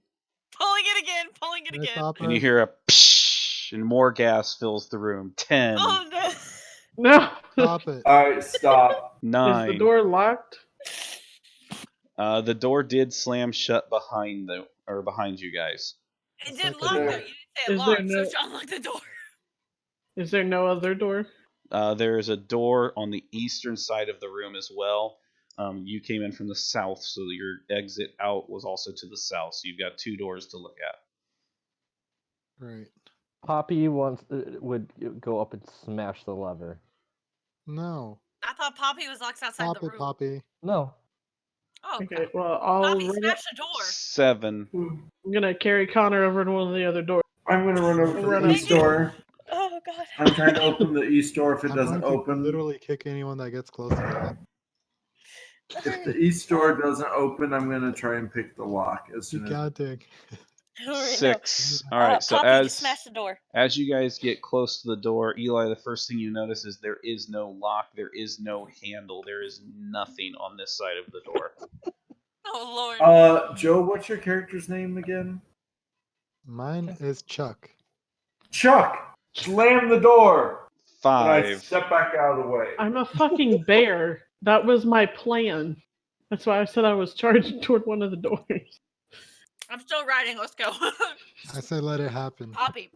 Pulling it again. Pulling it Can I again. stop And you us? hear a psh, and more gas fills the room. 10. Oh no. No. Stop it. All right, stop. 9. Is the door locked? The door did slam shut behind you guys. It It's did like lock a- though. You didn't say it Is there locked, so no- unlock the door. Is there no other door? There is a door on the eastern side of the room as well. You came in from the south, so your exit out was also to the south. So you've got 2 doors to look at. Right. Poppy would go up and smash the lever. No. I thought Poppy was locked outside Stop the it, room. Poppy. No. Oh, Okay, crap. well, I'll Poppy, run smash the door. 7. I'm gonna carry Connor over to one of the other doors. I'm gonna run over to Run the up. east door. Oh god. I'm trying to open the east door. If it I'm doesn't going to open, literally kick anyone that gets close to that. if the east door doesn't open, I'm gonna try and pick the lock as Keep soon as. counting. All right, no. 6. All right. So Poppy, just smash the door. as you guys get close to the door, Eli, the first thing you notice is there is no lock, there is no handle, there is nothing on this side of the door. Oh lord. Joe, what's your character's name again? Mine is Chuck. Chuck. Slam the door. And I 5. step back out of the way. I'm a fucking bear. That was my plan. That's why I said I was charging toward one of the doors. I'm still riding. Let's go. I said let it happen. Poppy,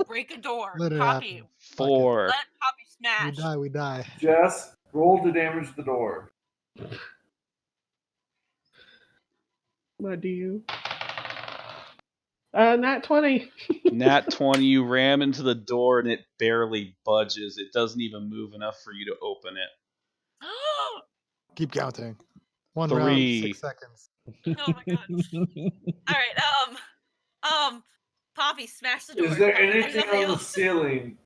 break a door. Let it Poppy, happen. 4. let Poppy We smash. die, we die. Jess, roll to damage the door. What do you? Nat 20. Nat 20, you ram into the door and it barely budges. It doesn't even move enough for you to open it. Keep counting. 1 3. round, 6 seconds. Oh my god. All right. Poppy, smash the door. Is there Poppy, there's anything nothing on the else. ceiling?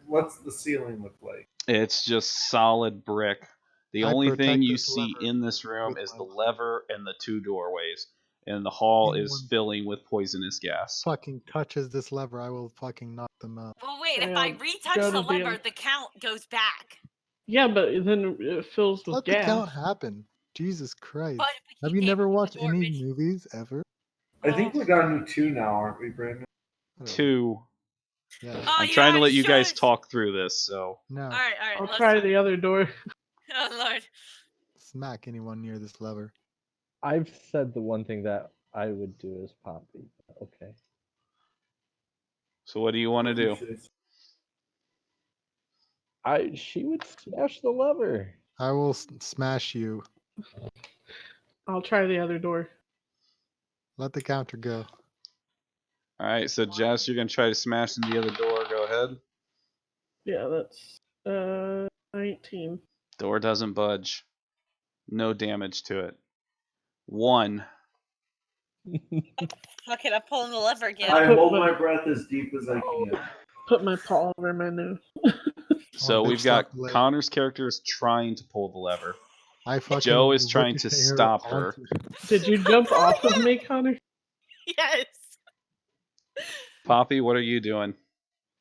What's the ceiling look like? It's just solid brick. The I only thing protect you this see lever in this room with is my the life. lever and the 2 doorways. And the hall is Anyone- filling with poisonous gas. Fucking touches this lever, I will fucking knock them out. Well, wait. If I Um, retouch go the to the lever, other- the count goes back. Yeah, but then it fills with Let the gas. count happen. Jesus Christ. But if we Have keep you never aiming for the watched door, any bitch- movies ever? I think we got into 2 now, aren't we, Brandon? Whatever. 2. Yeah. Oh, I'm yeah, trying to I let you guys should. talk through this, so. No. All right. I'll Let's try try. the other door. Oh lord. Smack anyone near this lever. I've said the one thing that I would do is Poppy. Okay. So what do you want to do? She would smash the lever. I will smash you. I'll try the other door. Let the counter go. Alright, so Jess, you're going to try to smash in the other door. Go ahead. Yeah, that's 19. Door doesn't budge. No damage to it. 1. Fuck it, I'm pulling the lever again. I Put hold my- my breath as deep as I can. Put my paw over my nose. So bitch, we've got stop the leg. Connor's character is trying to pull the lever. I fucking Joe is trying to ricochet her stop her. onto- Did you jump off of me, Connor? Yes. Poppy, what are you doing?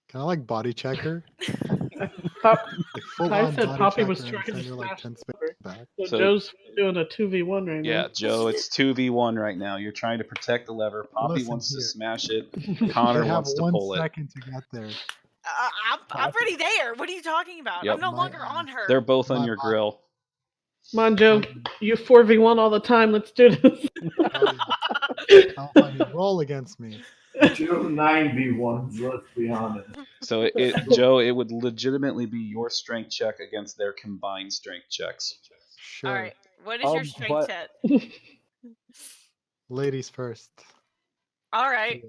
Can I like body check her? Pop- Like full I on said body Poppy check was her and trying to send her like smash 10 the spaces lever. back. So, So- Joe's doing a 2v1 right Yeah, now. Joe, it's 2v1 right now. You're trying to protect the lever. Poppy Listen wants to here. smash it. They Connor have wants to 1 pull it. second to get there. I'm already there. What are you talking about? Yep. I'm no My- longer on her. They're both on My your body. grill. Come on, Joe. You 4v1 all the time. Let's do this. How funny. Roll against me. 2 9v1s, let's be honest. So Joe, it would legitimately be your strength check against their combined strength checks. Sure. All right. What is your Um, strength but- check? Ladies first. All right.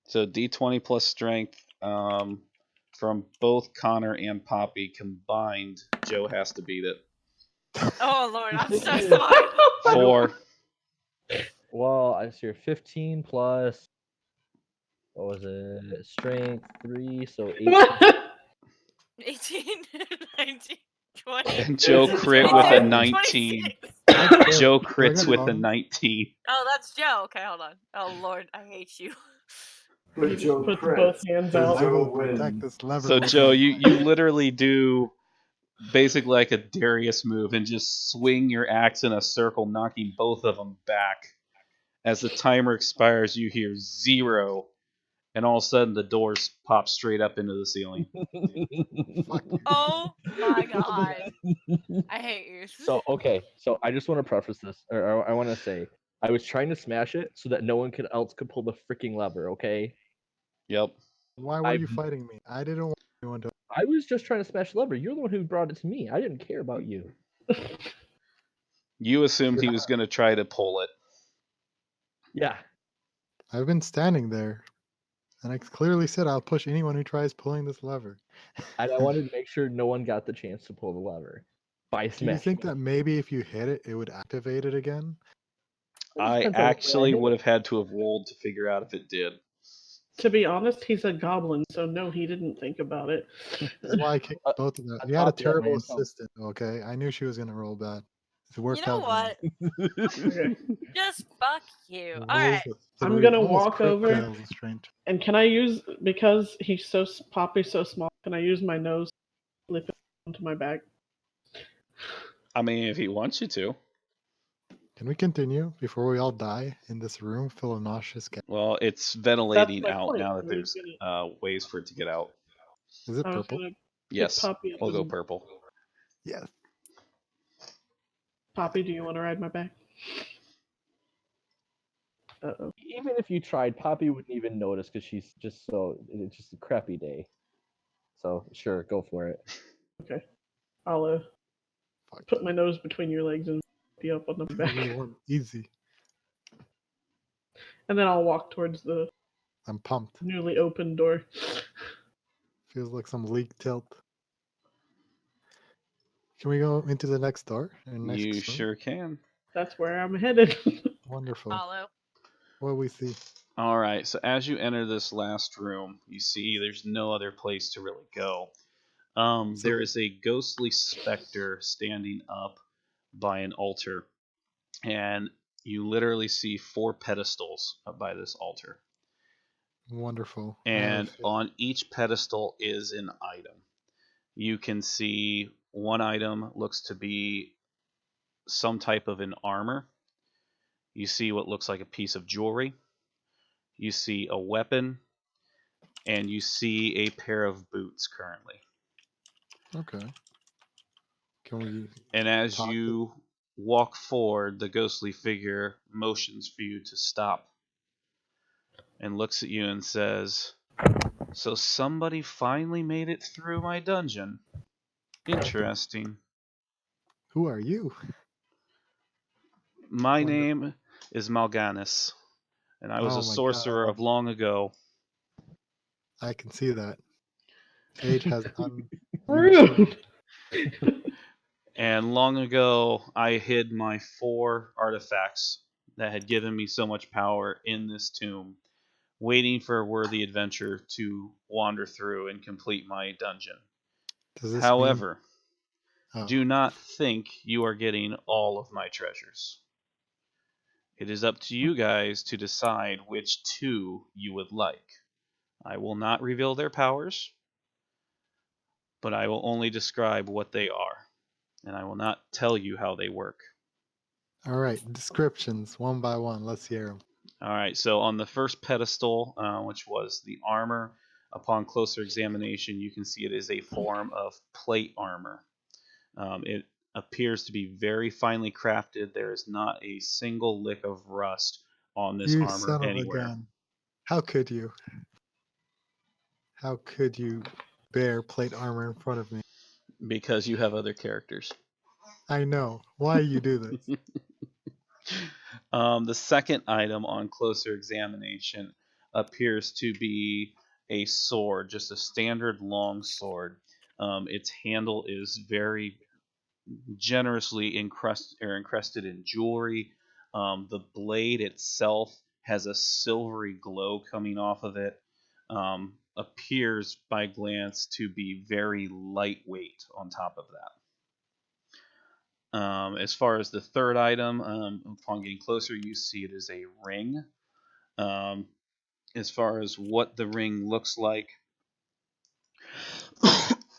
So D20 plus strength from both Connor and Poppy combined. Joe has to beat it. Oh lord, I'm so sorry. 4. Well, I see your 15 plus. What was it? Strength 3, so 18. 18, 19, 20. And Joe It's a crit with a 22, 19. 26. Joe We're crits gonna with a bonus. 19. Oh, that's Joe. Okay, hold on. Oh lord, I hate you. But He Joe puts crits. both hands So out. I Joe will protect wins. this lever. So with Joe, my you life. literally do basically like a Darius move and just swing your axe in a circle, knocking both of them back. As the timer expires, you hear 0, and all of a sudden the doors pop straight up into the ceiling. Fuck you. Oh my god. I hate you. So okay, so I just want to preface this, or I want to say, I was trying to smash it so that no one else could pull the freaking lever. Okay, Yep. Why were I you fighting me? I didn't want anyone to. I was just trying to smash the lever. You're the one who brought it to me. I didn't care about you. You assumed he was going to try to pull it. Yeah, I've been standing there, and I clearly said I'll push anyone who tries pulling this lever. and I wanted to make sure no one got the chance to pull the lever by Do you smashing think it. that maybe if you hit it, it would activate it again? It just I depends on what actually I hit. would have had to have rolled to figure out if it did. To be honest, he's a goblin, so no, he didn't think about it. That's why I kicked Uh, both of them. on You had a top of that, my terrible income- assistant, okay? I knew she was gonna roll bad. It You worked know out. what? Okay. Just fuck you. Rolls Alright. a I'm three, gonna almost walk crit over. fails a strength. And can I use, because Poppy's so small, can I use my nose to lift it onto my back? I mean, if he wants you to. Can we continue before we all die in this room full of nauseous gas? Well, it's ventilating my out point. now I that was there's ways for it to get out. Is it I was purple? gonna pick Yes, Poppy up we'll go and- purple. Yes. Poppy, do you want to ride my back? Uh-oh. Even if you tried, Poppy wouldn't even notice because she's just so. It's just a crappy day. So sure, go for it. Okay. I'll Fuck. put my nose between your legs and be up on the back. Everyone, easy. And then I'll walk towards the I'm pumped. newly opened door. Feels like some league tilt. Can we go into the next door? Next You room? sure can. That's where I'm headed. Wonderful. Follow. What do we see? All right, so as you enter this last room, you see there's no other place to really go. There is a ghostly specter standing up by an altar, and you literally see 4 pedestals up by this altar. Wonderful. I have a And feeling. on each pedestal is an item. You can see one item looks to be some type of an armor. You see what looks like a piece of jewelry. You see a weapon, and you see a pair of boots currently. Okay. Can we? And as Talk to- you walk forward, the ghostly figure motions for you to stop and looks at you and says, "So somebody finally made it through my dungeon. Interesting. Who are you? My Wonderful. name is Mal'Ganis, and I was Oh a my sorcerer God. of long ago. I can see that. Age has Rude. And long ago, I hid my 4 artifacts that had given me so much power in this tomb, waiting for a worthy adventure to wander through and complete my dungeon. Does this However, mean... do not think you are getting all of my treasures. It is up to you guys to decide which 2 you would like. I will not reveal their powers, but I will only describe what they are, and I will not tell you how they work. All right, descriptions one by one. Let's hear them. All right, so on the first pedestal, which was the armor, upon closer examination, you can see it is a form of plate armor. It appears to be very finely crafted. There is not a single lick of rust on this You armor son of anywhere. a gun! How could you? How could you bear plate armor in front of me? Because you have other characters. I know. Why you do this? The second item on closer examination appears to be a sword, just a standard long sword. Its handle is very generously encrusted in jewelry. The blade itself has a silvery glow coming off of it. Appears by glance to be very lightweight on top of that. As far as the third item, upon getting closer, you see it is a ring. As far as what the ring looks like,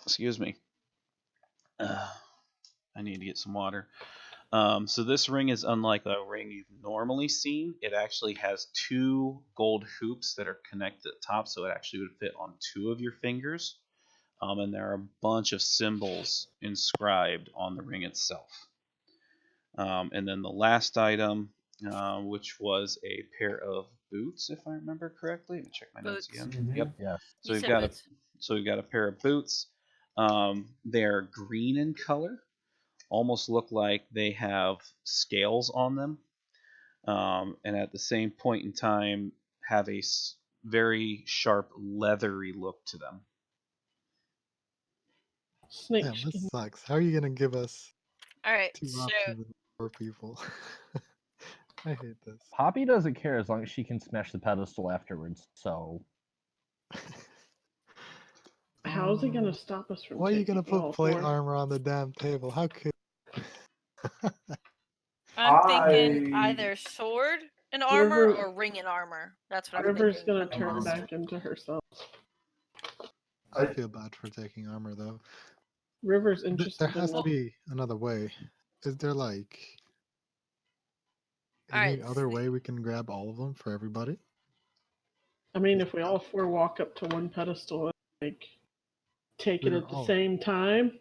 excuse me. I need to get some water. So this ring is unlike a ring you've normally seen. It actually has 2 gold hoops that are connected at the top, so it actually would fit on 2 of your fingers. And there are a bunch of symbols inscribed on the ring itself. And then the last item, which was a pair of boots, if I remember correctly. Let me check my notes Boots. again. Yep. Yes. So You we've said got boots. we've got a pair of boots. They're green in color, almost look like they have scales on them, and at the same point in time have a very sharp leathery look to them. Snake Damn, skin. this sucks. How are you gonna give us All right. 2 So options of 4 people? I hate this. Poppy doesn't care as long as she can smash the pedestal afterwards. So How is it gonna stop us from? Why are you gonna taking put all plate 4? armor on the damn table? How could? I'm thinking I- either sword and armor River- or ring and armor. That's what I'm River's thinking. gonna for the turn monster. back into herself. I feel bad for taking armor though. River's There interested has in to be another way. Is there like any Alright, other way we can grab all of them for everybody? I mean, if we all 4 walk up to one pedestal and like take it We're at the all- same time,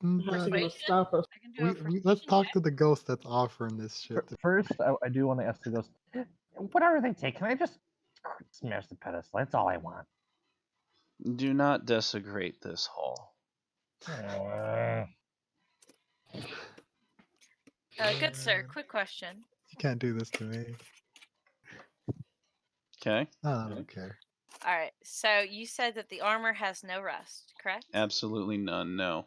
Mm, how's it that- gonna stop us? I can do a let's persuasion talk check. to the ghost that's offering this shit. first, I do want to ask the ghost. Whatever they take, can I just smash the pedestal? That's all I want. Do not desecrate this hall. Good sir, quick question. You can't do this to me. Okay, I don't care. All right, so you said that the armor has no rust, correct? absolutely none. No.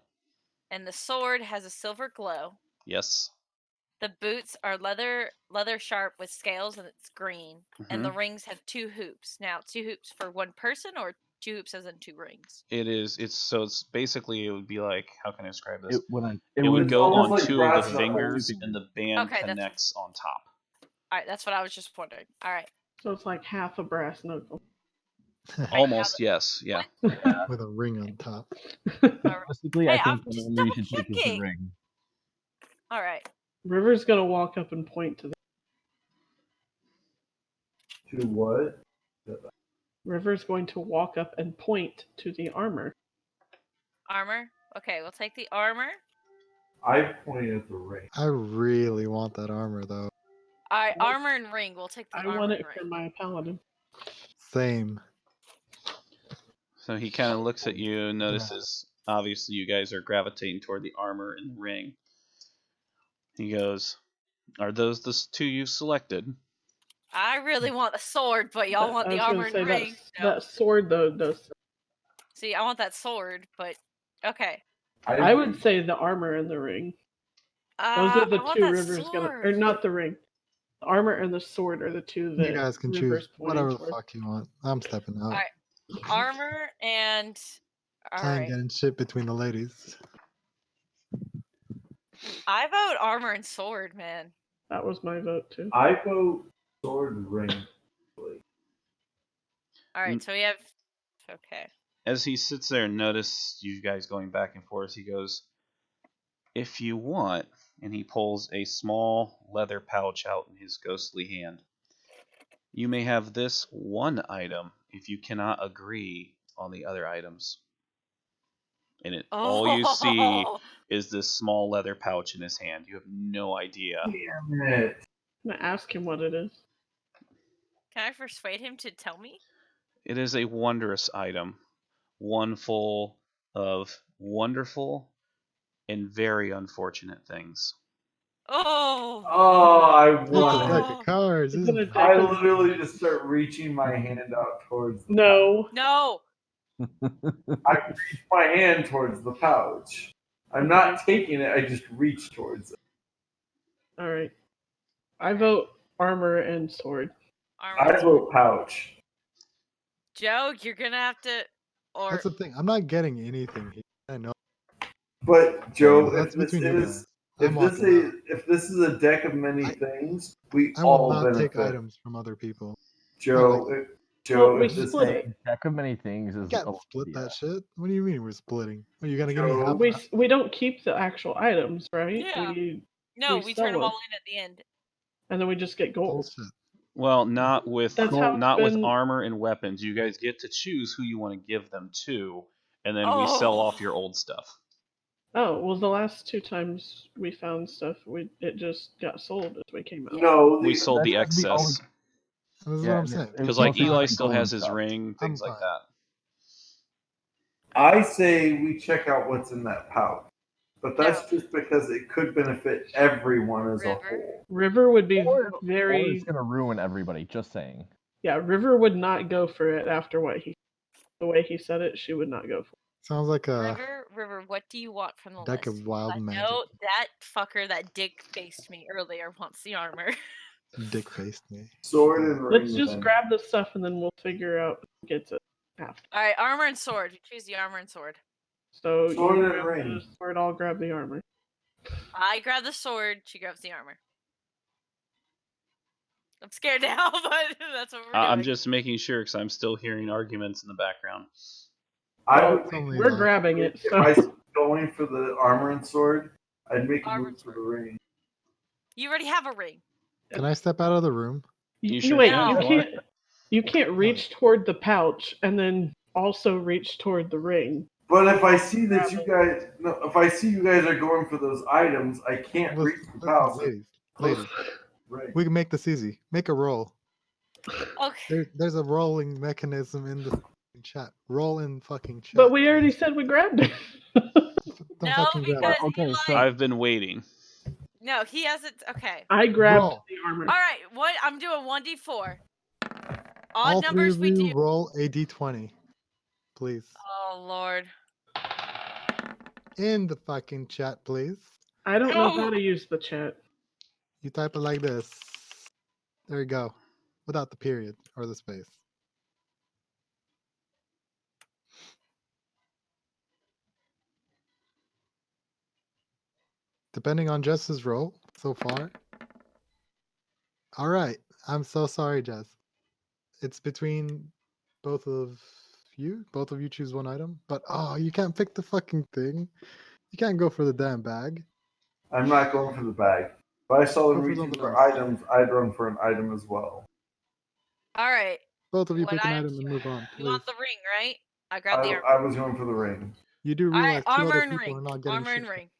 And the sword has a silver glow. Yes. The boots are leather sharp with scales and it's green. And the rings have 2 hoops. Now, 2 hoops for one person or 2 hoops as in 2 rings? It's basically, it would be like, how can I describe this? It would It would It's go almost on like 2 of brass the knuckles. fingers, and the band Okay, that's- connects on top. All right, that's what I was just wondering. All right. So it's like half a brass knuckle. Almost, yes. Yeah. With a ring on top. Realistically, Hey, I think I'm the just one we should take is the double-checking. ring. All right. River's gonna walk up and point to the. To what? River's going to walk up and point to the armor. Armor. Okay, we'll take the armor. I pointed at the ring. I really want that armor though. All right, armor and ring. We'll take the I armor want and it for ring. my paladin. Same. So he kind of looks at you and notices, obviously, you guys are gravitating toward the armor and the ring. He goes, "Are those the 2 you selected?" I really want the sword, but y'all want I the was gonna armor say and ring. so- that sword though does. See, I want that sword, but okay. I would say the armor and the ring. Those are the I want 2 that River's gonna, or sword. not the ring. The armor and the sword are the 2 that You guys can River's choose pointing whatever the toward. fuck you want. I'm stepping out. Alright. Armor and all I ain't right. getting shit between the ladies. I vote armor and sword, man. That was my vote too. I vote sword and ring. All right, so we have. Okay. As he sits there and notices you guys going back and forth, he goes, "If you want," and he pulls a small leather pouch out in his ghostly hand. "You may have this one item if you cannot agree on the other items." And all you see Oh, is this small leather pouch in his hand. You have no idea. Damn it. I'm gonna ask him what it is. can I persuade him to tell me? It is a wondrous item, one full of wonderful and very unfortunate things. Oh. Oh, I It's a want deck it. of cards. It's This in a is deck I of- literally just start reaching my hand out towards the No. No. I reach my hand towards the pouch. I'm not taking it, I just reach towards it. All right. I vote armor and sword. Armor. I vote pouch. Joe, you're gonna have to. Or That's the thing. I'm not getting anything here. I know. But Joe, That's if this between you is guys. if I'm this walking is out. if this is a deck of many I- things, we I all will not benefit. take items from other people. Joe, Joe, we if this split ain't- it. Jack of many things is You can't a split idea. that shit. What do you mean we're splitting? Are you gonna give me Joe, half? We don't keep the actual items, right? Yeah. We No, We we sell turn them all them. in at the end. and then we just get gold. Bullshit. Well, not with That's how it's not with been- armor and weapons. You guys get to choose who you want to give them to, and then we sell Oh. off your old stuff. Oh well, the last 2 times we found stuff, it just got sold as we came out. No, We sold the That's the only- excess This is Yeah, what I'm and saying. it was because, like, mostly Eli like still gold has his stuff. ring, things I'm like fine. that. I say we check out what's in that pouch. But that's just because it could benefit everyone as a River. whole. River would be Or it's very gonna ruin everybody. Just saying. yeah. River would not go for it after the way he said it. She would not go for it. Sounds like a River, what do you want from the deck list? of wild I magic. know that fucker that dick faced me earlier wants the armor. Dick faced me. Sword and ring. Let's just then. grab the stuff and then we'll figure out who gets it after. All right, armor and sword. You choose the armor and sword. So Sword you and grab ring. the sword, I'll grab the armor. I grab the sword. She grabs the armor. I'm scared now, but that's what we're doing. I'm just making sure because I'm still hearing arguments in the background. I Well, would make only a We're that. grabbing it. If So I was going for the armor and sword, I'd make a Armor move and for the ring. You already have a ring. Can I step out of the room? You you sure wait. can, You Joy. can't. You can't reach toward the pouch and then also reach toward the ring. But if I see that you guys, no, if I see you guys are going for those items, I can't reach the pouch. Ladies, Right. we can make this easy. Make a roll. Okay. There's a rolling mechanism in the chat. Roll in fucking chat. But we already said we grabbed it. Don't No, fucking grab because it. Okay, Eli. so- I've been waiting. No, he hasn't. Okay. I grabbed Roll. the armor. All right. What? I'm doing 1d4. Odd All three numbers of we you do. roll a d20, please. Oh Lord. In the fucking chat, please. I don't know No. how to use the chat. You type it like this. There you go. Without the period or the space. Depending on Jess's roll so far. All right. I'm so sorry, Jess. It's between both of you. Both of you choose one item. But oh, you can't pick the fucking thing. You can't go for the damn bag. I'm not going for the bag. If I saw them Go for reaching something for else. items, I'd run for an item as well. All right. Both of you What pick an items item do and you move want? on, You want please. the ring, right? I grab the armor. I was going for the ring. You do All right, realize two armor other and people ring. are not getting Armor and shit. ring.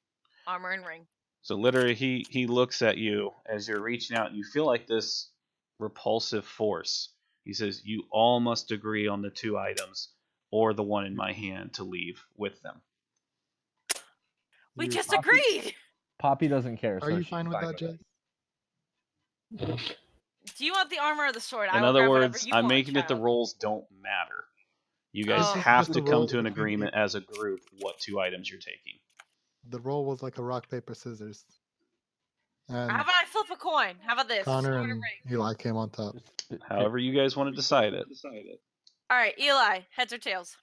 Armor and ring. So literally, he looks at you as you're reaching out. And you feel like this repulsive force. He says, "You all must agree on the 2 items, or the one in my hand to leave with them." We You- just Poppy- agreed. Poppy doesn't care. Are so you she's fine with that, it. Jess? Do you want the armor or the sword? I In will other grab whatever words, you I'm want, making it the child. rolls don't matter. You guys Oh. have Just to a come roll to an between agreement people. as a group what 2 items you're taking. The roll was like a rock, paper, scissors. And How about I flip a coin? How about this? Connor Sword or and ring? Eli came on top. However you guys want to decide it. All right, Eli. Heads or tails?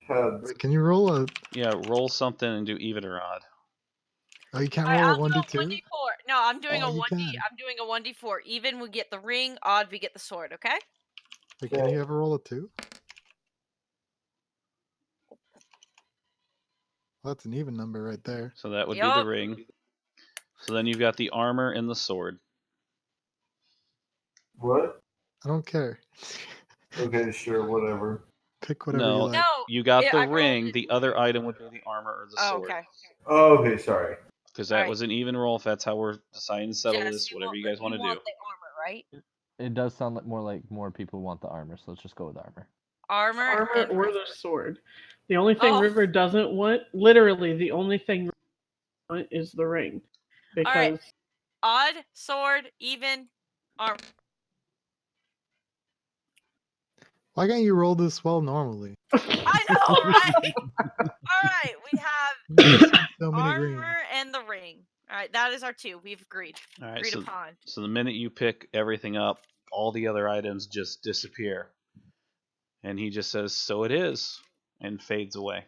Heads. Wait, can you roll a? Yeah, roll something and do even or odd. Oh, you can't All right, roll I'm a doing 1d2. 1d4. No, I'm doing Oh, a you 1d. can. I'm doing a 1d4. Even we get the ring. Odd we get the sword. Okay. Wait, can you ever roll a 2? Well, that's an even number right there. So that would be Yup. the ring. So then you've got the armor and the sword. What? I don't care. Okay, sure, whatever. Pick whatever you No, like. No. you got Yeah, the I rolled ring. it. The other item would be the armor or the Oh, sword. okay. Oh, okay, sorry. Because that Alright. was an even roll. If that's how we're deciding to settle Jess, this, whatever you guys want to do. want the armor, right? It does sound like more people want the armor, so let's just go with armor. Armor Armor and or River. the sword. The only thing Oh. River doesn't want, literally, the only thing River doesn't want is the ring. Because Alright. Odd, sword, even, armor. Why can't you roll this well normally? I know, right? Alright, we have So many greens. armor and the ring. Alright, that is our 2. We've agreed. All right. Agreed So, upon. so the minute you pick everything up, all the other items just disappear. And he just says, "So it is," and fades away.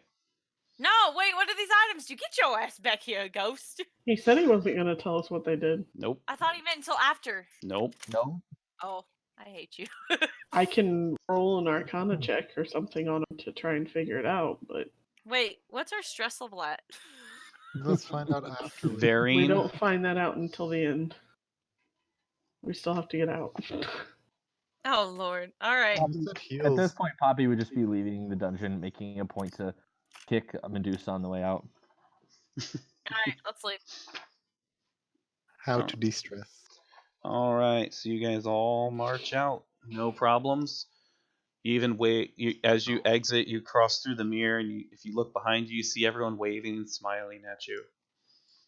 No, wait, what are these items? You get your ass back here, ghost. he said he wasn't going to tell us what they did. Nope. I thought he meant until after. Nope. No. Oh. I hate you. I can roll an Arcana check or something on him to try and figure it out, but Wait, what's our stress level at? Let's find out afterwards. we Varying. don't find that out until the end. We still have to get out. Oh Lord! All right. You said At heals. this point, Poppy would just be leaving the dungeon, making a point to kick Medusa on the way out. All right. Let's leave. How Oh. to de-stress. All right, so you guys all march out, no problems. You even as you exit, you cross through the mirror, and if you look behind you, you see everyone waving and smiling at you.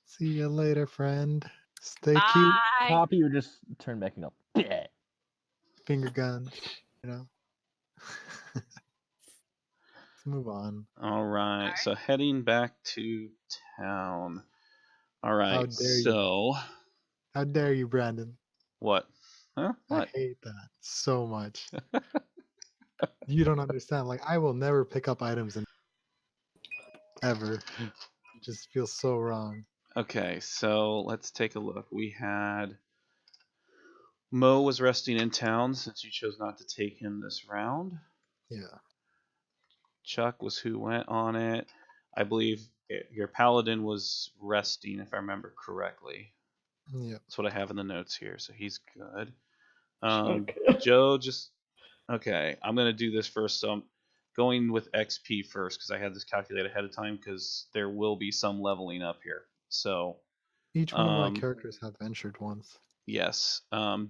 See you later, friend. Stay cute. Bye. Poppy would just turn back and go, "Bleh." Finger guns. You know. Let's move on. All right, so heading back to town. All right, How dare you. so How dare you, Brandon? what? Huh? What? I hate that so much. You don't understand. Like, I will never pick up items in ever. It just feels so wrong. Okay, so let's take a look. We had Mo was resting in town since you chose not to take him this round. Yeah. Chuck was who went on it. I believe your paladin was resting, if I remember correctly. Yeah. That's what I have in the notes here, so he's good. Chuck. Joe just okay. I'm gonna do this first. So I'm going with XP first because I had this calculated ahead of time because there will be some leveling up here. So Each one of my characters have ventured once. yes,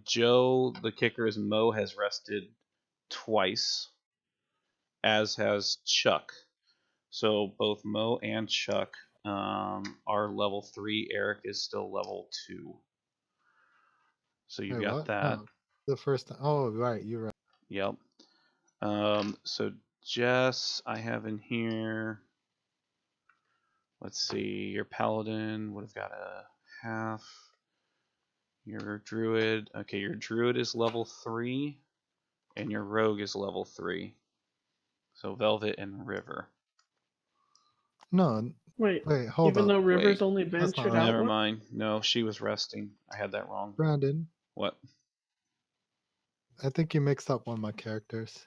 Joe the kicker is Mo has rested twice, as has Chuck. So both Mo and Chuck are level 3. Eric is still level 2. So you've Wait, got what? that. Oh, the first time. Oh, right. You're right. Yep. So Jess, I have in here. Let's see. Your paladin would have got a half. Your druid. Okay, your druid is level 3, and your rogue is level 3. So Velvet and River. No, Wait, hold even up. though River's Wait. only That's not ventured right. out Never once? mind. No, she was resting. I had that wrong. Brandon, What? I think you mixed up one of my characters.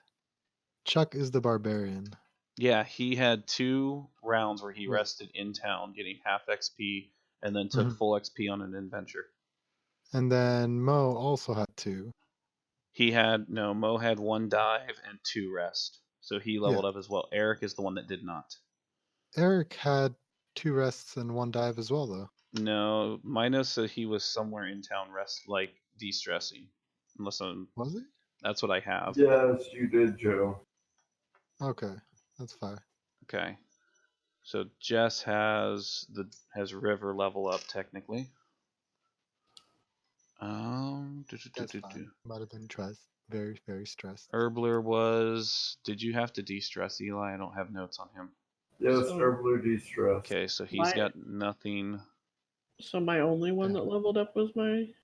Chuck is the barbarian. Yeah, he had 2 rounds where he Yeah. rested in town, getting half XP, and then took full XP on an adventure. And then Mo also had 2. Mo had 1 dive and 2 rest. So he leveled up as well. Eric is the one that did not. Eric had 2 rests and 1 dive as well, though. No, Minos said he was somewhere in town like de-stressing. Unless Was he? that's what I have. Yes, you did, Joe. Okay, that's fine. Okay. So Jess has River level up technically. That's fine. Might have been very, very stressed. Herbler was. Did you have to de-stress Eli? I don't have notes on him. Yes, So- Herbler de-stress. Okay, so he's My- got nothing. So my only one Yeah. that leveled up was my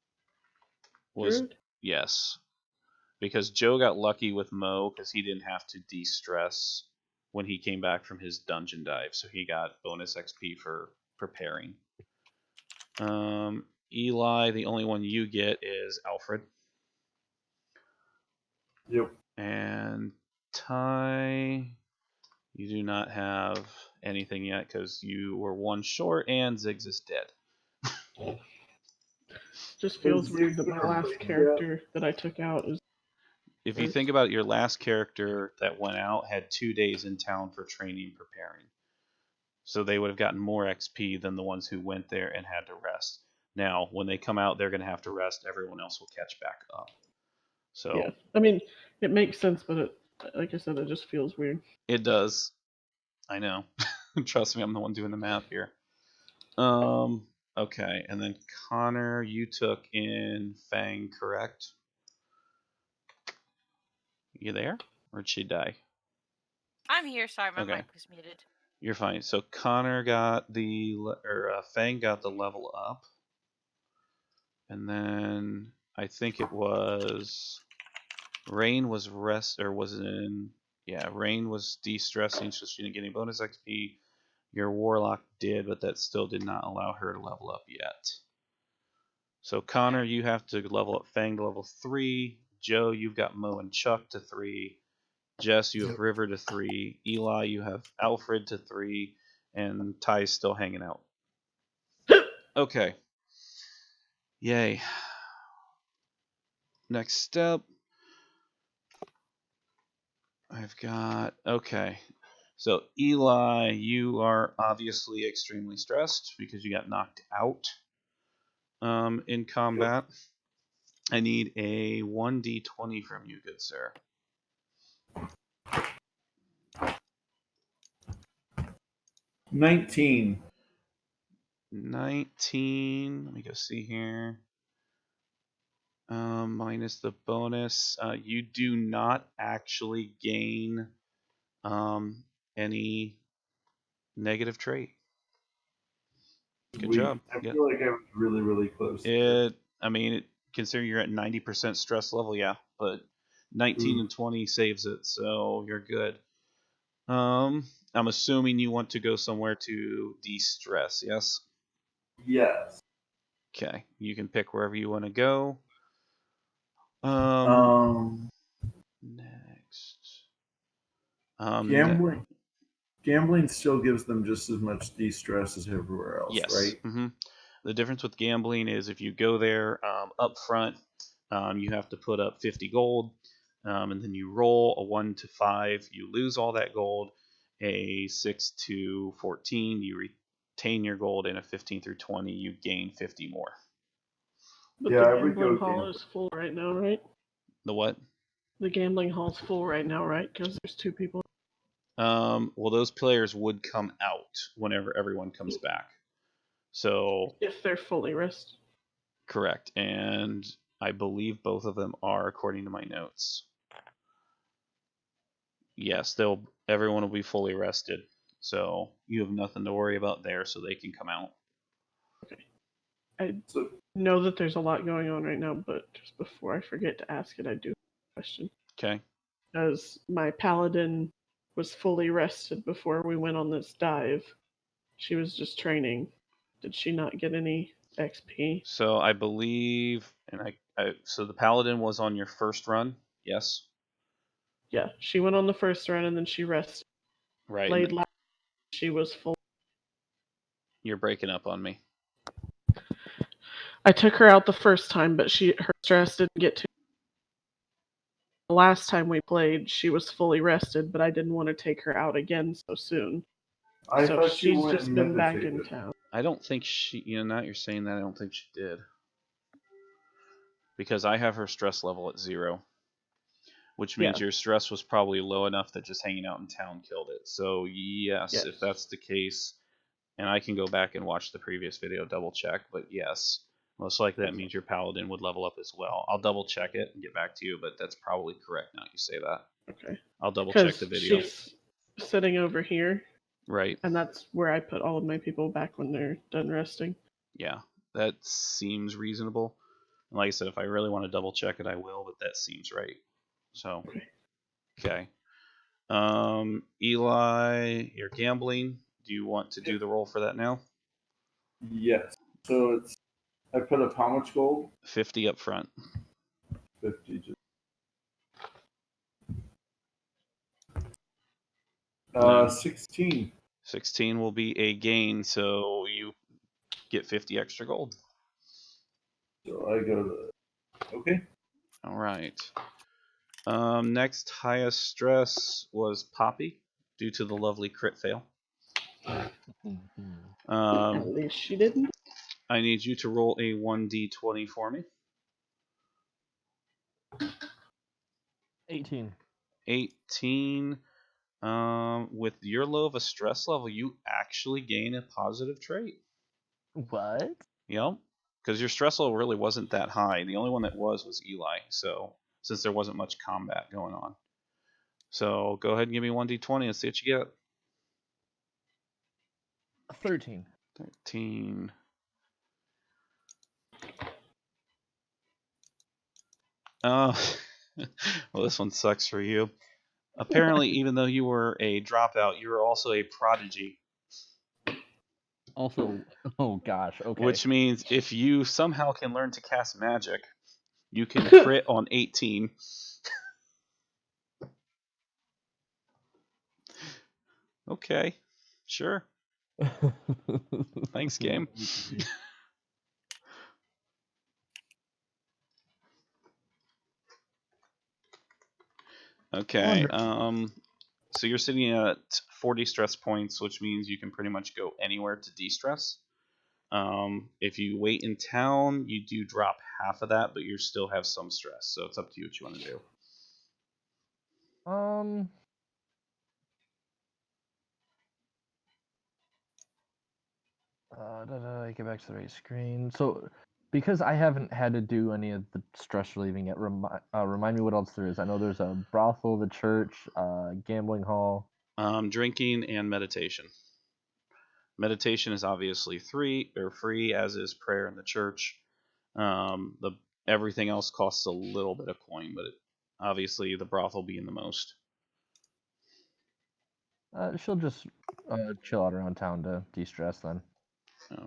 Was druid? yes, because Joe got lucky with Mo because he didn't have to de-stress when he came back from his dungeon dive, so he got bonus XP for preparing. Eli, the only one you get is Alfred. Yep. And Ty, you do not have anything yet because you were 1 short and Ziggs is dead. Just feels Is weird that Ziggs my gonna last bring character that I took out is. If you think about it, your last character that went out had 2 days in town for training and preparing. So they would have gotten more XP than the ones who went there and had to rest. Now, when they come out, they're going to have to rest. Everyone else will catch back up. So Yeah, I mean, it makes sense, but like I said, it just feels weird. it does. I know. Trust me, I'm the one doing the math here. Okay, and then Connor, you took in Fang, correct? You there? Or did she die? I'm here. Sorry, my Okay. mic was muted. You're fine. So Connor got Fang got the level up, and then I think it was Rain was Rain was de-stressing, so she didn't get any bonus XP. Your Warlock did, but that still did not allow her to level up yet. So Connor, you have to level up Fang to level 3. Joe, you've got Mo and Chuck to 3. Jess, you have Yep. River to 3. Eli, you have Alfred to 3. And Ty's still hanging out. Okay. Yay. Next step. I've got... Okay. So, Eli, you are obviously extremely stressed because you got knocked out in combat. I need a 1d20 from you, good sir. 19. 19. Let me go see here. Minus the bonus. You do not actually gain any negative trait. Good job. I Yeah. feel like I was really, really close. Considering you're at 90% stress level, yeah, but 19 and 20 saves it, so you're good. I'm assuming you want to go somewhere to de-stress, yes? Yes. Okay, you can pick wherever you want to go. Next. Gambling still gives them just as much de-stress as everywhere else, Yes. right? Mm-hmm. The difference with gambling is if you go there up front, you have to put up 50 gold, and then you roll a 1 to 5, you lose all that gold. A 6 to 14, you retain your gold, and a 15 through 20, you gain 50 more. But Yeah, I the would go gambling hall gambling. is full right now, right? The what? The gambling hall's full right now, right? Because there's 2 people. Well, those players would come out whenever everyone comes back. So If they're fully rested. correct, and I believe both of them are, according to my notes. Yes, everyone will be fully rested, so you have nothing to worry about there, so they can come out. I know that there's a lot going on right now, but just before I forget to ask it, I do have a question. Okay. As my paladin was fully rested before we went on this dive, she was just training. Did she not get any XP? So I believe, so the paladin was on your first run, yes? Yeah, she went on the first run and then she rested. Right. Played last. She was full. You're breaking up on me. I took her out the first time, but her stress didn't get to. The last time we played, she was fully rested, but I didn't want to take her out again so soon. I So thought she she's went just and been back in meditated. town. I don't think she, now that you're saying that, I don't think she did. Because I have her stress level at 0. Which means your stress was probably low enough that just hanging out in town killed it. So yes, if that's the case, and I can go back and watch the previous video, double check, but yes, most likely that means your paladin would level up as well. I'll double check it and get back to you, but that's probably correct now you say that. Okay. I'll double check the video. She's sitting over here. Right. And that's where I put all of my people back when they're done resting. Yeah, that seems reasonable. And like I said, if I really want to double check it, I will, but that seems right. So, okay. Eli, you're gambling. Do you want to do the roll for that now? Yes. So I put up how much gold? 50 up front. 50. 16. 16 will be a gain, so you get 50 extra gold. So I go to... Okay. All right. Next highest stress was Poppy due to the lovely crit fail. At least she didn't. I need you to roll a 1d20 for me. 18. 18. With your low of a stress level, you actually gain a positive trait. What? Yep. Because your stress level really wasn't that high. The only one that was Eli. So since there wasn't much combat going on. So go ahead and give me 1d20 and see what you get. 13. 13. Oh, well, this one sucks for you. Apparently, even though you were a dropout, you were also a prodigy. Also, oh gosh, okay. Which means if you somehow can learn to cast magic, You can crit on 18. Okay, sure. Thanks, game. Okay. So you're sitting at 40 stress points, which means you can pretty much go anywhere to de-stress. If you wait in town, you do drop half of that, but you still have some stress. So it's up to you what you want to do. Get back to the right screen. So, because I haven't had to do any of the stress relieving yet, remind me what else there is. I know there's a brothel, the church, gambling hall. Drinking and meditation. Meditation is obviously free, as is prayer in the church. Everything else costs a little bit of coin, but obviously the brothel being the most. She'll just chill out around town to de-stress then.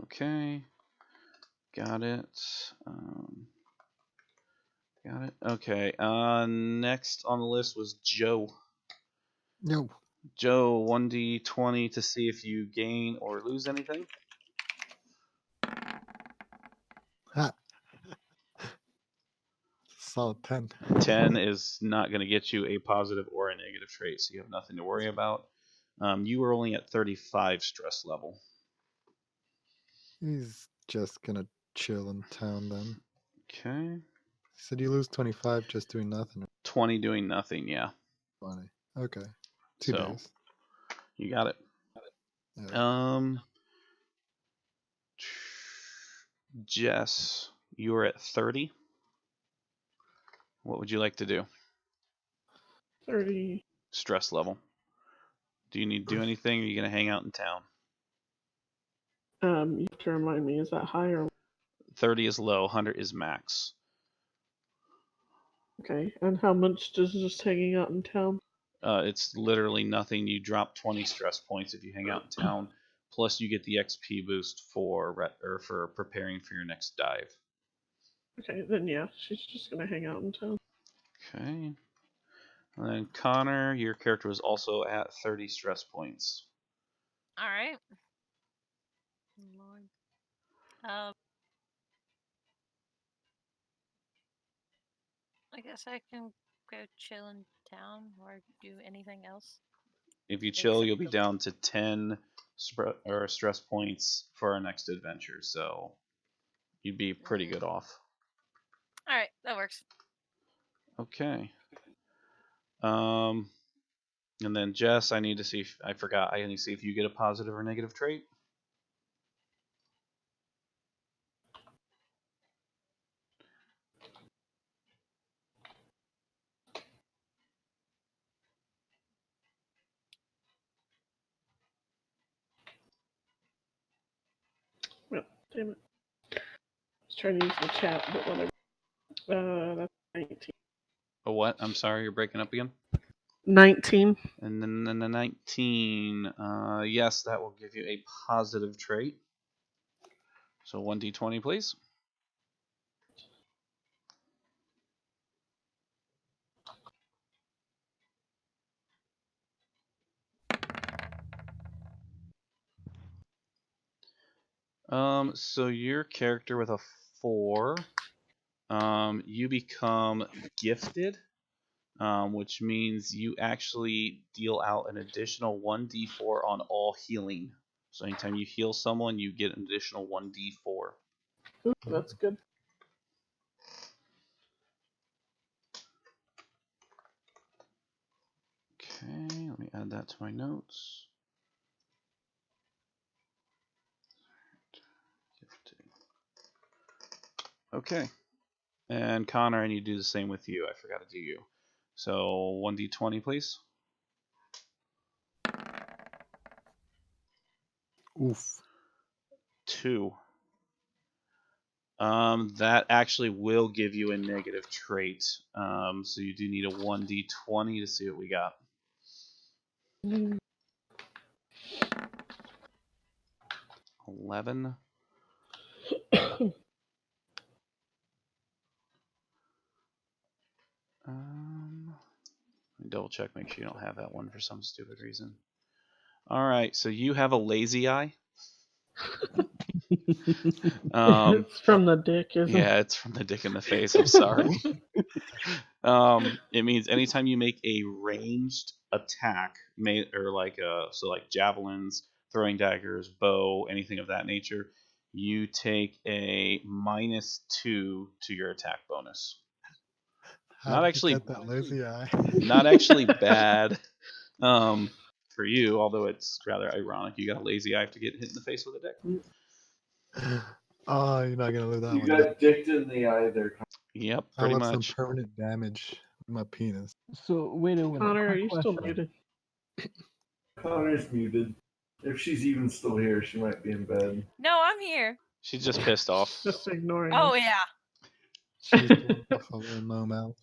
Okay, got it. Got it. Okay. Next on the list was Joe. No. Joe, 1d20 to see if you gain or lose anything. Ha. Solid 10. 10 is not going to get you a positive or a negative trait, so you have nothing to worry about. You were only at 35 stress level. He's just gonna chill in town then. Okay. He said you lose 25 just doing nothing. 20 doing nothing, yeah. 20. Okay. 2 So, days. you got it. Yeah. Jess, you were at 30. What would you like to do? 30. Stress level. Do you need to do anything, or are you going to hang out in town? You have to remind me, is that high or 30 is low, 100 is max. okay? And how much does just hanging out in town? It's literally nothing. You drop 20 stress points if you hang out in town. Plus, you get the XP boost for preparing for your next dive. Okay, then yeah, she's just gonna hang out in town. Okay. And then Connor, your character was also at 30 stress points. All right. Lord. I guess I can go chill in town or do anything else. If you chill, you'll be down to 10 stress points for our next adventure, so you'd be pretty good off. All right, that works. Okay. And then Jess, I need to see if I forgot. I need to see if you get a positive or negative trait. Well, damn it. I was trying to use the chat, but whatever. That's 19. A what? I'm sorry, you're breaking up again. 19. And then the 19. Yes, that will give you a positive trait. So 1d20, please. So your character with a 4, you become gifted, which means you actually deal out an additional 1d4 on all healing. So anytime you heal someone, you get an additional 1d4. Ooh, that's good. Okay, let me add that to my notes. Okay. And Connor, I need to do the same with you. I forgot to do you. So 1d20, please. Oof. 2. That actually will give you a negative trait. So you do need a 1d20 to see what we got. 11. Let me double check, make sure you don't have that one for some stupid reason. All right, so you have a lazy eye. It's from the dick, isn't it? Yeah, it's from the dick in the face. I'm sorry. It means anytime you make a ranged attack, or like javelins, throwing daggers, bow, anything of that nature, you take a -2 to your attack bonus. How Not did you actually, get that lazy eye? not actually bad. For you, although it's rather ironic. You got a lazy eye to get hit in the face with a dick. Oh, you're not gonna live that You one. down. got dicked in the eye there. Yep, How pretty about much. some permanent damage with my penis? So wait a minute. Connor, are quick you still question. muted? Connor's muted. If she's even still here, she might be in bed. No, I'm here. She's just pissed off. Just ignoring Oh us. yeah. She's doing buffalo no mouth.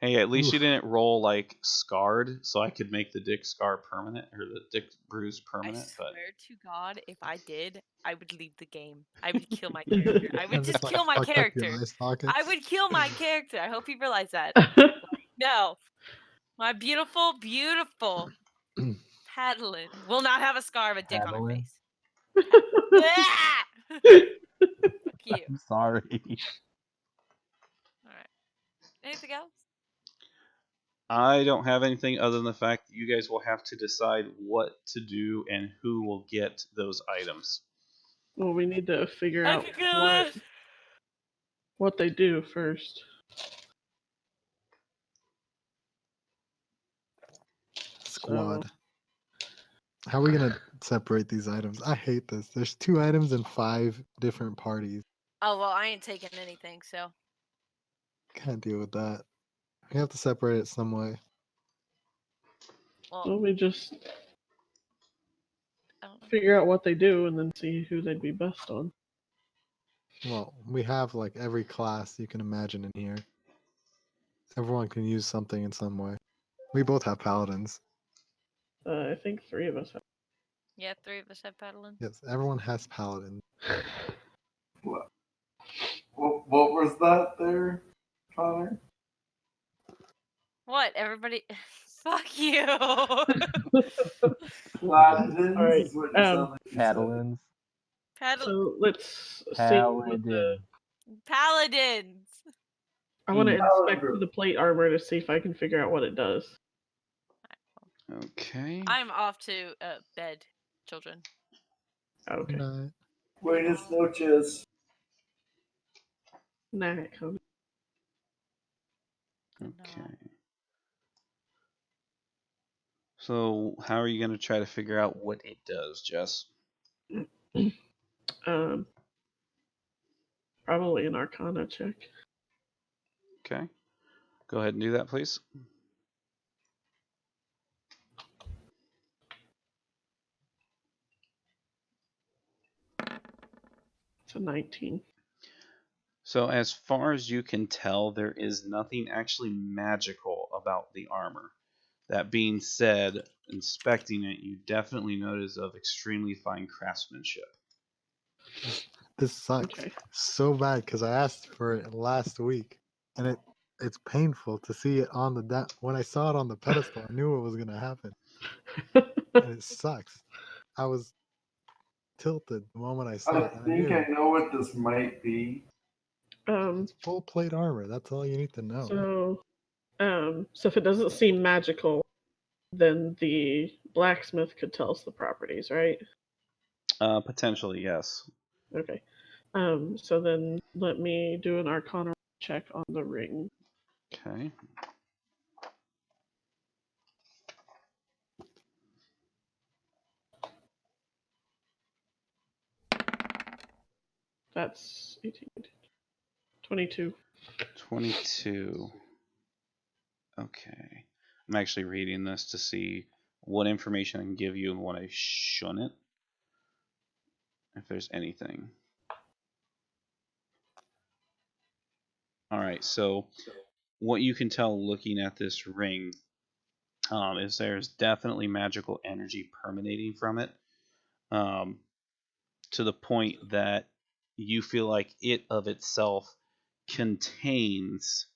Hey, at least you Oof. didn't roll like scarred, so I could make the dick scar permanent or the dick bruise I permanent. But swear to God, if I did, I would leave the game. I would kill my character. I would And just like kill my fuck up character. your eye sockets. I would kill my character. I hope you realize that. No. My beautiful, beautiful Paddlin will not have a scar of a dick on her Paddlin? face. Ah! Fuck you. I'm sorry. Alright. Anything else? I don't have anything other than the fact that you guys will have to decide what to do and who will get those items. Well, we need to figure I out could kill it. what they do first. Squad. How are we gonna separate these items? I hate this. There's 2 items in 5 different parties. Oh well, I ain't taking anything, so Can't deal with that. We have to separate it some way. well, Well, we just I don't know. figure out what they do and then see who they'd be best on. Well, we have like every class you can imagine in here. Everyone can use something in some way. We both have paladins. I think 3 of us have. Yeah, 3 of us have paddling. Yes, everyone has paladins. What was that there, Connor? What? Everybody Fuck you. Paladins Alright, is what you sound like you said. Paddlins. So let's see what the. Paladin. Paladins. I want to Paladin inspect group. the plate armor to see if I can figure out what it does. Okay. I'm off to bed, children. Okay. Night. Buenas noches. Nah, Connor. Okay. So, how are you going to try to figure out what it does, Jess? Probably an Arcana check. Okay. Go ahead and do that, please. It's a 19. So, as far as you can tell, there is nothing actually magical about the armor. That being said, inspecting it, you definitely notice of extremely fine craftsmanship. This sucks Okay. so bad because I asked for it last week, and it's painful to see it on the when I saw it on the pedestal. I knew what was gonna happen, and it sucks. I was tilted the moment I saw I it. And think I I knew know what this might be. it's full plate armor. That's all you need to know. So if it doesn't seem magical, then the blacksmith could tell us the properties, right? Potentially, yes. Okay. So then let me do an Arcana check on the ring. Okay. That's 18. 22. 22. Okay. I'm actually reading this to see what information I can give you and what I shouldn't. If there's anything. Alright, so what you can tell looking at this ring is there's definitely magical energy permeating from it, to the point that you feel like it of itself contains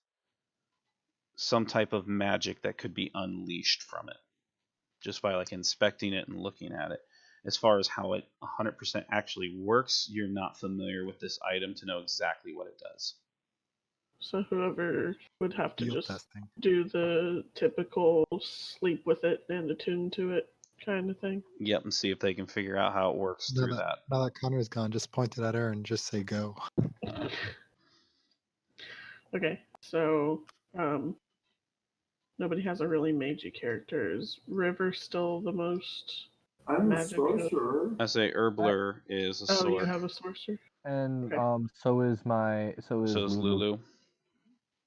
some type of magic that could be unleashed from it, just by like inspecting it and looking at it. As far as how it 100% actually works, you're not familiar with this item to know exactly what it does. So whoever would have to Field just testing. do the typical sleep with it and attune to it kind of thing. Yep, and see if they can figure out how it works through that. Now that Connor's gone, just point it at her and just say go. Okay, so nobody has a really magey character. Is River still the most? I'm a Magic. sorcerer. I say Herbler is a Oh, sword. you have a sorcerer. And Okay. so is So is Lulu. Lulu,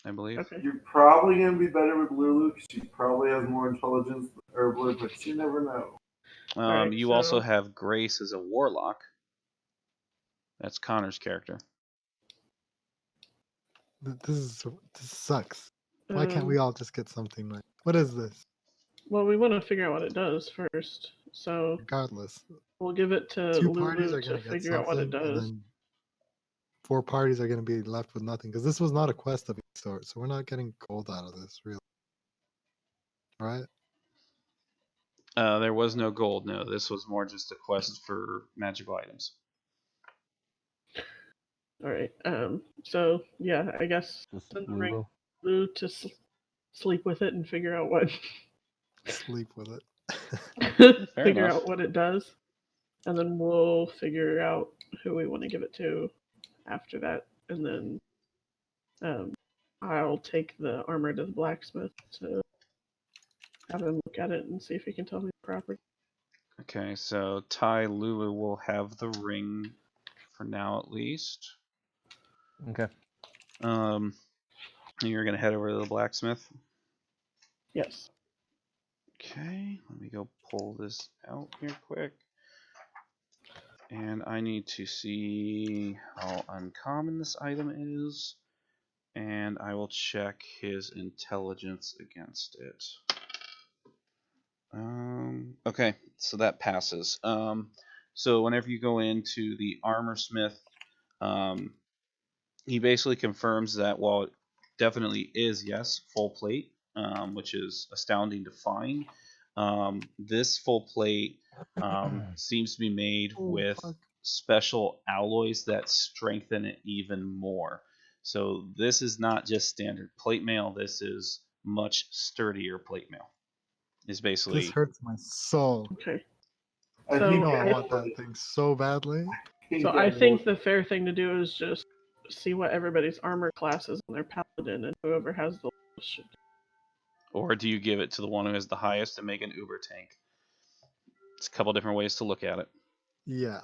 I believe. Okay. You're probably going to be better with Lulu because she probably has more intelligence than Herbler, but you never know. Alright, You also so- have Grace as a warlock. That's Connor's character. This sucks. Why can't we all just get something like? What is this? Well, we want to figure out what it does first. So Regardless, we'll give it to 2 parties Lulu are to gonna get figure out what it something, and does. then 4 parties are gonna be left with nothing because this was not a quest of any sort. So we're not getting gold out of this, really. Right? There was no gold. No, this was more just a quest for magical items. Alright. So yeah, I guess Just send the ring Lulu. Lulu to sleep with it and figure out what Sleep with it. figure enough. out what it does, and then we'll figure out who we want to give it to after that, and then I'll take the armor to the blacksmith to have him look at it and see if he can tell me the property. Okay, so Ty Lulu will have the ring for now, at least. Okay. You're gonna head over to the blacksmith. Yes. Okay, let me go pull this out here quick. And I need to see how uncommon this item is. And I will check his intelligence against it. Okay, so that passes. So whenever you go into the armor smith, he basically confirms that while it definitely is, yes, full plate, which is astounding to find, this full plate seems to be made Oh, with fuck. special alloys that strengthen it even more. So this is not just standard plate mail, this is much sturdier plate mail. It's basically This hurts my soul. Okay. I So- think You know I I- want that thing so badly. So I think the fair thing to do is just see what everybody's armor class is on their paladin, and whoever has the lowest should. or do you give it to the one who has the highest and make an uber tank? It's a couple different ways to look at it. Yeah,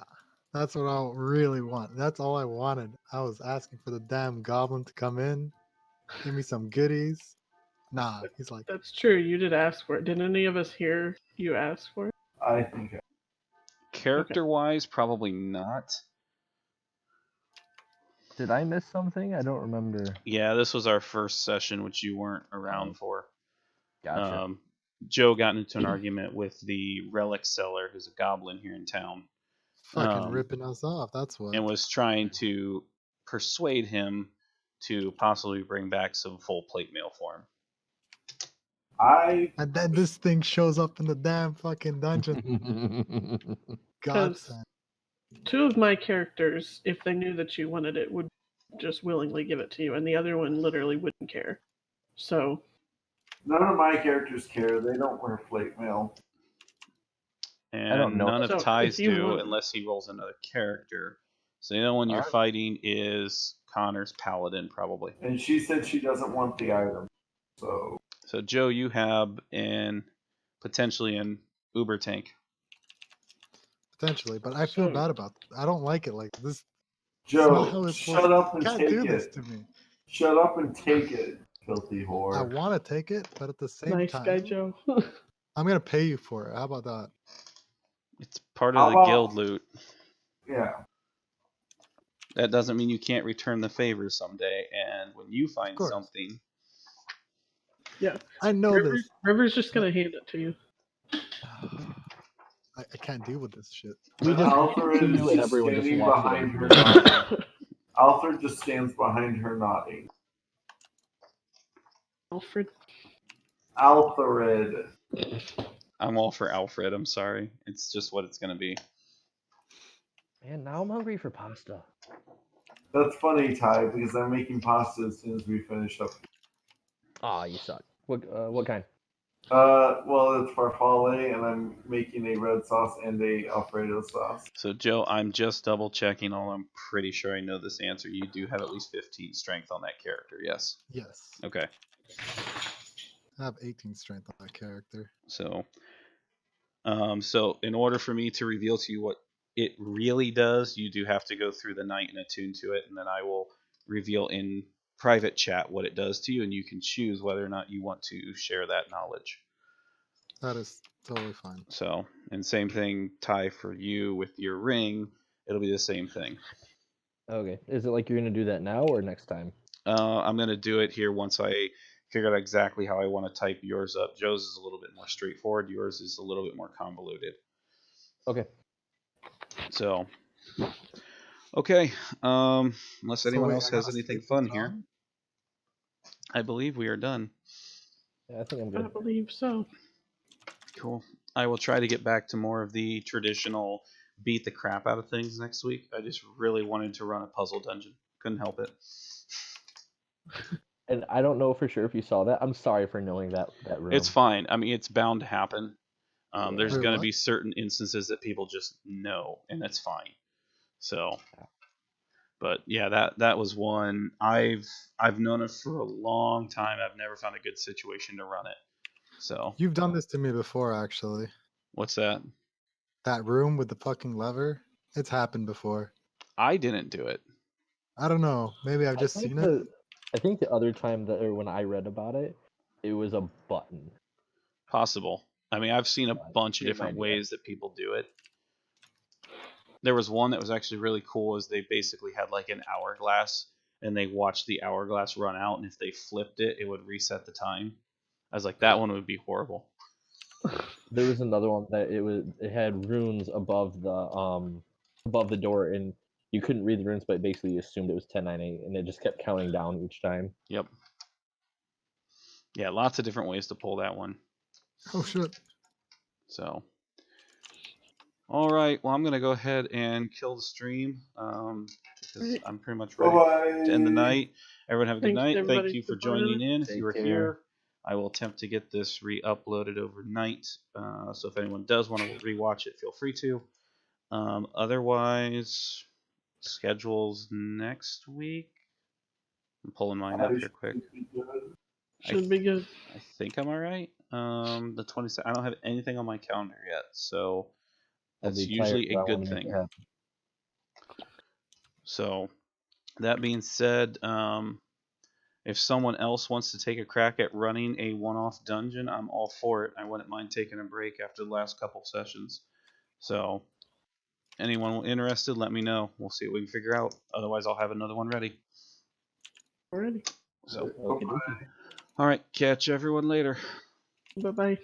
that's what I really want. That's all I wanted. I was asking for the damn goblin to come in, give me some goodies. Nah, he's like, That's true. You did ask for it. Did any of us hear you ask for it? I think Character wise, probably not. Did I miss something? I don't remember. Yeah, this was our first session, which you weren't around for. Gotcha. Joe got into an argument with the relic seller, who's a goblin here in town, fucking ripping us off. That's what. and was trying to persuade him to possibly bring back some full plate mail for him. And then this thing shows up in the damn fucking dungeon. God 'Cause- send. Two of my characters, if they knew that you wanted it, would just willingly give it to you, and the other one literally wouldn't care. So none of my characters care. They don't wear plate mail. And don't know none that. of So, Ty's if you do want- unless he rolls another character. So the only one you're Alright. fighting is Connor's paladin, probably. And she said she doesn't want the item. So Joe, you have potentially an uber tank. Potentially, but I feel So- bad about I don't like it like this. not how Joe, it's shut supposed- up You and can't take do this it. to me. Shut up and take it, filthy I whore. want to take it, but at the same nice time, guy, Joe. I'm gonna pay you for it. How about that? It's part How of the about- guild loot. Yeah. That doesn't mean you can't return the favor someday. And when you find course. something, I know this. River's just gonna hand it to you. I can't deal with this shit. We just Alfred is you and just everyone just standing walks behind away. her nodding. Alfred just stands behind her nodding. Alfred. Alfred. I'm all for Alfred. I'm sorry. It's just what it's gonna be. Man, now I'm hungry for pasta. That's funny, Ty, because I'm making pasta as soon as we finish up. Aw, you suck. What kind? Well, it's farfalle, and I'm making a red sauce and a Alfredo sauce. So Joe, I'm just double checking. Although I'm pretty sure I know this answer. You do have at least 15 strength on that character. Yes. Yes. Okay. I have 18 strength on that character. So in order for me to reveal to you what it really does, you do have to go through the night and attune to it, and then I will reveal in private chat what it does to you, and you can choose whether or not you want to share that knowledge. That is totally fine. So, and same thing, Ty, for you with your ring, it'll be the same thing. Okay. Is it like you're gonna do that now or next time? I'm gonna do it here once I figure out exactly how I want to type yours up. Joe's is a little bit more straightforward. Yours is a little bit more convoluted. Okay. So, okay. Unless So anyone wait, else I has gotta anything stick with fun here, Tom? I believe we are done. Yeah, I think I'm I good. believe so. Cool. I will try to get back to more of the traditional beat the crap out of things next week. I just really wanted to run a puzzle dungeon. Couldn't help it. And I don't know for sure if you saw that. I'm sorry for knowing that room. It's fine. I mean, it's bound to happen. Yeah. There's Wait, going to what? be certain instances that people just know, and that's fine. So, but yeah, that was one. I've known it for a long time. I've never found a good situation to run it. So, You've done this to me before, actually. what's that? That room with the fucking lever. It's happened before. I didn't do it. I don't know. Maybe I've just seen it. I think the other time or when I read about it, it was a button. Possible. I mean, I've seen a bunch of same different idea. ways that people do it. There was one that was actually really cool. Is they basically had like an hourglass, and they watched the hourglass run out, and if they flipped it, it would reset the time. I was like, that one would be horrible. There was another one that it had runes above the door, and you couldn't read the runes, but basically you assumed it was 1098, and it just kept counting down each time. Yep. Yeah, lots of different ways to pull that one. Oh shit. So, all right. Well, I'm gonna go ahead and kill the stream because I'm pretty much ready to end the night. Everyone have a good Thanks, night. Thank everybody, you for for joining joining in. If Take you were care. here, I will attempt to get this re-uploaded overnight. So if anyone does want to rewatch it, feel free to. Otherwise, schedules next week. I'm pulling mine up here quick. Should be good. I think I'm all right. The 22nd. I don't have anything on my calendar yet, so I'll that's be tired, usually but I a good wanna make it thing. happen. So, that being said, if someone else wants to take a crack at running a one-off dungeon, I'm all for it. I wouldn't mind taking a break after the last couple sessions. So, anyone interested, let me know. We'll see what we can figure out. Otherwise, I'll have another one ready. Alrighty. So, Okay. all right, catch everyone later. Bye bye.